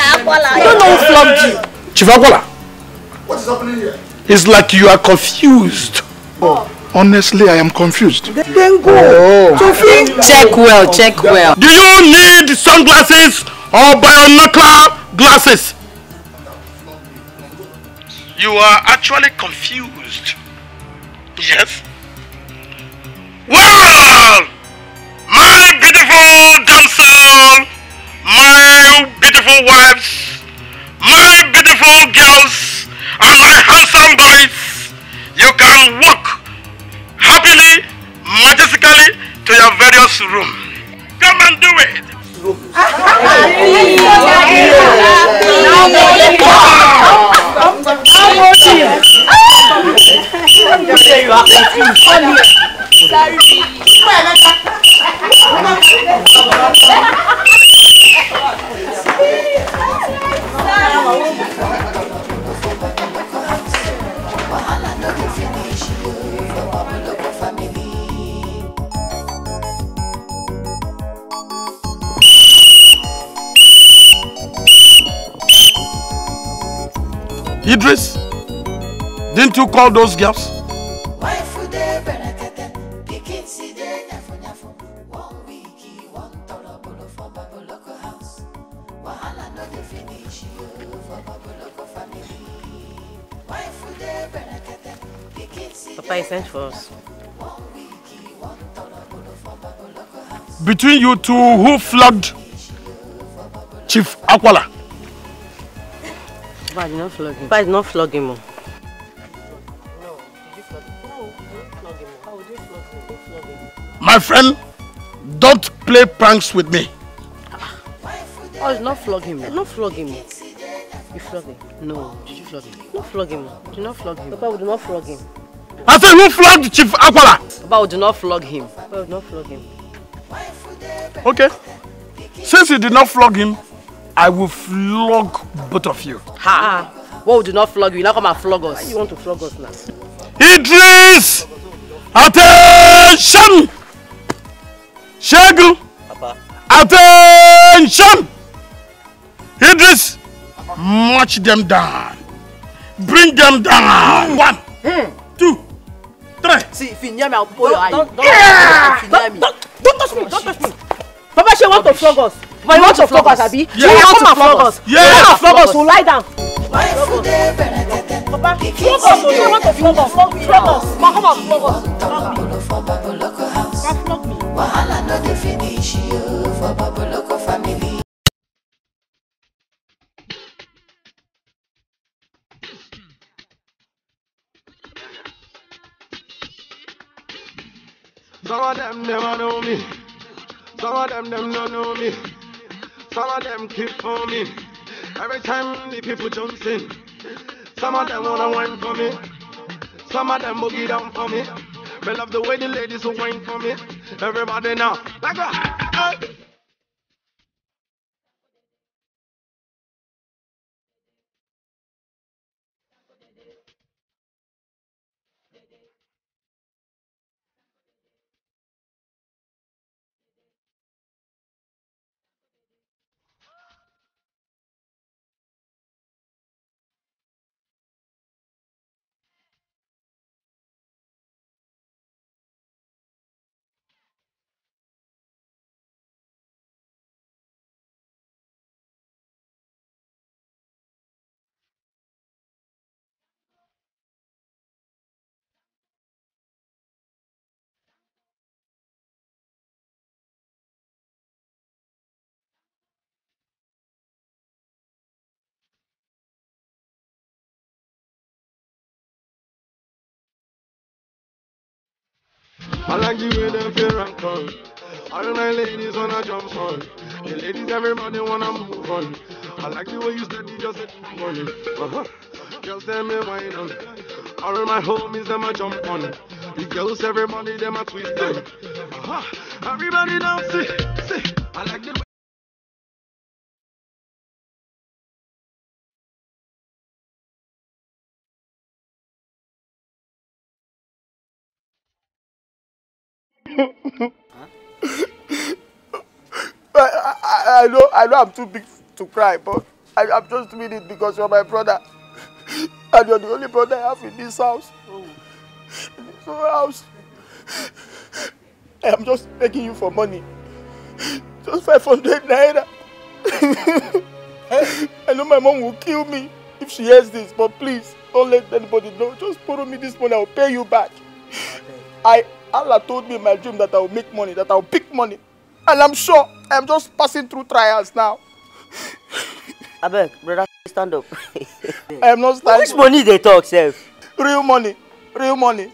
You don't know who flogged you. Chief Akwala, What is happening here? it's like you are confused. Honestly, I am confused. Then go. Check well. Do you need sunglasses or binocular glasses? You are actually confused. Yes? Well, my beautiful damsel, my beautiful wives, my beautiful girls, and my handsome boys, you can walk happily, majestically to your various rooms. Come and do it. Idris, didn't you call those girls? Papa, he sent for us. Between you two, who flogged Chief Akwala? Papa, I did not flog him. Papa, I did not flog him. My friend, don't play pranks with me. I did not flog him. I did not flog him. You flog him? No, did you flog him? No flog him. Do not flog him. Papa, we do not flog him. I said who flogged Chief Aquala? Papa, we do not flog him. Papa, we do not flog him. Okay. Since you did not flog him, I will flog both of you. Ha! What, we do not flog you? You now come and flog us. Why you want to flog us now? Idris! Attention! Shegu! Papa. Attention! Idris! March them down. Bring them down. 1, 2, 3. See, if you near me, I'll pull your eye. Don't touch me, don't touch me. Papa, she want to flog us. But you want to flog us, Abi? Yeah, you want to flog us. Yeah, you want to flog us. We'll lie down. Papa, flog us. You want to flog us. Flog us. Come on, flog us. Flog me. Wahala no dey finish you for Baboloko family. Some of them never know me. Some of them don't know me. Some of them keep for me. Every time the people jump in, some of them wanna whine for me. Some of them boogie down for me. I love the way the ladies will whine for me. Everybody now, like that. I like the way they feel and come. All my ladies wanna jump on. The ladies, everybody wanna move on. I like the way you steady just at morning. Girls, them me wine on. All my homies, them a jump on. The girls, everybody, them a twist on. Everybody now, see. I like the way. I know I'm too big to cry, but I'm just doing it because you're my brother. And you're the only brother I have in this house. In this whole house. I'm just begging you for money. Just 500 naira. I know my mom will kill me if she hears this, but please, don't let anybody know. Just borrow me this money, I'll pay you back. Allah told me in my dream that I will make money, that I will pick money. And I'm sure I'm just passing through trials now. I beg, brother, stand up. I am not standing. Which money they talk, sir? Real money. Real money.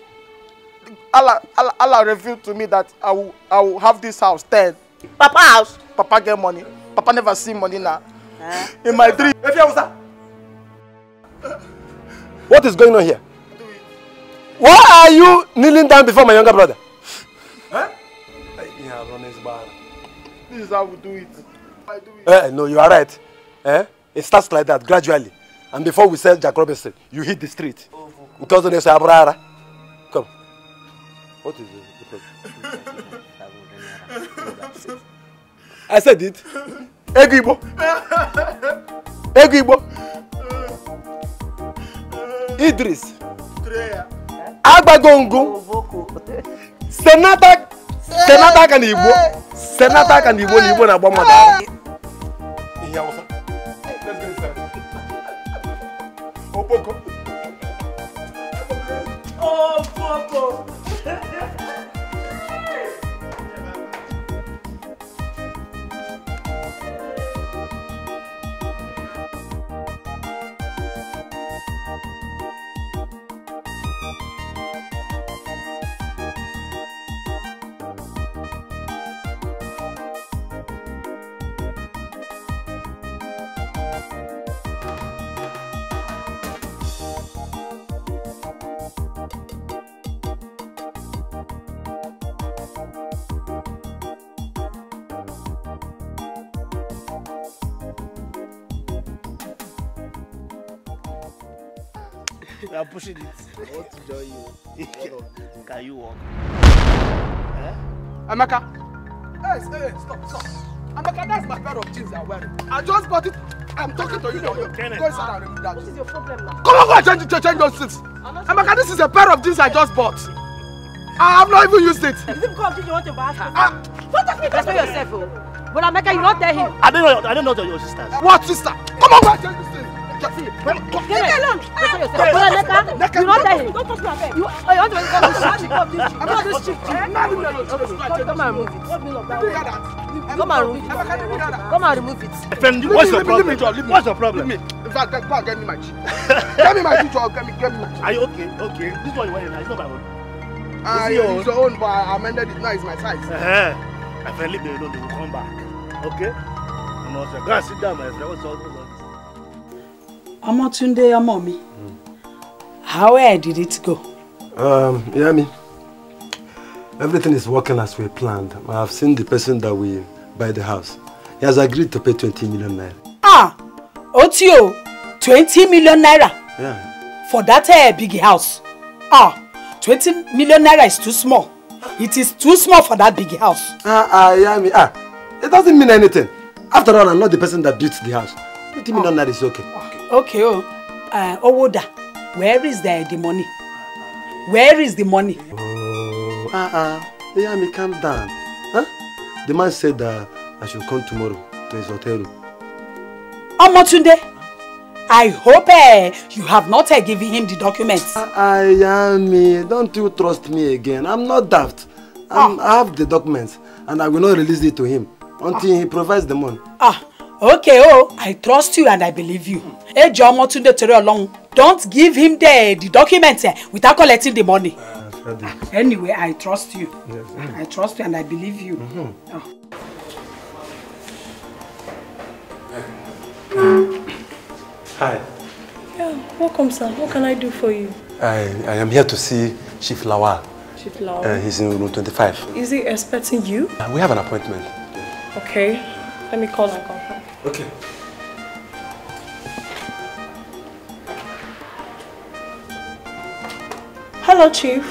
Allah revealed to me that I will have this house 10. Papa house? Papa get money. Papa never see money now. In my dream. What is going on here? Why are you kneeling down before my younger brother? Huh? This is how we do it. I do it. No, you are right. It starts like that, gradually. And before we sell Jack Robinson, you hit the street. Because they say, come. What is the problem? I said it. Egibo. Idris. Agbagongo. Senata kan Igbo. Senata kan Igbo ni Igbo na agba mmadụ. Ihe awusa. Let's get inside. Opoko. Opoko. We are pushing it. I want to join you. Can you walk? Amaka. Hey, stop. Amaka, that's my pair of jeans I'm wearing. I just bought it. I'm talking to you. Go inside and remove that. What is your problem now? Come on, change those things. Amaka, this is a pair of jeans I just bought. I have not even used it. Is it because of jeans you want to embarrass me? Don't touch me. Respect yourself, oh. But Amaka, you not tell him. I don't know your sisters. What sister? Come on, change this thing. Leave me alone. Respect yourself. But Amaka, you not tell him. Don't touch me, Amaka. You want to come this cheap. Come and remove it. Come and remove it. What's your problem? What's your problem? In fact, go and get me my cheap. Get me my cheap or get me my cheap. Are you okay? Okay. This one you wearing, it's not my own. It's your own, but I amended it. Now it's my size. My friend, leave me alone. They will come back. Okay? I'm not go and sit down, my friend. What's all this? Omotunde, mommy. How did it go? Yami, everything is working as we planned. I have seen the person that will buy the house. He has agreed to pay 20 million naira. Otio, 20 million naira? Yeah. For that big house? 20 million naira is too small. It is too small for that big house. Yami, it doesn't mean anything. After all, I'm not the person that built the house. 20 million naira is okay. Okay, Owoda, where is the money? Where is the money? Yami, calm down. The man said that I should come tomorrow to his hotel room. Omotunde, I hope you have not given him the documents. Yami, don't you trust me again? I'm not daft. I have the documents and I will not release it to him until he provides the money. Okay, I trust you and I believe you. Don't give him the documents without collecting the money. Anyway, I trust you. Yes. I trust you and I believe you. Hi. Yeah, welcome, sir. What can I do for you? I am here to see Chief Lawal. Chief Lawal? He's in room 25. Is he expecting you? We have an appointment. Okay. Let me call and confirm. Okay. Hello, Chief.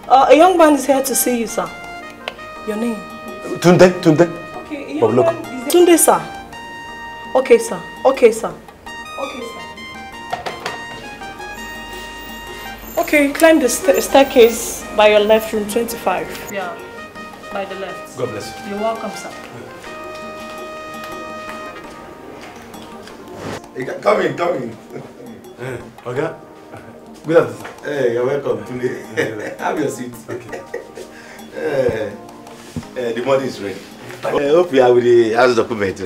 A young man is here to see you, sir. Your name? Tunde. Okay, young man is Tunde, sir. Okay, sir. Okay, climb the staircase by your left, room 25. Yeah, by the left. God bless you. You're welcome, sir. Come in. Okay. Good afternoon. Hey, you're welcome. Have your seat. Okay. The money is ready. I hope you are with the house document.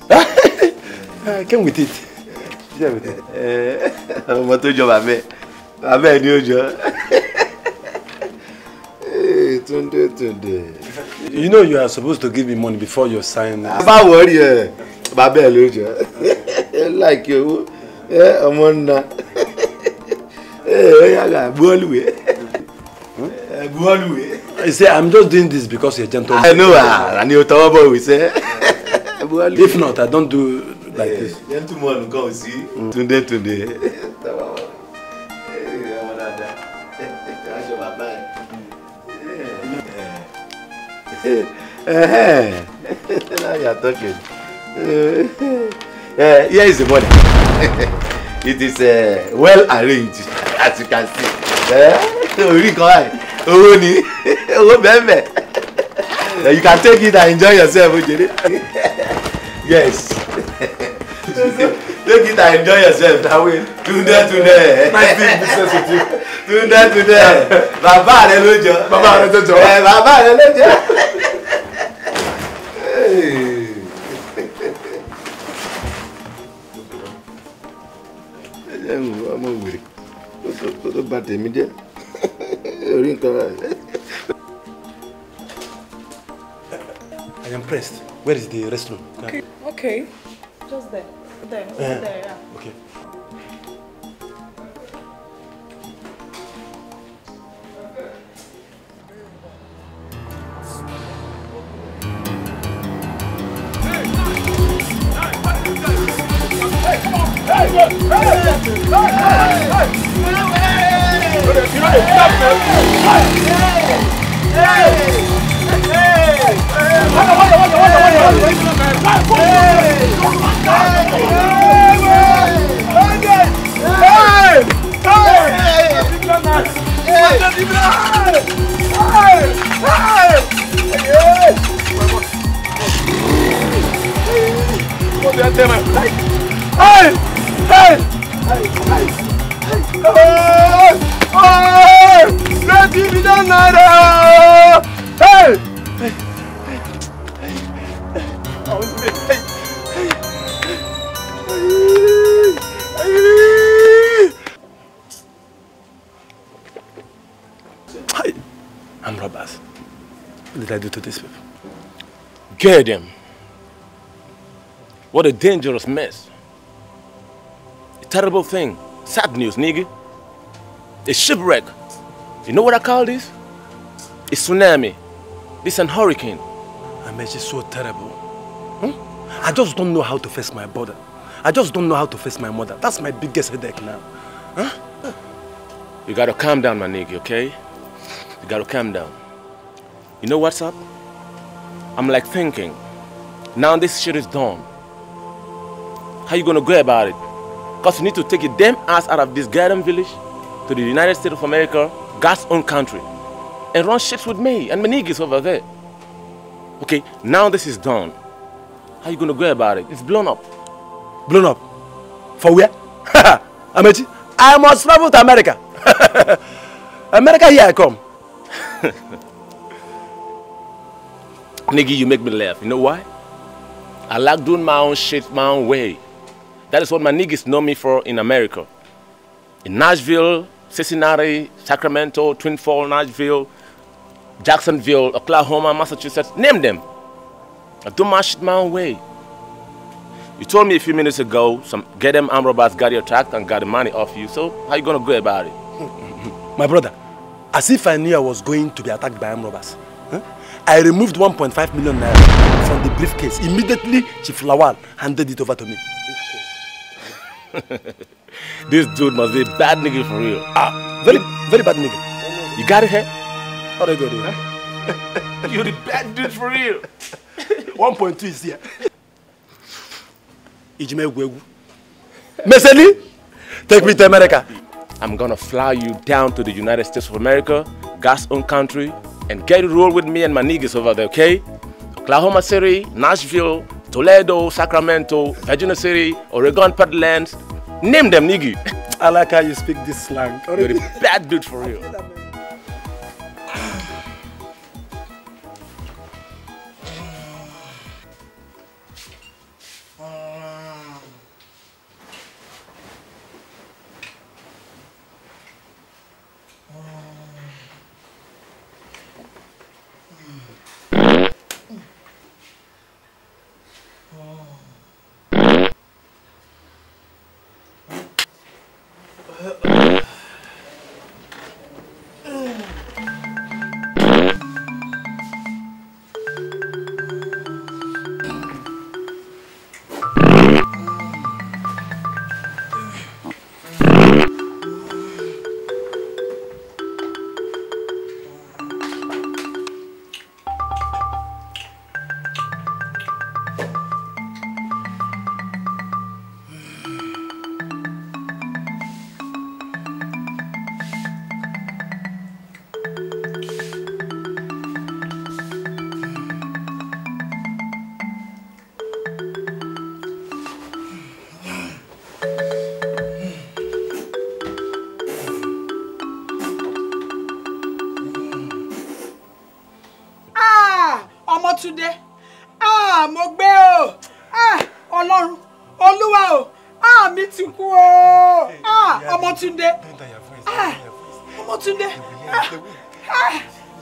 Come with it. I'm not your man. I'm a new job. Tunde. You know you are supposed to give me money before you sign. I'm not worried. Babe, like you. I'm on that. I say I'm just doing this because you're a gentleman. I know, and you're talking we say. If not, I don't do like this. Gentleman, come see. Tunde. Now you're talking. Here is the money. It is well arranged, as you can see. You can take it and enjoy yourself. Yes. Take it and enjoy yourself. That way. Today. Nice doing business with you. Today. Baba Alelojo. I am pressed. Where is the restroom? Okay. Just there. There, yeah. Okay. Hey, come on! Hey! I'm robbers. What did I do to these people? Get them. What a dangerous mess. A terrible thing. Sad news, nigga. A shipwreck. You know what I call this? A tsunami. This is a hurricane. I mean, it's so terrible. I just don't know how to face my brother. I just don't know how to face my mother. That's my biggest headache now. Huh? You gotta calm down, my nigga, okay? You gotta calm down. You know what's up? I'm like thinking, now this shit is done. How you gonna go about it? Cause you need to take your damn ass out of this goddamn village to the United States of America, God's own country, and run ships with me and my niggas over there. Okay, now this is done. How you gonna go about it? It's blown up. Blown up? For where? Amechi, I must travel to America. America, here I come. Nigga, you make me laugh. You know why? I like doing my own shit my own way. That is what my niggas know me for in America. In Nashville, Cincinnati, Sacramento, Twin Falls, Nashville, Jacksonville, Oklahoma, Massachusetts, name them. I do my shit my own way. You told me a few minutes ago, some goddamn armed robbers got you attacked and got the money off you, so how you gonna go about it? My brother, as if I knew I was going to be attacked by armed robbers. I removed 1.5 million naira from the briefcase. Immediately, Chief Lawal handed it over to me. This dude must be a bad nigga for real. Very, very bad nigga. You got it here? How do I go there? You're the bad dude for real. 1.2 is here. Meseli, take me to America. I'm gonna fly you down to the United States of America, God's own country, and get to roll with me and my niggas over there, okay? Oklahoma City, Nashville, Toledo, Sacramento, Virginia City, Oregon, Portland. Name them, nigga. I like how you speak this slang. You're a bad dude for real. Ọmọ́túndé mo gbé o Ọlọ́run Olúwa o mi ti kú o Ọmọ́túndé Ọmọ́túndé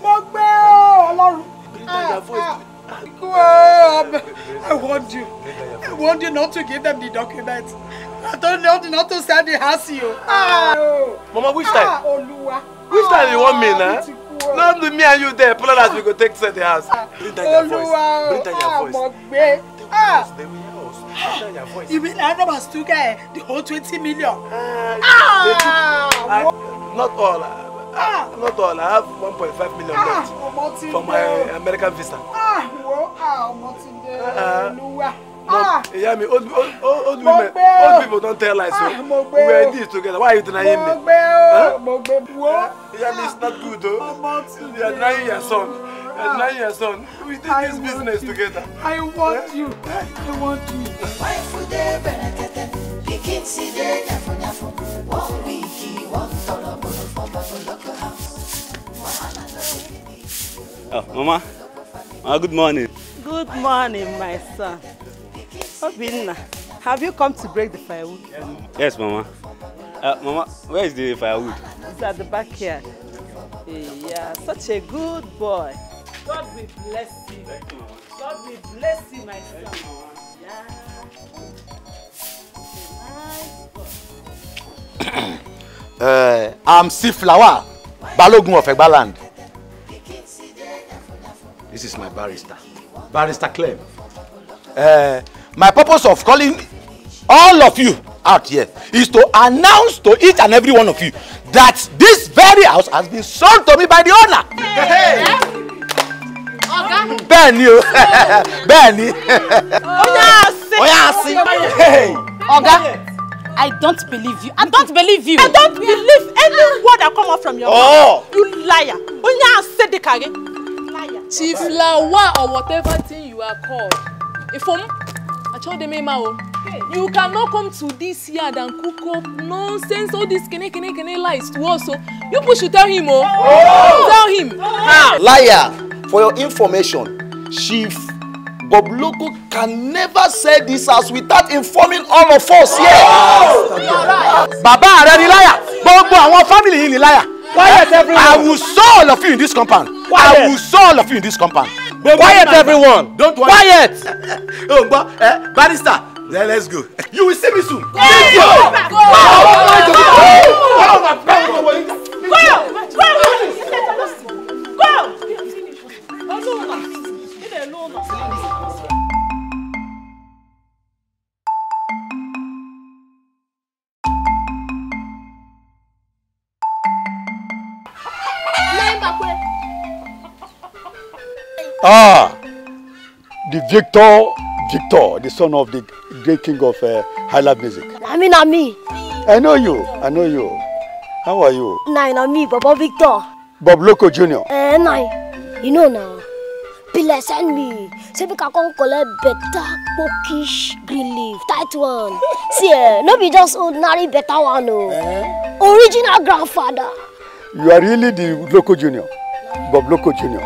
mo gbé o Ọlọ́run I want you not to give them the documents. I don't know not to send the house you. Mama, which time? Olúwa. Which time you want me now? Not me and you there, plan as we go take to the house. Bring down your voice. Bring down your voice. You mean I robbers took the whole 20 million? Not all. Not all. I have 1.5 million left for my American visa. Yeah, me old women, old people don't tell lies. So we are in this together. Why are you denying me? Yeah, it's not good though. You are denying your son. You are denying your son. We did this business together. I want you. I want you. Oh, Mama. Good morning. Good morning, my son. Obinna, have you come to break the firewood? Yes, Mama. Mama, where is the firewood? It's at the backyard. Yeah, such a good boy. God will bless you. God will bless you, my son. Yeah. I'm Siflawa, Balogun of Egbaland. This is my barrister, Barrister Clem. My purpose of calling all of you out here is to announce to each and every one of you that this very house has been sold to me by the owner. Benny, Benny. Oga, I don't believe you. I don't believe you. I don't believe any word that come out from your mouth. You liar. Chief Lawa or whatever thing you are called. You cannot come to this yard and cook up nonsense, all these kene lies to us. So you people should tell him, tell him. Liar, for your information, Chief Bob Loco can never sell this house without informing all of us here. Baba already liar. Bobo and one family in liar. Quiet everyone. I will saw all of you in this compound. Quiet. I will saw all of you in this compound. Quiet everyone. Don't worry. Quiet. Oh, Barrister, then let's go. You will see me soon. Go. The Victor, the son of the great king of Highland music. Nami. I know you. How are you? Nami, Baba Victor. Bob Loco Jr. You know now. Pile send me. Say we can come collect better bookish green leaf. Tight one. See, no be just ordinary better one, no. Original grandfather. You are really the Loco Jr. Bob Loco Jr.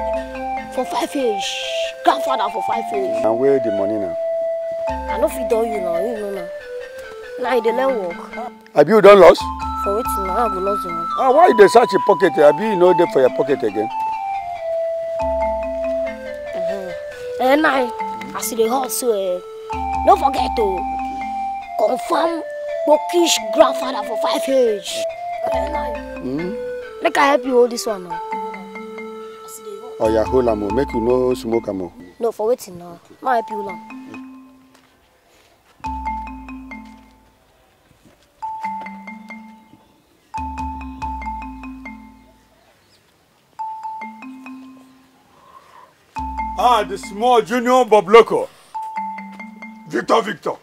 For 5 years. Grandfather for 5 years. And where the money now? I know if you do you know now. Now you don't work. Have you done loss? For it now, I go lost them. Why you dey search your pocket? Have you know there for your pocket again? And I see the house, so don't forget to confirm bookish grandfather for 5 years. Make I help you hold this one now. Oh yeah, hold on, make you no smoke more. No, for waiting now. Now help you hold on. The small junior Bob Loco. Victor.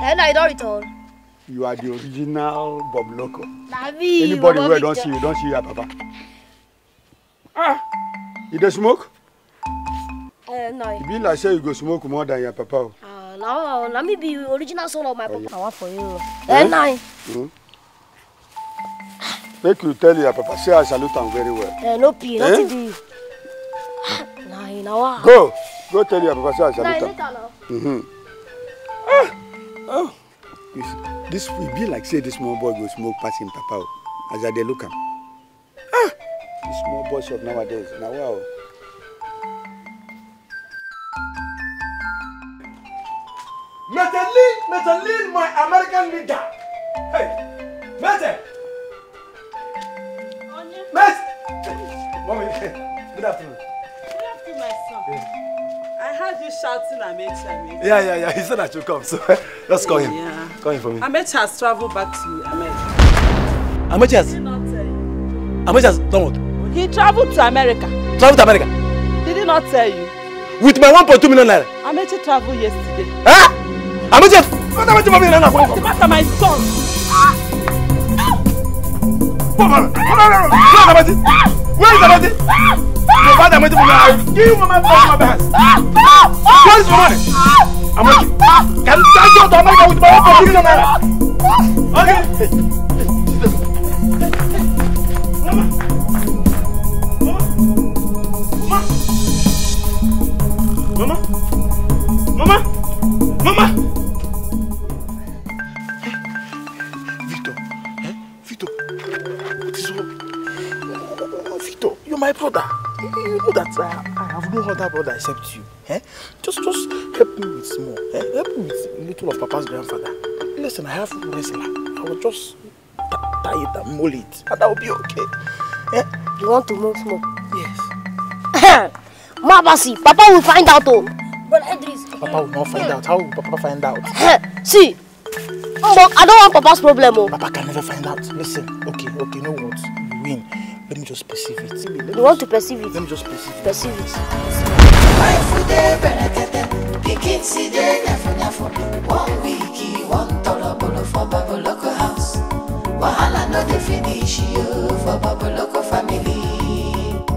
And I don't return. You are the original Bob Loco. Nabi, anybody where don't see your papa. You dey smoke? No. You be like say you go smoke more than your papa. Now, let me be original son of my papa. I want for you. Make you tell your papa, say I salute him very well. No pee, nothing to you. Go tell your papa, say I salute him. This will be like say this small boy go smoke past him papa. As I dey look him. The small boys of nowadays. Now wow. Metalin, my American leader. Hey, Mete. Mommy, good afternoon. Good afternoon, my son. I heard you shouting Amechi. Yeah. He said I should come, so let's call him. Yeah. Call him for me. Amechi has traveled back to America. Amechi has? Did he not tell you? Amaechi has done what? He traveled to America. Traveled to America? Did he not tell you? With my 1.2 million naira? Amaechi traveled yesterday. Huh? Amaechi, what am I doing? What's the matter, my son? Where is Amaechi? Your father Amaechi from my give him my hands. Where is my money? Amaechi, can you go to America with my 1.2 million naira? Okay. Mama? Mama? Mama? Victor? Victor? What is wrong? Victor, you're my brother. You know that I have no other brother except you. Just help me with small. Help me with little of Papa's grandfather. Listen, I have wrestler. I will just tie it and mold it. And that will be okay. You want to move small? Yes. Mabasi, Papa will find out. Oh. But Idris. Papa will not find out. How will Papa find out? See, I don't want Papa's problem. Oh. Papa can never find out. Listen, okay, you know what? You win. Let me just perceive it. You want to perceive it? Let me just perceive it. Perceive it. One week, one tolerable for Baboloko house. Wahala no dey finish you for Baboloko family.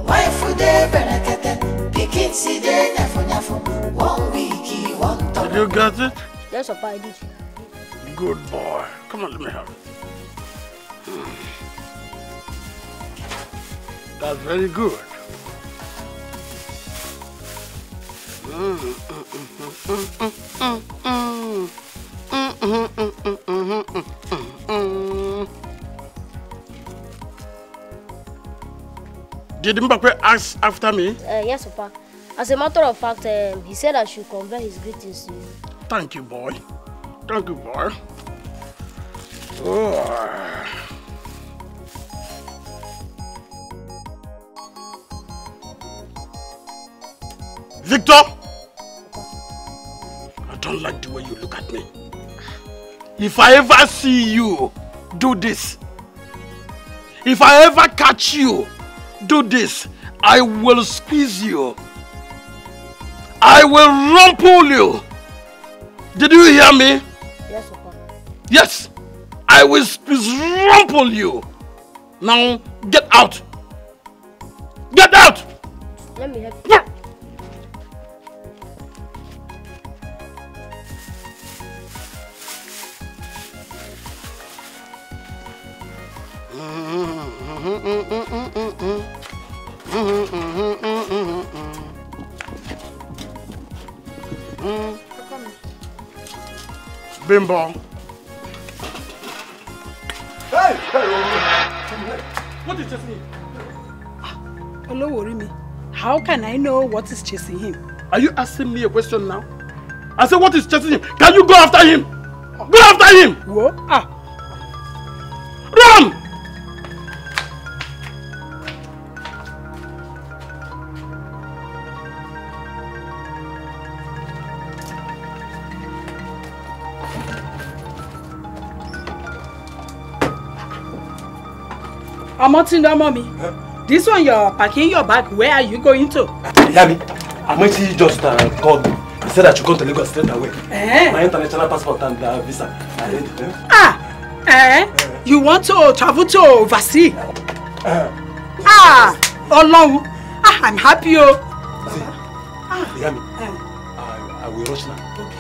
Wife dey berekete, pikin si dey nyafu. 1 week, one tolerable. Did you get it? Yes, Papa, I did. Good boy. Come on, let me have it. That's very good. Did Mbappe ask after me? Yes, Papa. As a matter of fact, he said I should convey his greetings to you. Thank you, boy. Thank you, boy. Oh. Victor! I don't like the way you look at me. If I ever see you do this, if I ever catch you do this, I will squeeze you. I will rumple you. Did you hear me? Yes, Papa. Yes, I will rumple you. Now, get out. Get out! Let me help you. Bimbo. Hey! What is chasing him? Don't worry me. How can I know what is chasing him? Are you asking me a question now? I said, what is chasing him? Can you go after him? Go after him! What? Run! Amotindo, mommy. This one you're packing your bag. Where are you going to? Yami, Amaechi just called me. He said that you come to Lagos straight away. My international passport and visa. You want to travel to overseas? Long. I'm happy. Yami, I will rush now.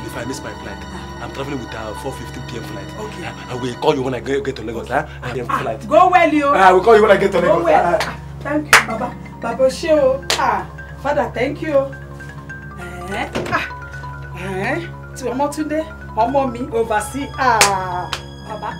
If I miss my flight, I'm traveling with a 4:15 p.m. flight. Okay. I will call you when I get to Lagos. Flight. Go well, you. I will call you when I get to Lagos. Go well. Thank you, Baba. Baba Sheo. Father, thank you. To Omotunde, Omo mi overseas. Baba.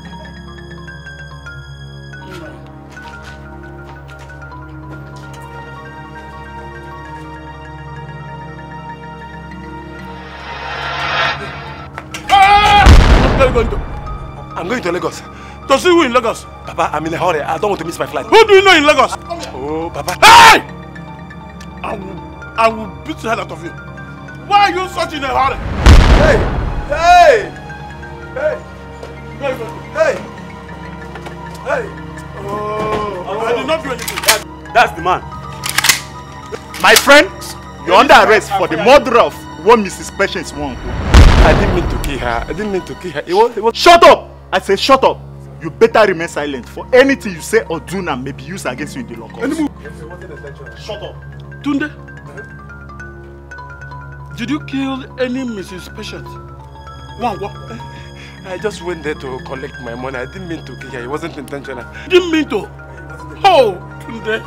I'm going to Lagos. To see who in Lagos? Papa, I'm in a hurry. I don't want to miss my flight. Who do you know in Lagos? Oh, Papa. Hey! I will beat the hell out of you. Why are you such in a hurry? Hey! Hey! Hey! Hey! Oh, I did not not do anything. That's the man. My friend, you're under arrest for the murder of one Mrs. Patience Wong. I didn't mean to kill her. I didn't mean to kill her. It was... Shut up! I say shut up. You better remain silent, for anything you say or do now may be used against you in the law court. Shut up. Tunde, did you kill any Mrs. Patient? I just went there to collect my money. I didn't mean to kill her. It wasn't intentional. You didn't mean to? Oh, Tunde.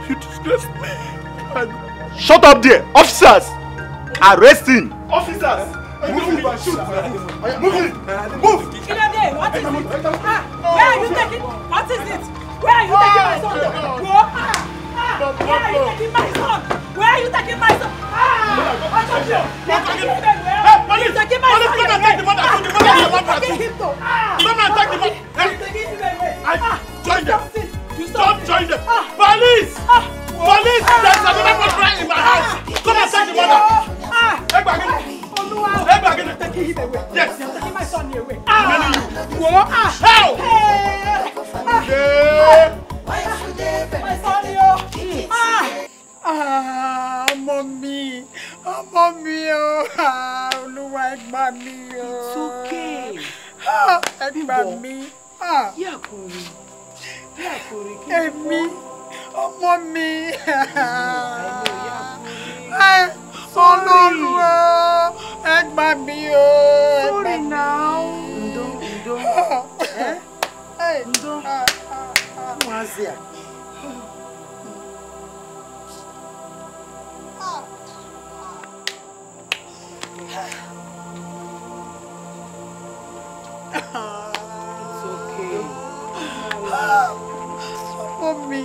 You disgraced me. Shut up there! Officers! Arrest him! Officers! Move him! Shoot! Move him! Move! Kinode, what is it? Where are you taking? What is it? Where are you taking my son? Where are you taking my son? Where are you taking my son? What are you taking my son? Police! Take the mother! Taking him to. Come and take the mother! Join them! Don't join them! Police! Police! There's another murderer in my house! Come and take the mother! Taking him away. Yes! You're taking my son away. How? My son, Mommy. Oh, mommy. Olúwa ẹ gbà mí. It's okay. Ẹ gbà mí. Èmi. Ọmọ mi. Ọlọ́run ẹ gbà mí o. Sorry now. Ndo. Mwazia. It's okay. Mommy,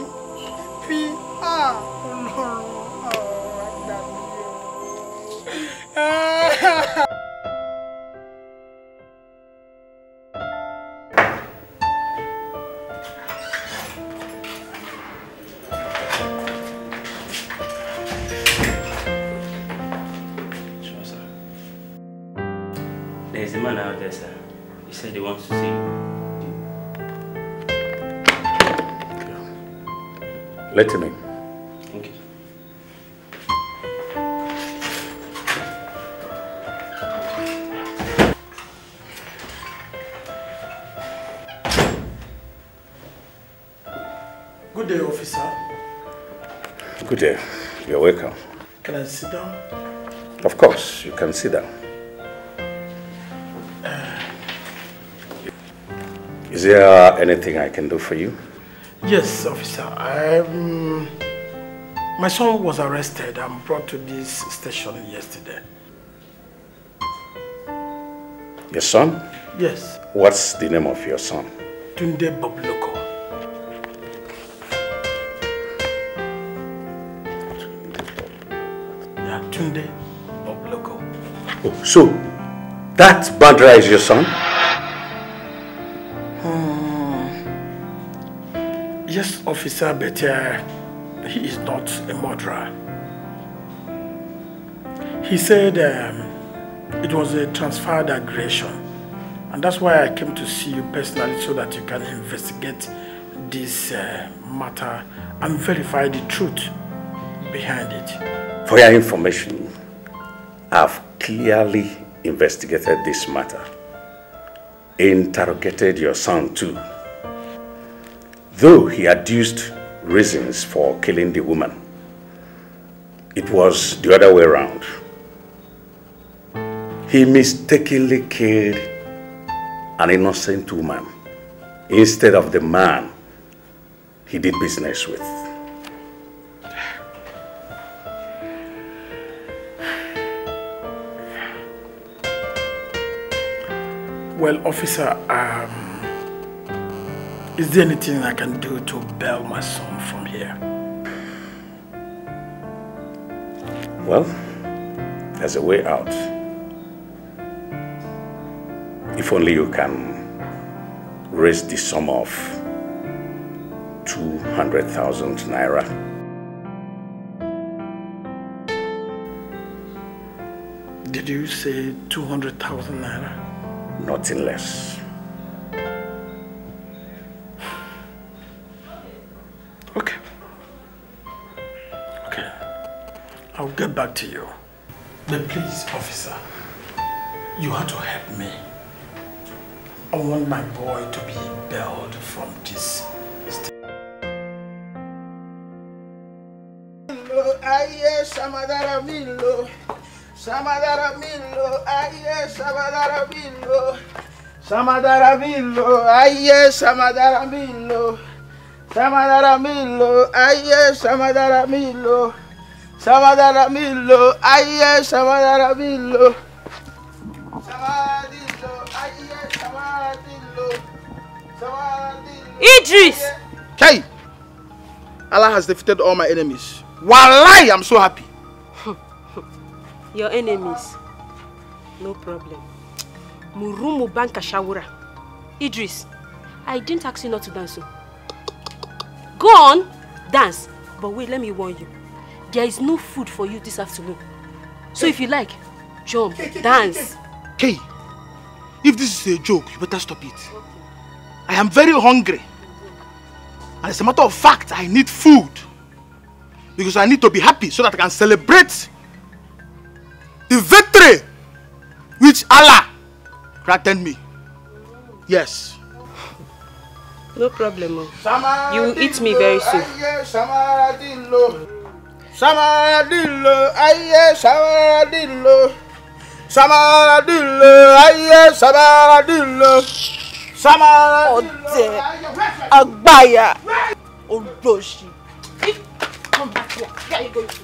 There's a man out there, sir. He said he wants to see you. Let him in. Thank you. Good day, officer. Good day. You're welcome. Can I sit down? Of course, you can sit down. Is there anything I can do for you? Yes, officer. My son was arrested and brought to this station yesterday. Your son? Yes. What's the name of your son? Tunde Bobloko. Yeah, Tunde Bobloko. Oh, so that murderer is your son? Yes, officer, but he is not a murderer. He said it was a transferred aggression, and that's why I came to see you personally so that you can investigate this matter and verify the truth behind it. For your information, I've clearly investigated this matter. Interrogated your son too. Though he adduced reasons for killing the woman, it was the other way around. He mistakenly killed an innocent woman instead of the man he did business with. Well, officer, is there anything I can do to bail my son from here? Well, there's a way out. If only you can raise the sum of 200,000 naira. Did you say 200,000 naira? Nothing less. back to you. But please, officer, you have to help me. I want my boy to be bailed from this state. Aye, Samadara Milo. Samadara Milo. Aye, Samadara Milo. Samadara Milo. Aye, Samadara Milo. Samadara Milo. Aye, Samadara Milo. Samadara Milo. Aye, Samadara Milo. Idris! Hey! Allah has defeated all my enemies. Wallahi, I'm so happy. Your enemies. No problem. Murumu banka shawura. Idris, I didn't ask you not to dance. So. Go on, dance. But wait, let me warn you. There is no food for you this afternoon. So if you like, jump, dance. Hey, if this is a joke, you better stop it. I am very hungry. And as a matter of fact, I need food. Because I need to be happy so that I can celebrate the victory which Allah granted me. Yes. No problem. You will eat me very soon. Samaradillo, aye, Samaradillo. Samaradillo, aye, Samaradillo. Samaradillo, Agbaya, Odoshi. Come back here. Where are you going to?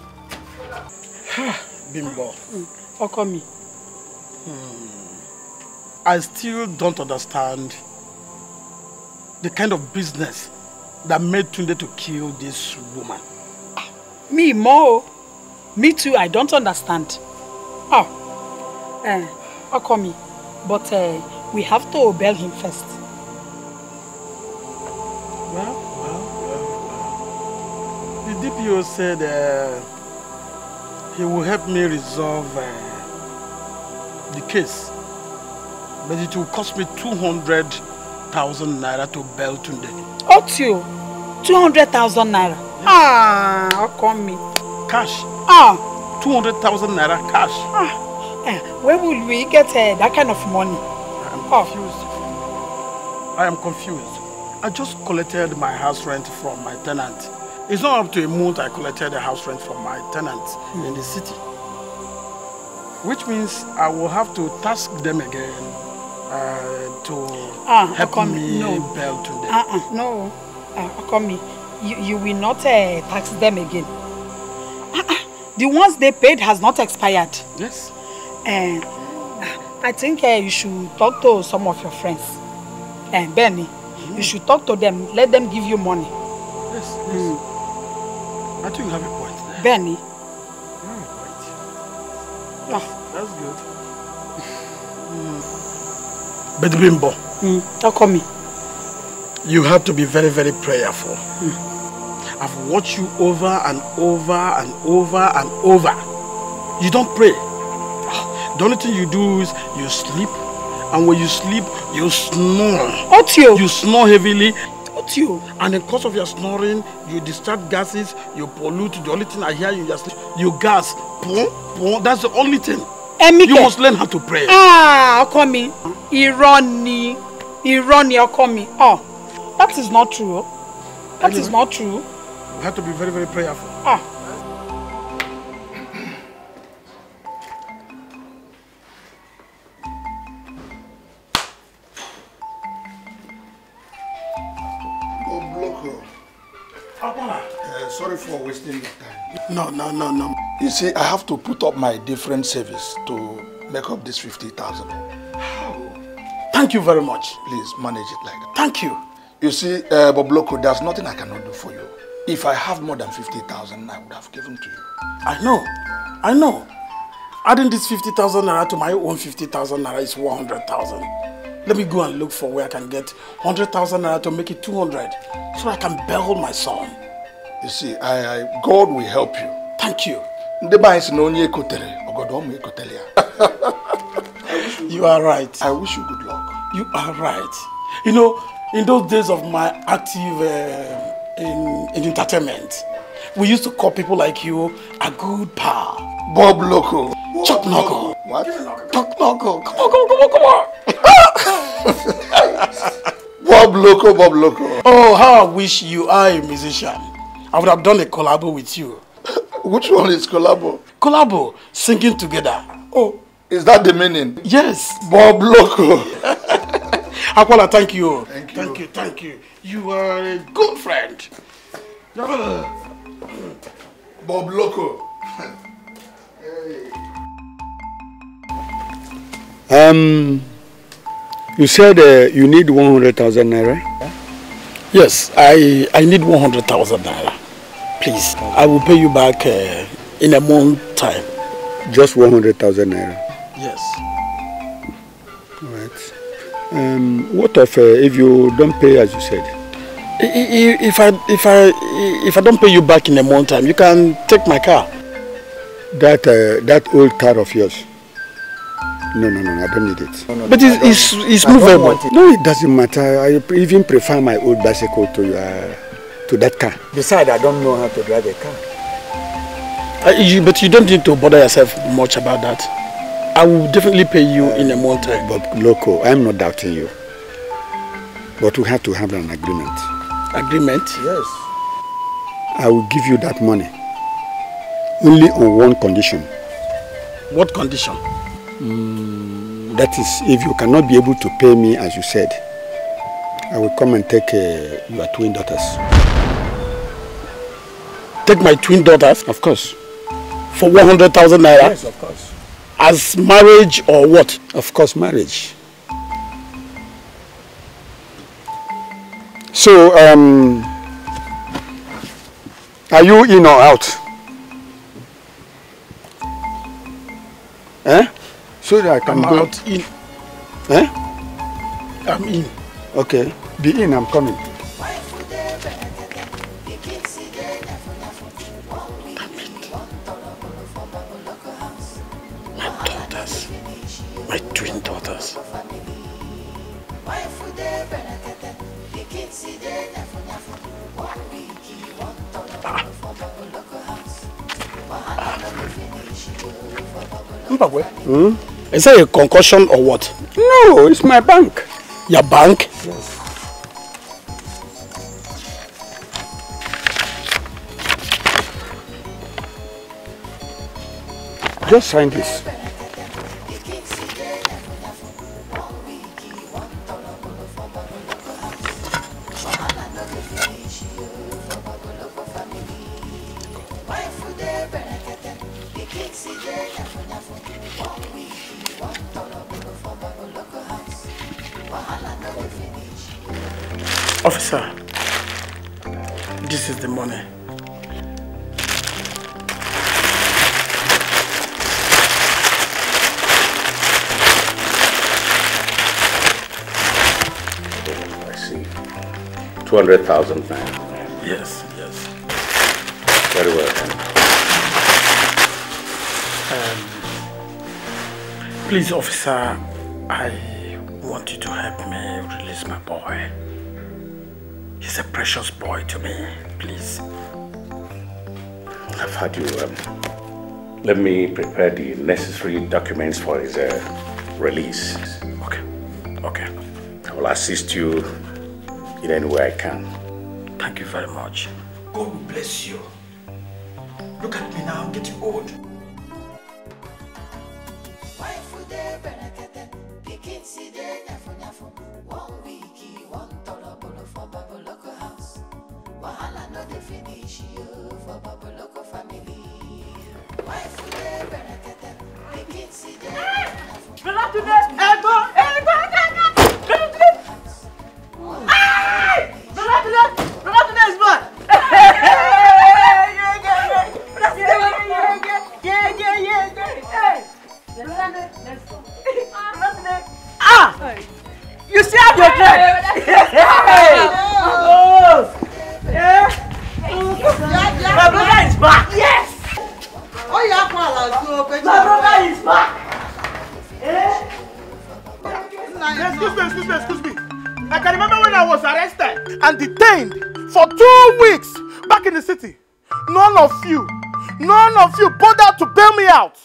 Bimbo. How come me? I still don't understand the kind of business that made Tunde to kill this woman. Me more. Me too, I don't understand. Oh. How come me? But we have to bail him first. Well. The DPO said he will help me resolve the case. But it will cost me 200,000 naira to bail Tunde. What you? 200,000 naira? Yes. Ah, how come me? Cash. 200,000 naira cash. Where will we get that kind of money? I am confused. I just collected my house rent from my tenant. It's not up to a month I collected the house rent from my tenants in the city. Which means I will have to task them again to help me bail Tunde. No, Okomi, you will not tax them again. The ones they paid has not expired. Yes. I think you should talk to some of your friends. Benny, you should talk to them. Let them give you money. Yes. I think you have a point there. Benny. You have a point. That's good. But Bimbo. How come me? You have to be very, very prayerful. I've watched you over and over and over and over. You don't pray. The only thing you do is you sleep. And when you sleep, you snore. What you? You snore heavily. What you? And in cause of your snoring, you discharge gases, you pollute. The only thing I hear you just you gas. That's the only thing. You must learn how to pray. How come me? Irony, how come me? Oh, that is not true. That is not true. You have to be very, very prayerful. Sorry for wasting your time. No. You see, I have to put up my different service to make up this 50,000. Thank you very much. Please manage it like that. Thank you. You see, Bobloko, there's nothing I cannot do for you. If I have more than 50,000, I would have given to you. I know. Adding this 50,000 naira to my own 50,000 naira is 100,000. Let me go and look for where I can get 100,000 naira to make it 200, so I can bail my son. You see, God will help you. Thank you. You are right. I wish you good luck. You are right. You know, in those days of my active in entertainment, we used to call people like you a good pal. Bob Loco. Chuck Knuckle. What? Chuck Knuckle. Come on. Bob Loco, Bob Loco. Oh, how I wish you are a musician. I would have done a collabo with you. Which one is collabo? Collabo, singing together. Oh, is that the meaning? Yes. Bob Loco. Aquala, thank you. Thank you. You are a good friend. Bob Loco. You said you need 100,000 naira? Yes, I need 100,000 naira. Please, I will pay you back in a month time. Just 100,000 naira? Yes. Alright. What if you don't pay as you said? If I don't pay you back in a month time, you can take my car. That old car of yours? No, I don't need it. But it's movable. No, it doesn't matter. I even prefer my old bicycle to that car. Besides, I don't know how to drive a car. But you don't need to bother yourself much about that. I will definitely pay you in a month time. But Loco, I'm not doubting you. But we have to have an agreement. Agreement? Yes. I will give you that money. Only on one condition. What condition? That is, if you cannot be able to pay me as you said, I will come and take your twin daughters. Take my twin daughters? Of course. For 100,000 naira? Yes, of course. As marriage or what? Of course, marriage. So, are you in or out? So that I can go out in. I'm in. Okay. Be in, I'm coming. My twin daughters. Is that a concussion or what? No, it's my bank. Your bank? Yes. Just sign this. Officer, this is the money. I see. 200,000 naira. Yes. Very well then. Please, officer, I want you to help me release my boy. He's a precious boy to me, please. I've had you. Let me prepare the necessary documents for his release. Okay. I will assist you in any way I can. Thank you very much. God will bless you. Look at me now, I'm getting old. You still have your dread? My brother is back. Yes. Oh, yeah, my brother is back. Excuse me. I can remember when I was arrested and detained for 2 weeks back in the city. None of you None of you bothered to bail me out.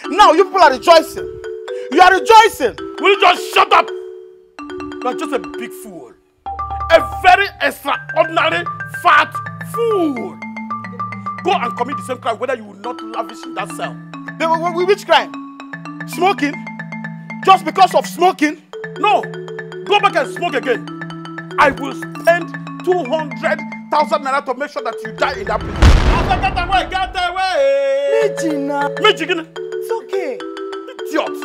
Now you people are rejoicing. You are rejoicing. Will you just shut up? You are just a big fool. A very extraordinary fat fool. Go and commit the same crime whether you will not lavish in that cell. Which crime? Smoking? Just because of smoking? No. Go back and smoke again. I will spend 200,000 naira to make sure that you die in that place. Get away! Get away! Mijina. It's okay. Idiot.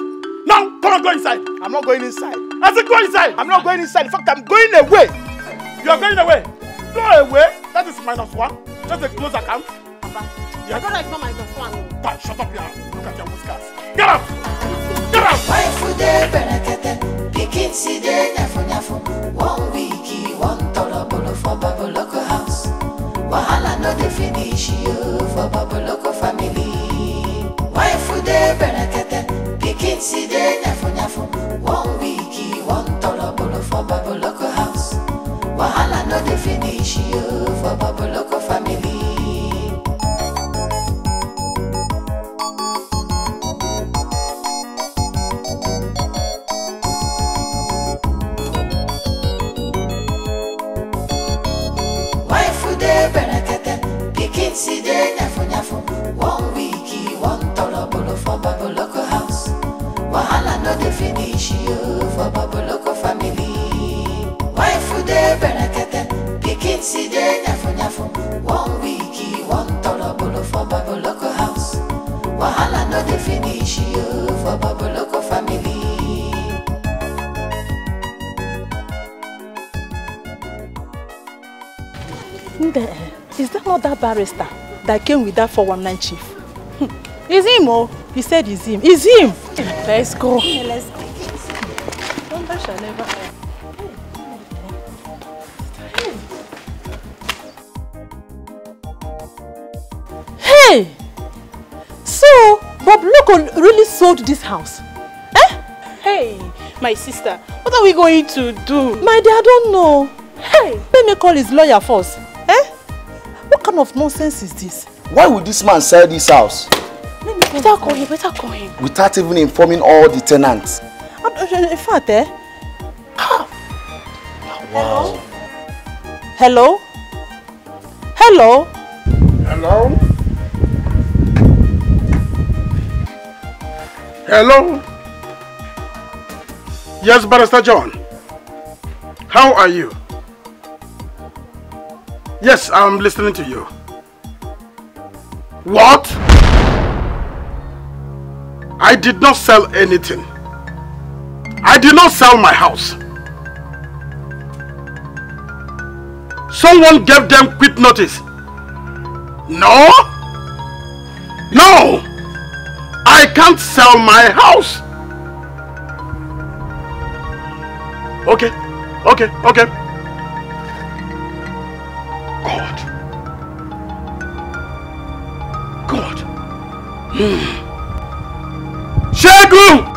Now, come on, go inside. I'm not going inside. I said go inside. I'm not going inside. In fact, I'm going away. You are going away. Go away. That is -1. Just a close account. Papa, yes. I don't like not -1. God, shut up here. Look at your whiskers. Get up. Get up. Why food dey berekete? Pikin si dey nyafu. 1 week, 1 tolobolo for Baboloko house. Wahala no dey finish you for Baboloko family. Why food dey berekete? Pikin si dey nyafu. 1 week, 1 tolobolo for Baboloko house. Wahala no dey finish you for Baboloko family. Pikin si dey nyafu. 1 week, 1 tolobolo for Baboloko house. Wahala no dey finish you for Baboloko family. Wife dey berekete. Pikin si dey nyafu. 1 week, 1 tolobolo for Baboloko house. Wahala no dey finish you for Baboloko family. Is that not that barrister that came with that 419 chief? It's him, oh. He said it's him. It's him. Let's go. Okay, let's go. Wonder shall never end. Hey! So, Bob Loco really sold this house? Eh? Hey, my sister, what are we going to do? My dear, I don't know. Hey, let me call his lawyer first. What kind of nonsense is this? Why would this man sell this house? Better call him. Without even informing all the tenants. In fact, Wow. Hello? Hello? Hello? Hello? Yes, Barrister John. How are you? Yes, I'm listening to you. What? I did not sell anything. I did not sell my house. Someone gave them quit notice. No? No! I can't sell my house. Okay. God. Shegu!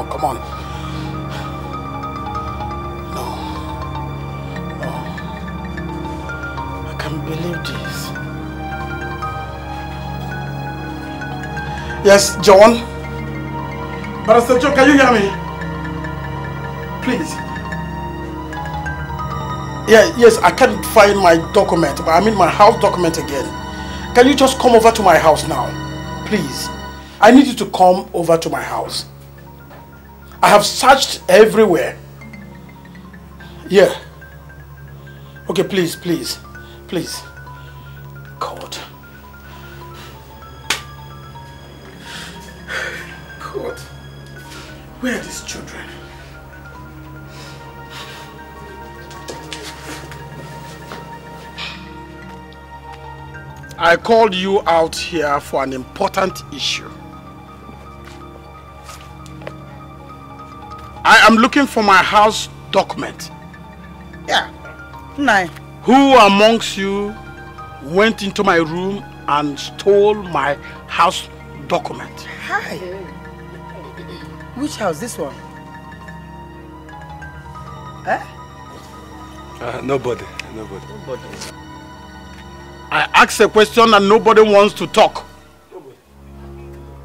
Come on. No. I can't believe this. Yes, John? Barrister John, can you hear me? Please. Yes, I can't find my document, but I mean my house document again. Can you just come over to my house now? Please. I need you to come over to my house. I have searched everywhere. Yeah. Okay, please, please, please. God. God. Where are these children? I called you out here for an important issue. I am looking for my house document. Yeah. Nine. Who amongst you went into my room and stole my house document? Hi. Which house? This one? Eh? Nobody. I asked a question and nobody wants to talk.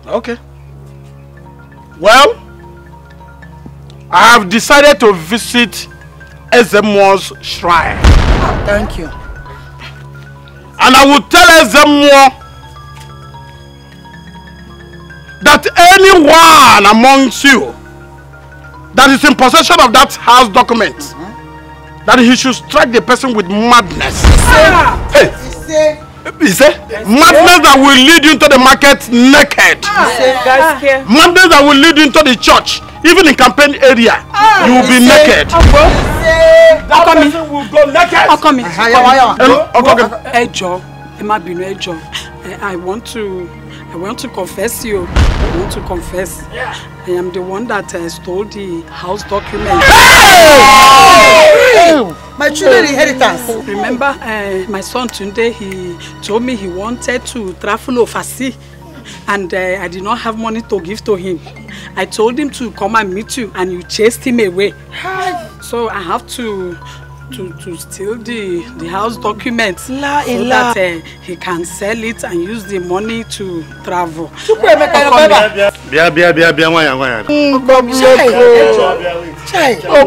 Okay. Well, I have decided to visit Ezemo's shrine. Thank you. And I will tell Ezemo that anyone amongst you that is in possession of that house document, that he should strike the person with madness. Hey! Madness that will lead you into the market naked. Madness that will lead you into the church. Even in campaign area, you will be naked. That person will go naked. I want to confess you. I want to confess. I am the one that stole the house document. My children's inheritance. Remember, my son Tunde, he told me he wanted to travel overseas, and I did not have money to give to him. I told him to come and meet you, and you chased him away. So I have to steal the house documents so that he can sell it and use the money to travel.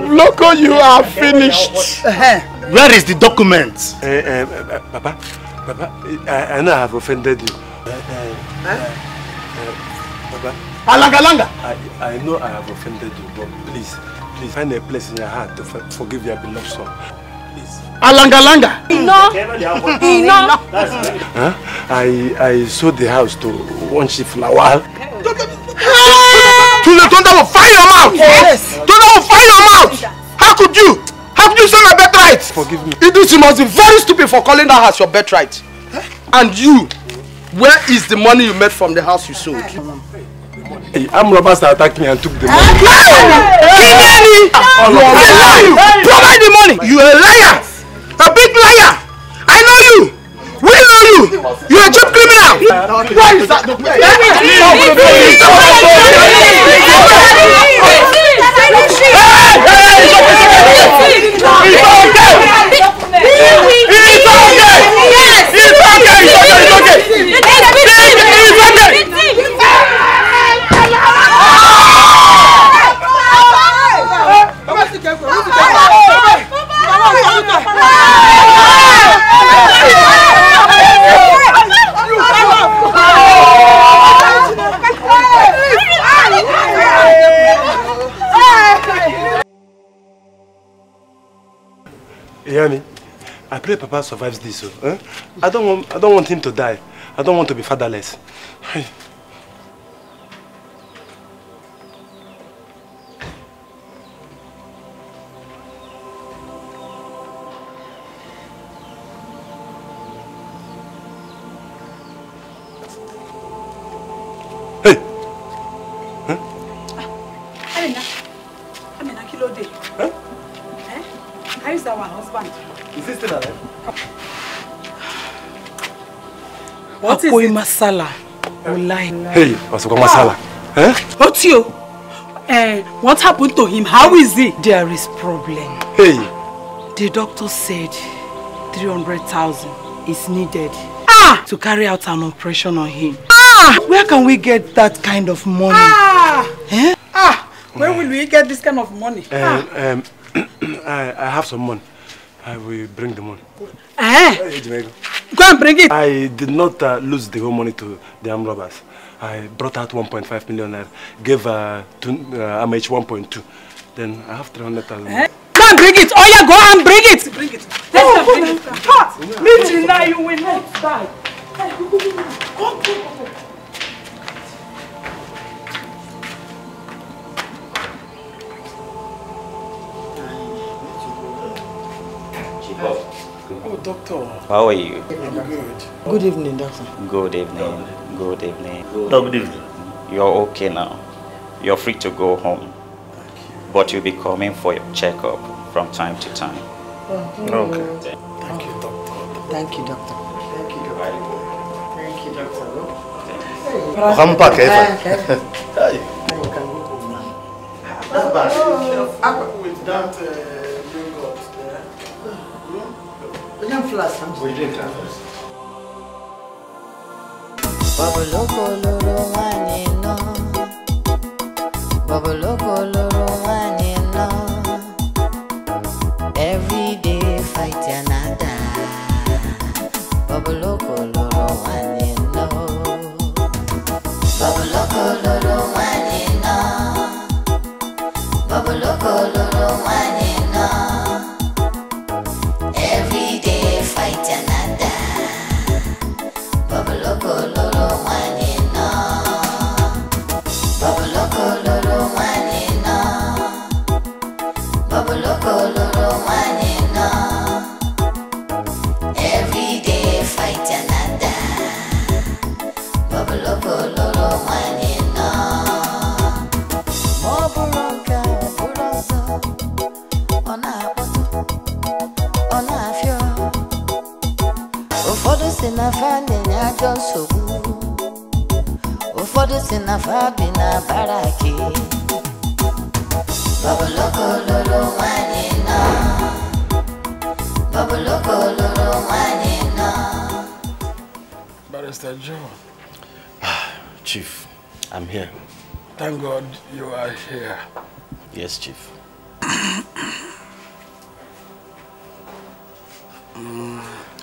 Loco, you are finished. Where is the document? Papa, I know I have offended you. Papa, Alanga. I know I have offended you, but please find a place in your heart to forgive your beloved son. Please. Alanga. Enough. I sold the house to one chief Lawal. Thunder will fire your mouth. Yes. Thunder will fire your mouth. How could you? How could you say my birthright? Forgive me. Idris, you must be very stupid for calling that house your birthright. And you, where is the money you made from the house you sold? Hey, armed robbers attacked me and took the money. Provide the money! You are a liar! A big liar! I know you! We know you! You are a cheap criminal! Why is that? You hear me? I pray Papa survives this. I don't want him to die. I don't want to be fatherless. How is our husband? Is he still alive? What is it? Masala. Hey, what's masala? Otio, what happened to him? How is he? There is problem. Hey. The doctor said 300,000 is needed to carry out an operation on him. Where can we get that kind of money? Where will we get this kind of money? I have some money. I will bring the money. Go and bring it. I did not lose the whole money to the armed robbers. I brought out 1.5 million naira, gave Amach 1.2. Then I have 300,000. Go and bring it! Oh yeah, go and bring it! Bring it! Bring it! Cut! Meeting now, you will not die. Oh, doctor. How are you? I'm good. Good evening, doctor. Good evening. Good evening. Good evening. You're okay now. You're free to go home. But you'll be coming for your checkup from time to time. Okay. Thank you, doctor. Thank you, doctor. Thank you, doctor. Thank you, doctor. Come back, Eva. Hey. That's bad. With that yogurt there. We don't flash. We drink that first. Babaloko loro wani no. Babaloko loro wani no. Every day fight another. Babaloko loro wani no. Babaloko loro wani no. Babaloko loro wani no. Every day fight another. Babaloko loro wani no. Babaloko loro wani no. Babaloko loro wani no. Every day fight another. Babaloko loro wani no. Moburonka burozo. Ona apoto. Ona afio. Ụfọdụ si na fa na-enye ajọ nsogbu. Ụfọdụ si na fa bi na baraki. Babaloko loro wani no. Babaloko loro wani no. Barrister John. Chief, I'm here. Thank God you are here. Yes, Chief.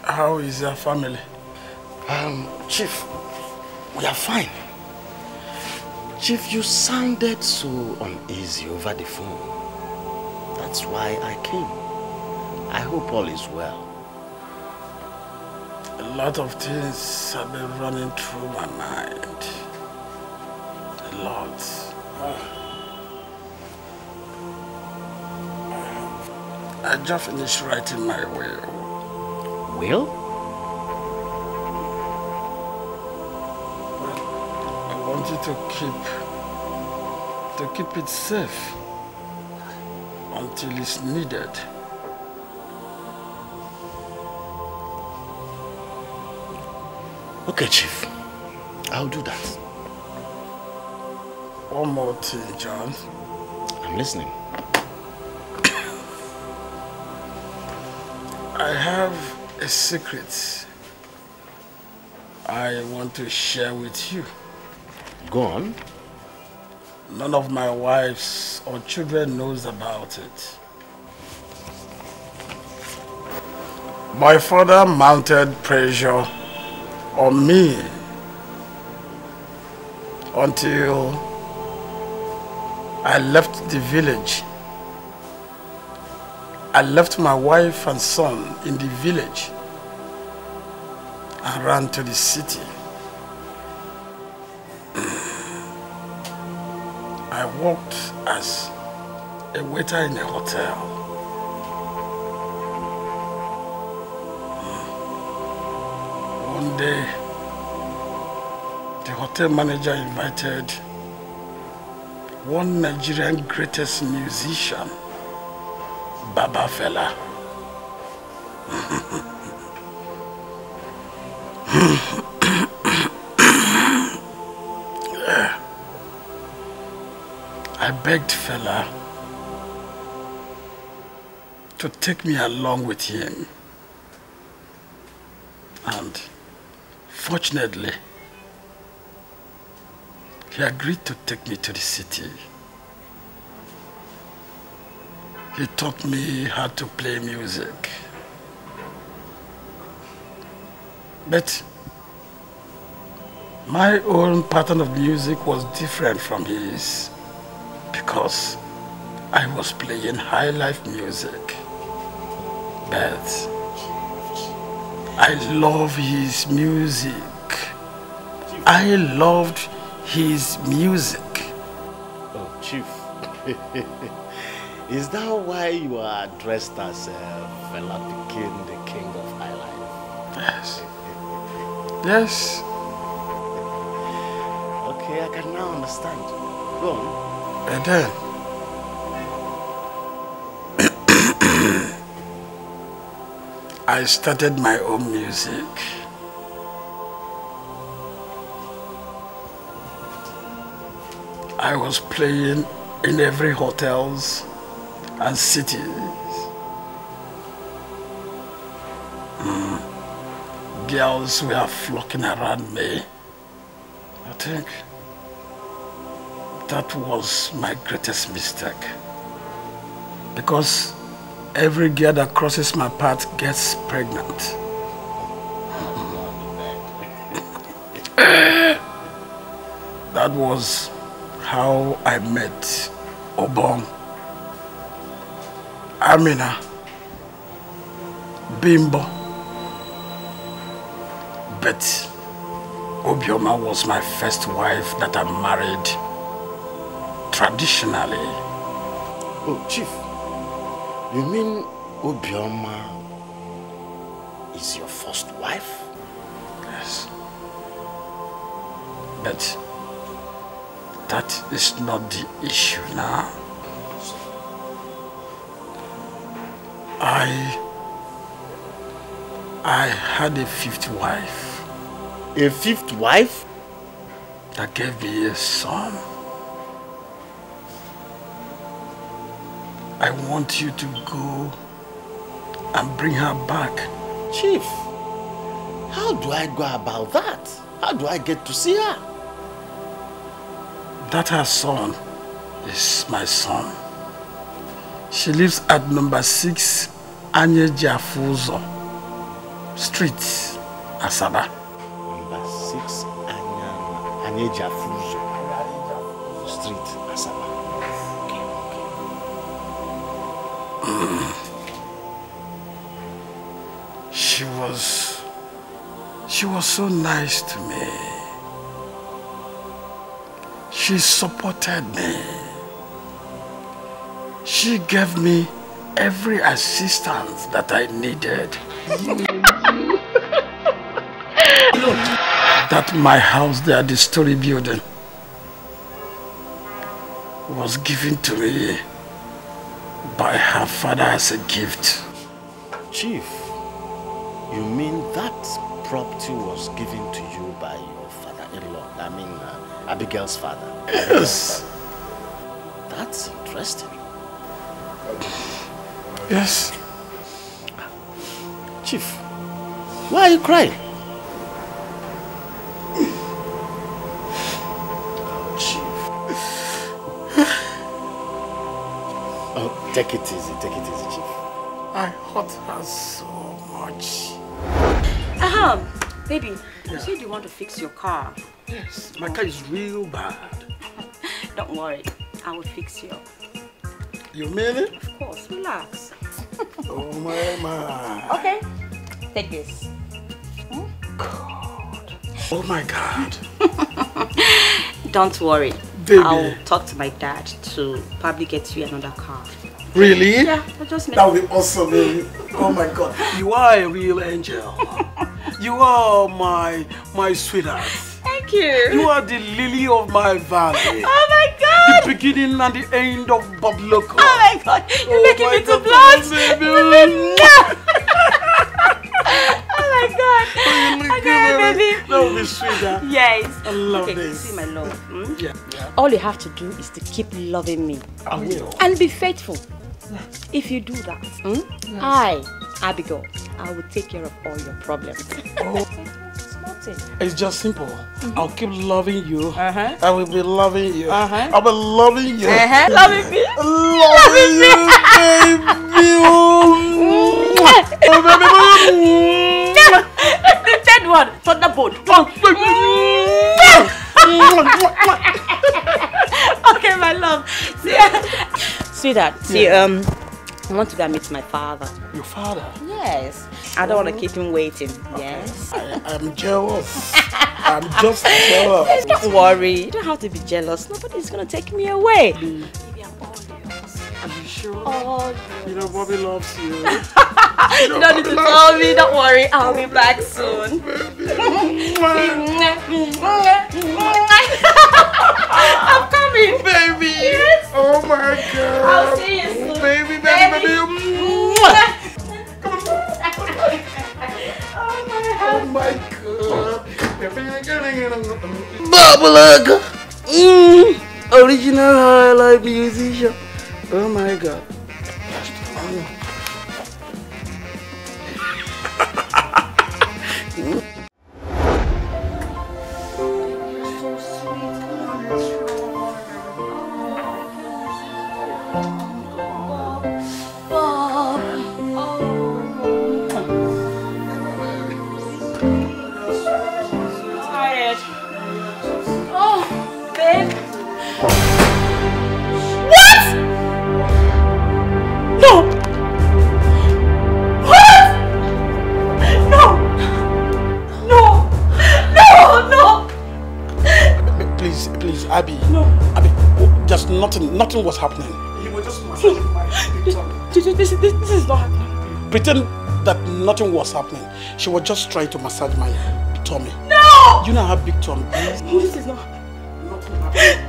How is your family? Chief, we are fine. Chief, you sounded so uneasy over the phone. That's why I came. I hope all is well. A lot of things have been running through my mind. A lot. I just finished writing my will. Will? I want you to keep it safe until it's needed. Okay, Chief. I'll do that. One more thing, John. I'm listening. I have a secret I want to share with you. Go on. None of my wives or children knows about it. My father mounted pressure on me until I left the village. I left my wife and son in the village and ran to the city. I worked as a waiter in a hotel. One day, the hotel manager invited one Nigerian greatest musician, Baba Fela. I begged Fela to take me along with him. And fortunately, he agreed to take me to the city. He taught me how to play music. But My own pattern of music was different from his because I was playing high life music. But I love his music. I loved his music. Oh, Chief. Is that why you are dressed as Fela Pikin, the king of high life? Yes. Yes. Okay, I can now understand. Go on. And then I started my own music. I was playing in every hotels and cities. Girls were flocking around me. I think that was my greatest mistake. Because every girl that crosses my path gets pregnant. That was how I met Obong, Amina, Bimbo. But Obioma was my first wife that I married traditionally. Oh, Chief, you mean Obioma is your first wife? Yes. But that is not the issue now. I had a fifth wife. A fifth wife? That gave me a son. I want you to go and bring her back. Chief, how do I go about that? How do I get to see her? That her son is my son. She lives at number 6 Anyejafuzo Street, Asaba. Number 6 Anyejafuzo Street, Asaba. Okay. She was so nice to me. She supported me. She gave me every assistance that I needed. That my house there, the story building, was given to me by her father as a gift. Chief, you mean that property was given to you by your father-in-law? I mean, Abigail's father. Yes. That's interesting. Yes. Chief, why are you crying? Oh, Chief. Oh, take it easy, Chief. I hurt her so much. Baby, you said you want to fix your car. Yes, my car is real bad. Don't worry, I will fix you. You mean it? Of course, relax. Oh my. Okay, take this. God. Oh my God. Don't worry. Baby. I'll talk to my dad to probably get you another car. Really? Yeah, I just made. That would be awesome, baby. Oh my God. You are a real angel. You are my sweetheart. Thank you. You are the lily of my valley. Oh my God. The beginning and the end of Bob Loco. Oh my God. You're making me to blush. Oh my God. Okay, baby. That would be sweet, huh? Yes. I love this. this. See my love. Hmm? Yeah. All you have to do is to keep loving me. I will. And be faithful. If you do that, I, Abigail, I will take care of all your problems. Oh. Nothing. It's just simple. I'll keep loving you. I will be loving you. I'll be loving you. Loving me. Loving you, baby. The third one, thunderbolt. Sweetheart, see, I want to go and meet my father. Your father? Yes. I don't want to keep him waiting. Yes. I'm jealous. I'm just jealous. Don't worry. You don't have to be jealous. Nobody's going to take me away. Baby, are you sure? You know Bobby loves you. You don't need to tell me. Don't worry. I'll be back soon. I'm coming. Baby. Yes. Oh my God. I'll see you soon. Baby. Oh my God. Babalaga. Original high life musician. Oh my God. Abby, no. Abby, just nothing was happening. You were just massaging my big tummy. This is not happening. Pretend that nothing was happening. She was just trying to massage my tummy. No! You know how big tummy is. This is not happening. Nothing happened.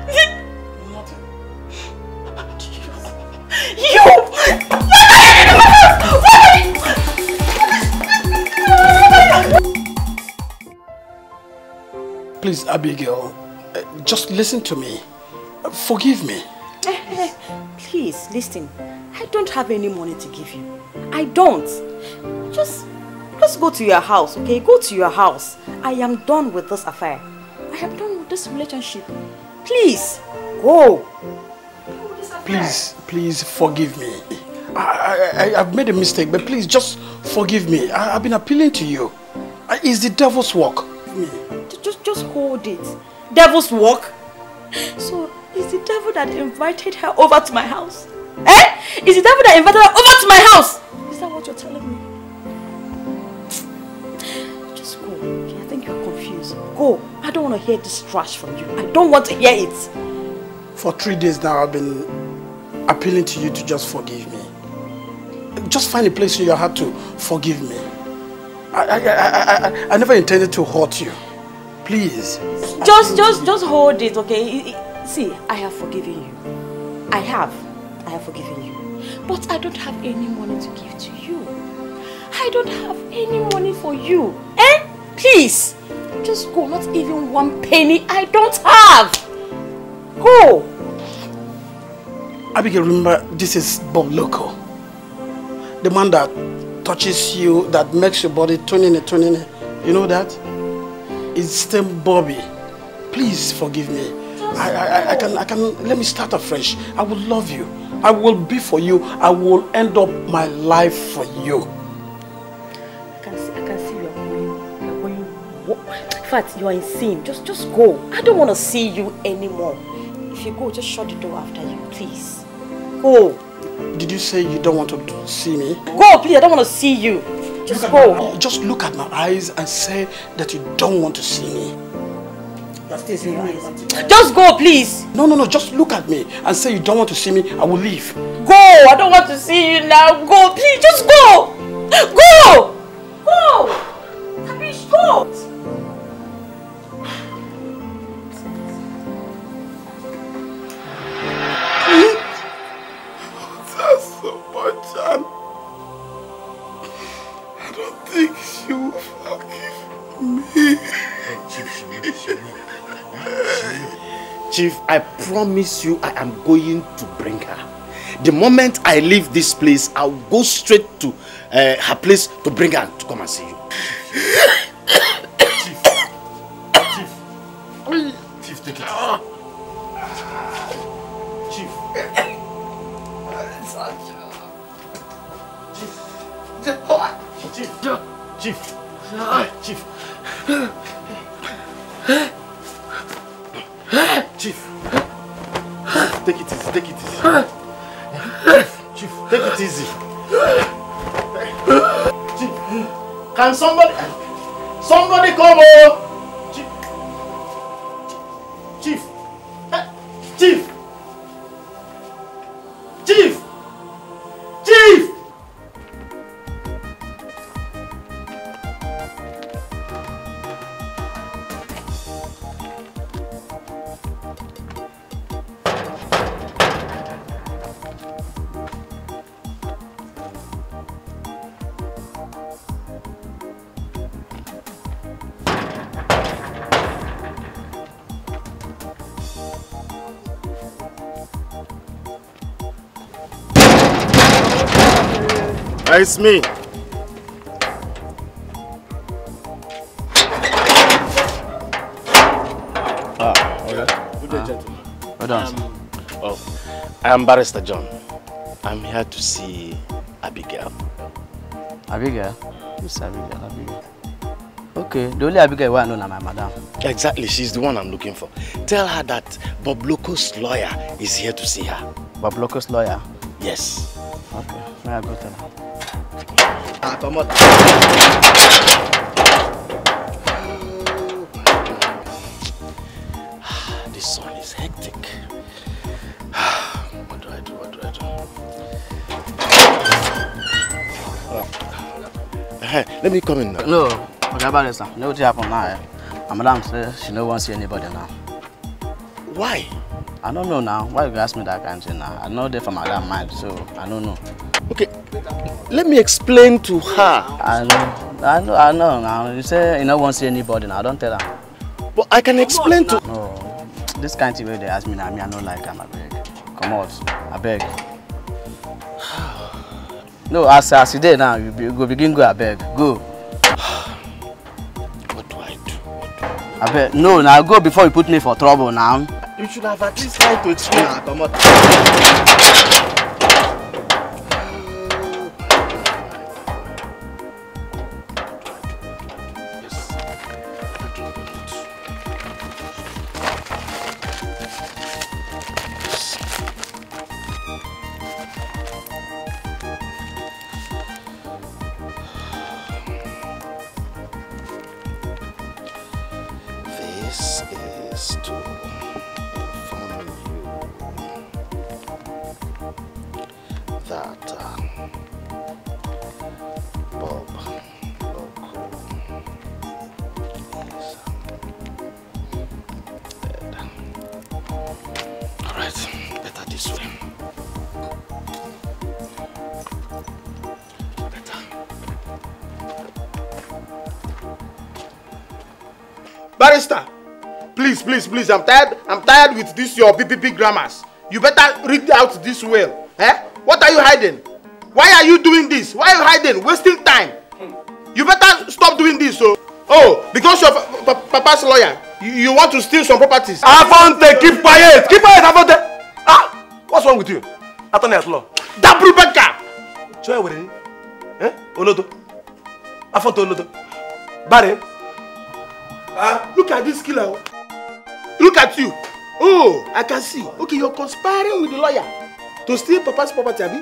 Please, Abigail, just listen to me. Forgive me. Please, listen. I don't have any money to give you. I don't. Just go to your house, okay? Go to your house. I am done with this affair. I am done with this relationship. Please, go. Please forgive me. I've made a mistake, but please just forgive me. I've been appealing to you. It's the devil's work. Just hold it. Devil's work? So, is the devil that invited her over to my house? Eh? Is the devil that invited her over to my house? Is that what you're telling me? Just go. Okay, I think you're confused. Go. I don't want to hear this trash from you. I don't want to hear it. For 3 days now, I've been appealing to you to just forgive me. Just find a place in your heart to forgive me. I never intended to hurt you. Please. Just hold it, okay? See, I have forgiven you. I have forgiven you. But I don't have any money to give to you. I don't have any money for you. Eh? Please. Just go, not even 1 penny I don't have. Go. Abigail, remember, this is Bob Loco. The man that touches you, that makes your body turning. You know that? It's still Bobby. Please forgive me. I can let me start afresh. I will love you. I will be for you. I will end up my life for you. I can see you're going. In fact, you are in sin. Just go. I don't want to see you anymore. If you go, just shut the door after you, please. Go. Did you say you don't want to see me? Go, please. I don't want to see you. Just go. Just look at my eyes and say that you don't want to see me. Just go, please. No. Just look at me and say you don't want to see me. I will leave. Go. I don't want to see you now. Go, please. Just go. Go. Go. I mean, go. That's so much, and I don't think she will forgive me. Chief, I promise you I am going to bring her. The moment I leave this place, I'll go straight to her place to bring her to come and see you. Chief, take it. Chief, take it easy. Chief, take it easy. Chief, can somebody come over? Chief. Chief. Chief. Chief. It's me. Okay. Good day, gentlemen. Well done, I am Barrister John. I'm here to see Abigail. Abigail? Who's Abigail? Okay, the only Abigail I know is my madam. Exactly, she's the one I'm looking for. Tell her that Bob Loco's lawyer is here to see her. Bob Loco's lawyer? Yes. Okay, may I go tell her? Come on. This sun is hectic. What do I do? Let me come in now. No, okay, Barrister. You know what happened now? My madam says she don't want to see anybody now. Why? I don't know now. Why you ask me that kind of thing now? I know they're from madam mind, so I don't know. Okay, let me explain to her. I know now. You say you don't want to see anybody now. Don't tell her. But I can explain to... No, this kind of way they ask me now, I don't like them, I beg. Come out, I beg. No, as you did now, you go begin go, I beg. Go. What do I do? I beg. No, now go before you put me for trouble now. You should have at least tried to explain. Come on. Barrister, please, I'm tired with this your PPP grammars. You better read out this will. What are you hiding? Why are you doing this? Why are you hiding? Wasting time. You better stop doing this. Oh, because of Papa's lawyer, you want to steal some properties. Afonte, keep quiet, Afonte. Ah, what's wrong with you? Attorney at law. That Rebecca. Show you where? Olodo. Afonte Olodo. Barry. Look at this killer. Look at you. Oh, I can see. Okay, you're conspiring with the lawyer to steal Papa's property, Abi?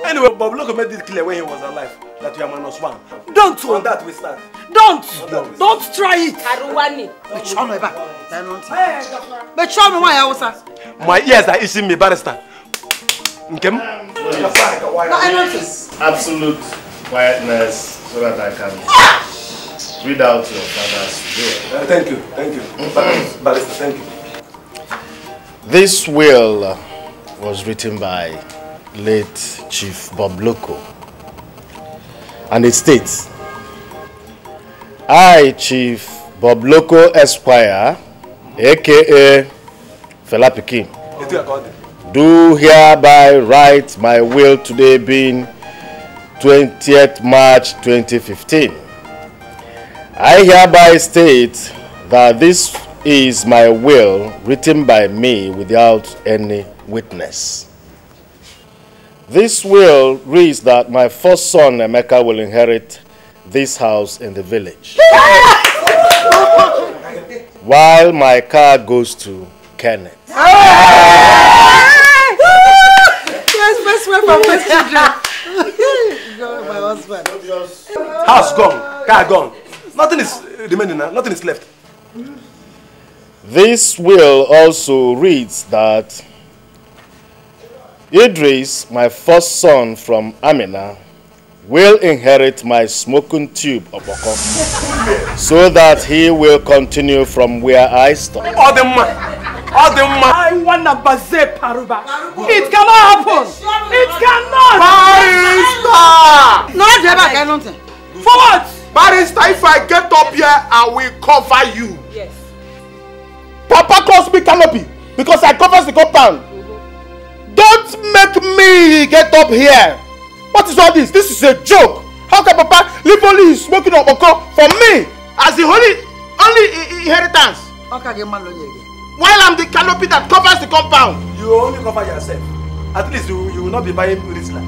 Anyway, Bob Loco made it clear when he was alive that you are -1. Don't. On that we start. Don't try it. Aruwani. My ears are itching me, Barrister. Nkem? Absolute quietness so that I can read out your father's will. Thank you. Barrister, thank you. This will was written by late Chief Bob Loco, and it states, I, Chief Bob Loco Esquire, aka Fela Pikin, do hereby write my will today being 20th March 2015. I hereby state that this is my will written by me without any witness. This will reads that my first son Emeka will inherit this house in the village, while my car goes to Kenneth. This way from first children. My husband. House gone, car gone. Nothing is remaining now. Nothing is left. This will also reads that Idris, my first son from Amina, will inherit my smoking tube Oboko, so that he will continue from where I stopped. I want a baze paruba. It cannot happen. It cannot. Barrister! No, Jeba, cannot. For what? Barrister, if I get up here, I will cover you. Yes. Papa calls me Canopy because I cover the compound. Don't make me get up here. What is all this? This is a joke. How can Papa leave only his smoking Oboko for me as the only inheritance? While I'm the canopy that covers the compound. You only cover yourself. At least you will not be buying Rizla.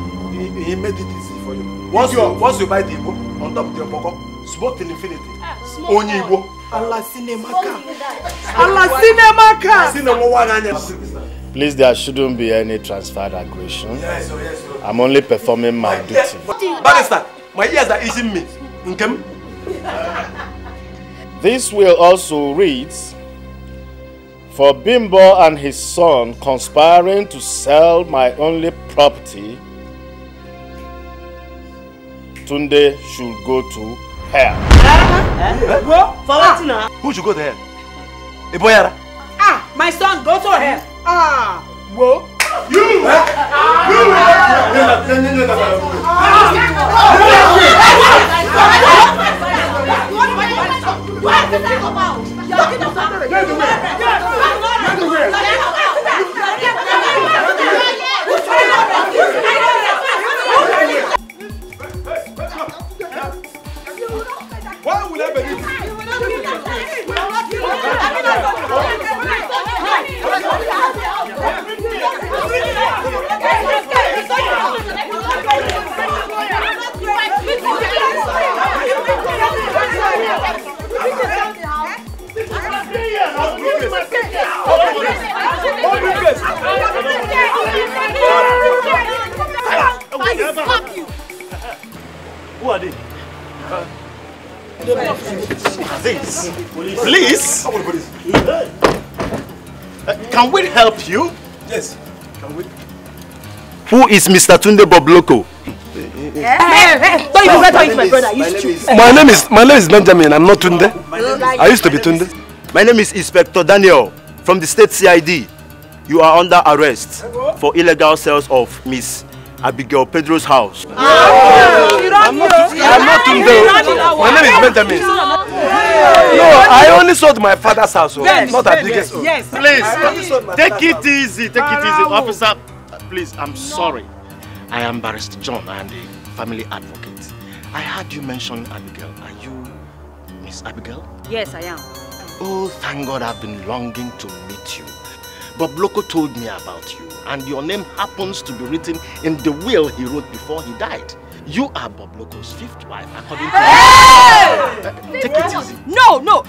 He made it easy for you. Once you buy the Igbo on top of the Oboko, smoke till infinity. Only Igbo. Allah Cinemaka. Allah Cinemaka. Please, there shouldn't be any transferred aggression. Yes. I'm only performing my duty. Barrister, my ears are itching me. Okay? This will also read, for Bimbo and his son conspiring to sell my only property, Tunde should go to hell. Who should go to hell? Iboyara. My son, go to hell. Whoa. You! Why would I believe Who are they? Please? Can we help you? Yes, can we? Who is Mr. Tunde Bobloko? My name is Benjamin. I'm not Tunde. I used to be Tunde. My name is Inspector Daniel from the state CID. You are under arrest for illegal sales of Miss Abigail Pedro's house. I'm not Tunde. My name is Benjamin. No, I only sold my father's house, not Abigail's. Yes. Please, take it easy, officer. Please, I'm sorry. I am Barrister John. I am the family advocate. I heard you mention Abigail. Are you Miss Abigail? Yes, I am. Oh, thank God, I've been longing to meet you. Bob Loco told me about you, and your name happens to be written in the will he wrote before he died. You are Bob Loco's fifth wife, according to take it easy. No, not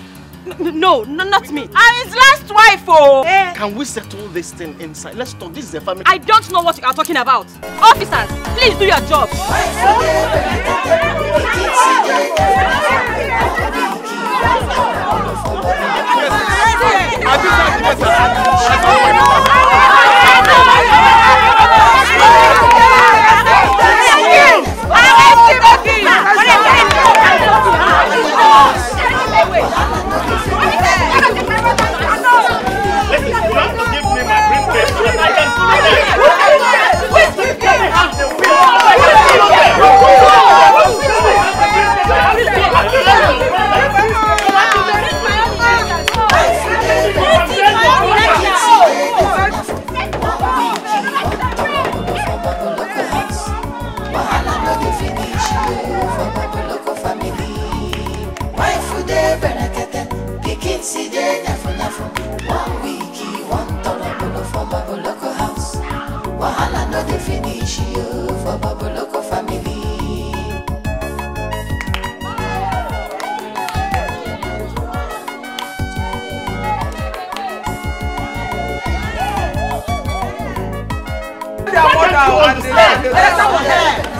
me. I'm his last wife, oh! Can we settle this thing inside? Let's talk. This is a family. I don't know what you are talking about. Officers, please do your job. They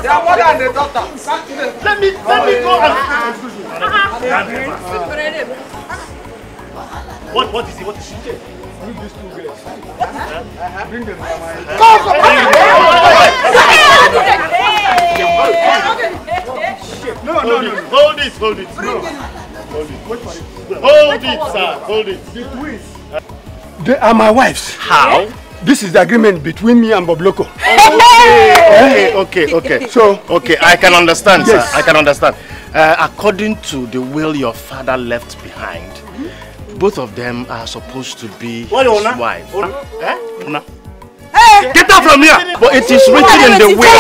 are more than the daughter. Let me go and... What is it? What is it? Bring these two girls. Bring them. No. Hold it. Hold it, sir. Hold it. The twins. They are my wives. How? This is the agreement between me and Bob Loco. Okay. So, I can understand, sir. I can understand. According to the will your father left behind, both of them are supposed to be his wife. Get out from here! But it is written in the will.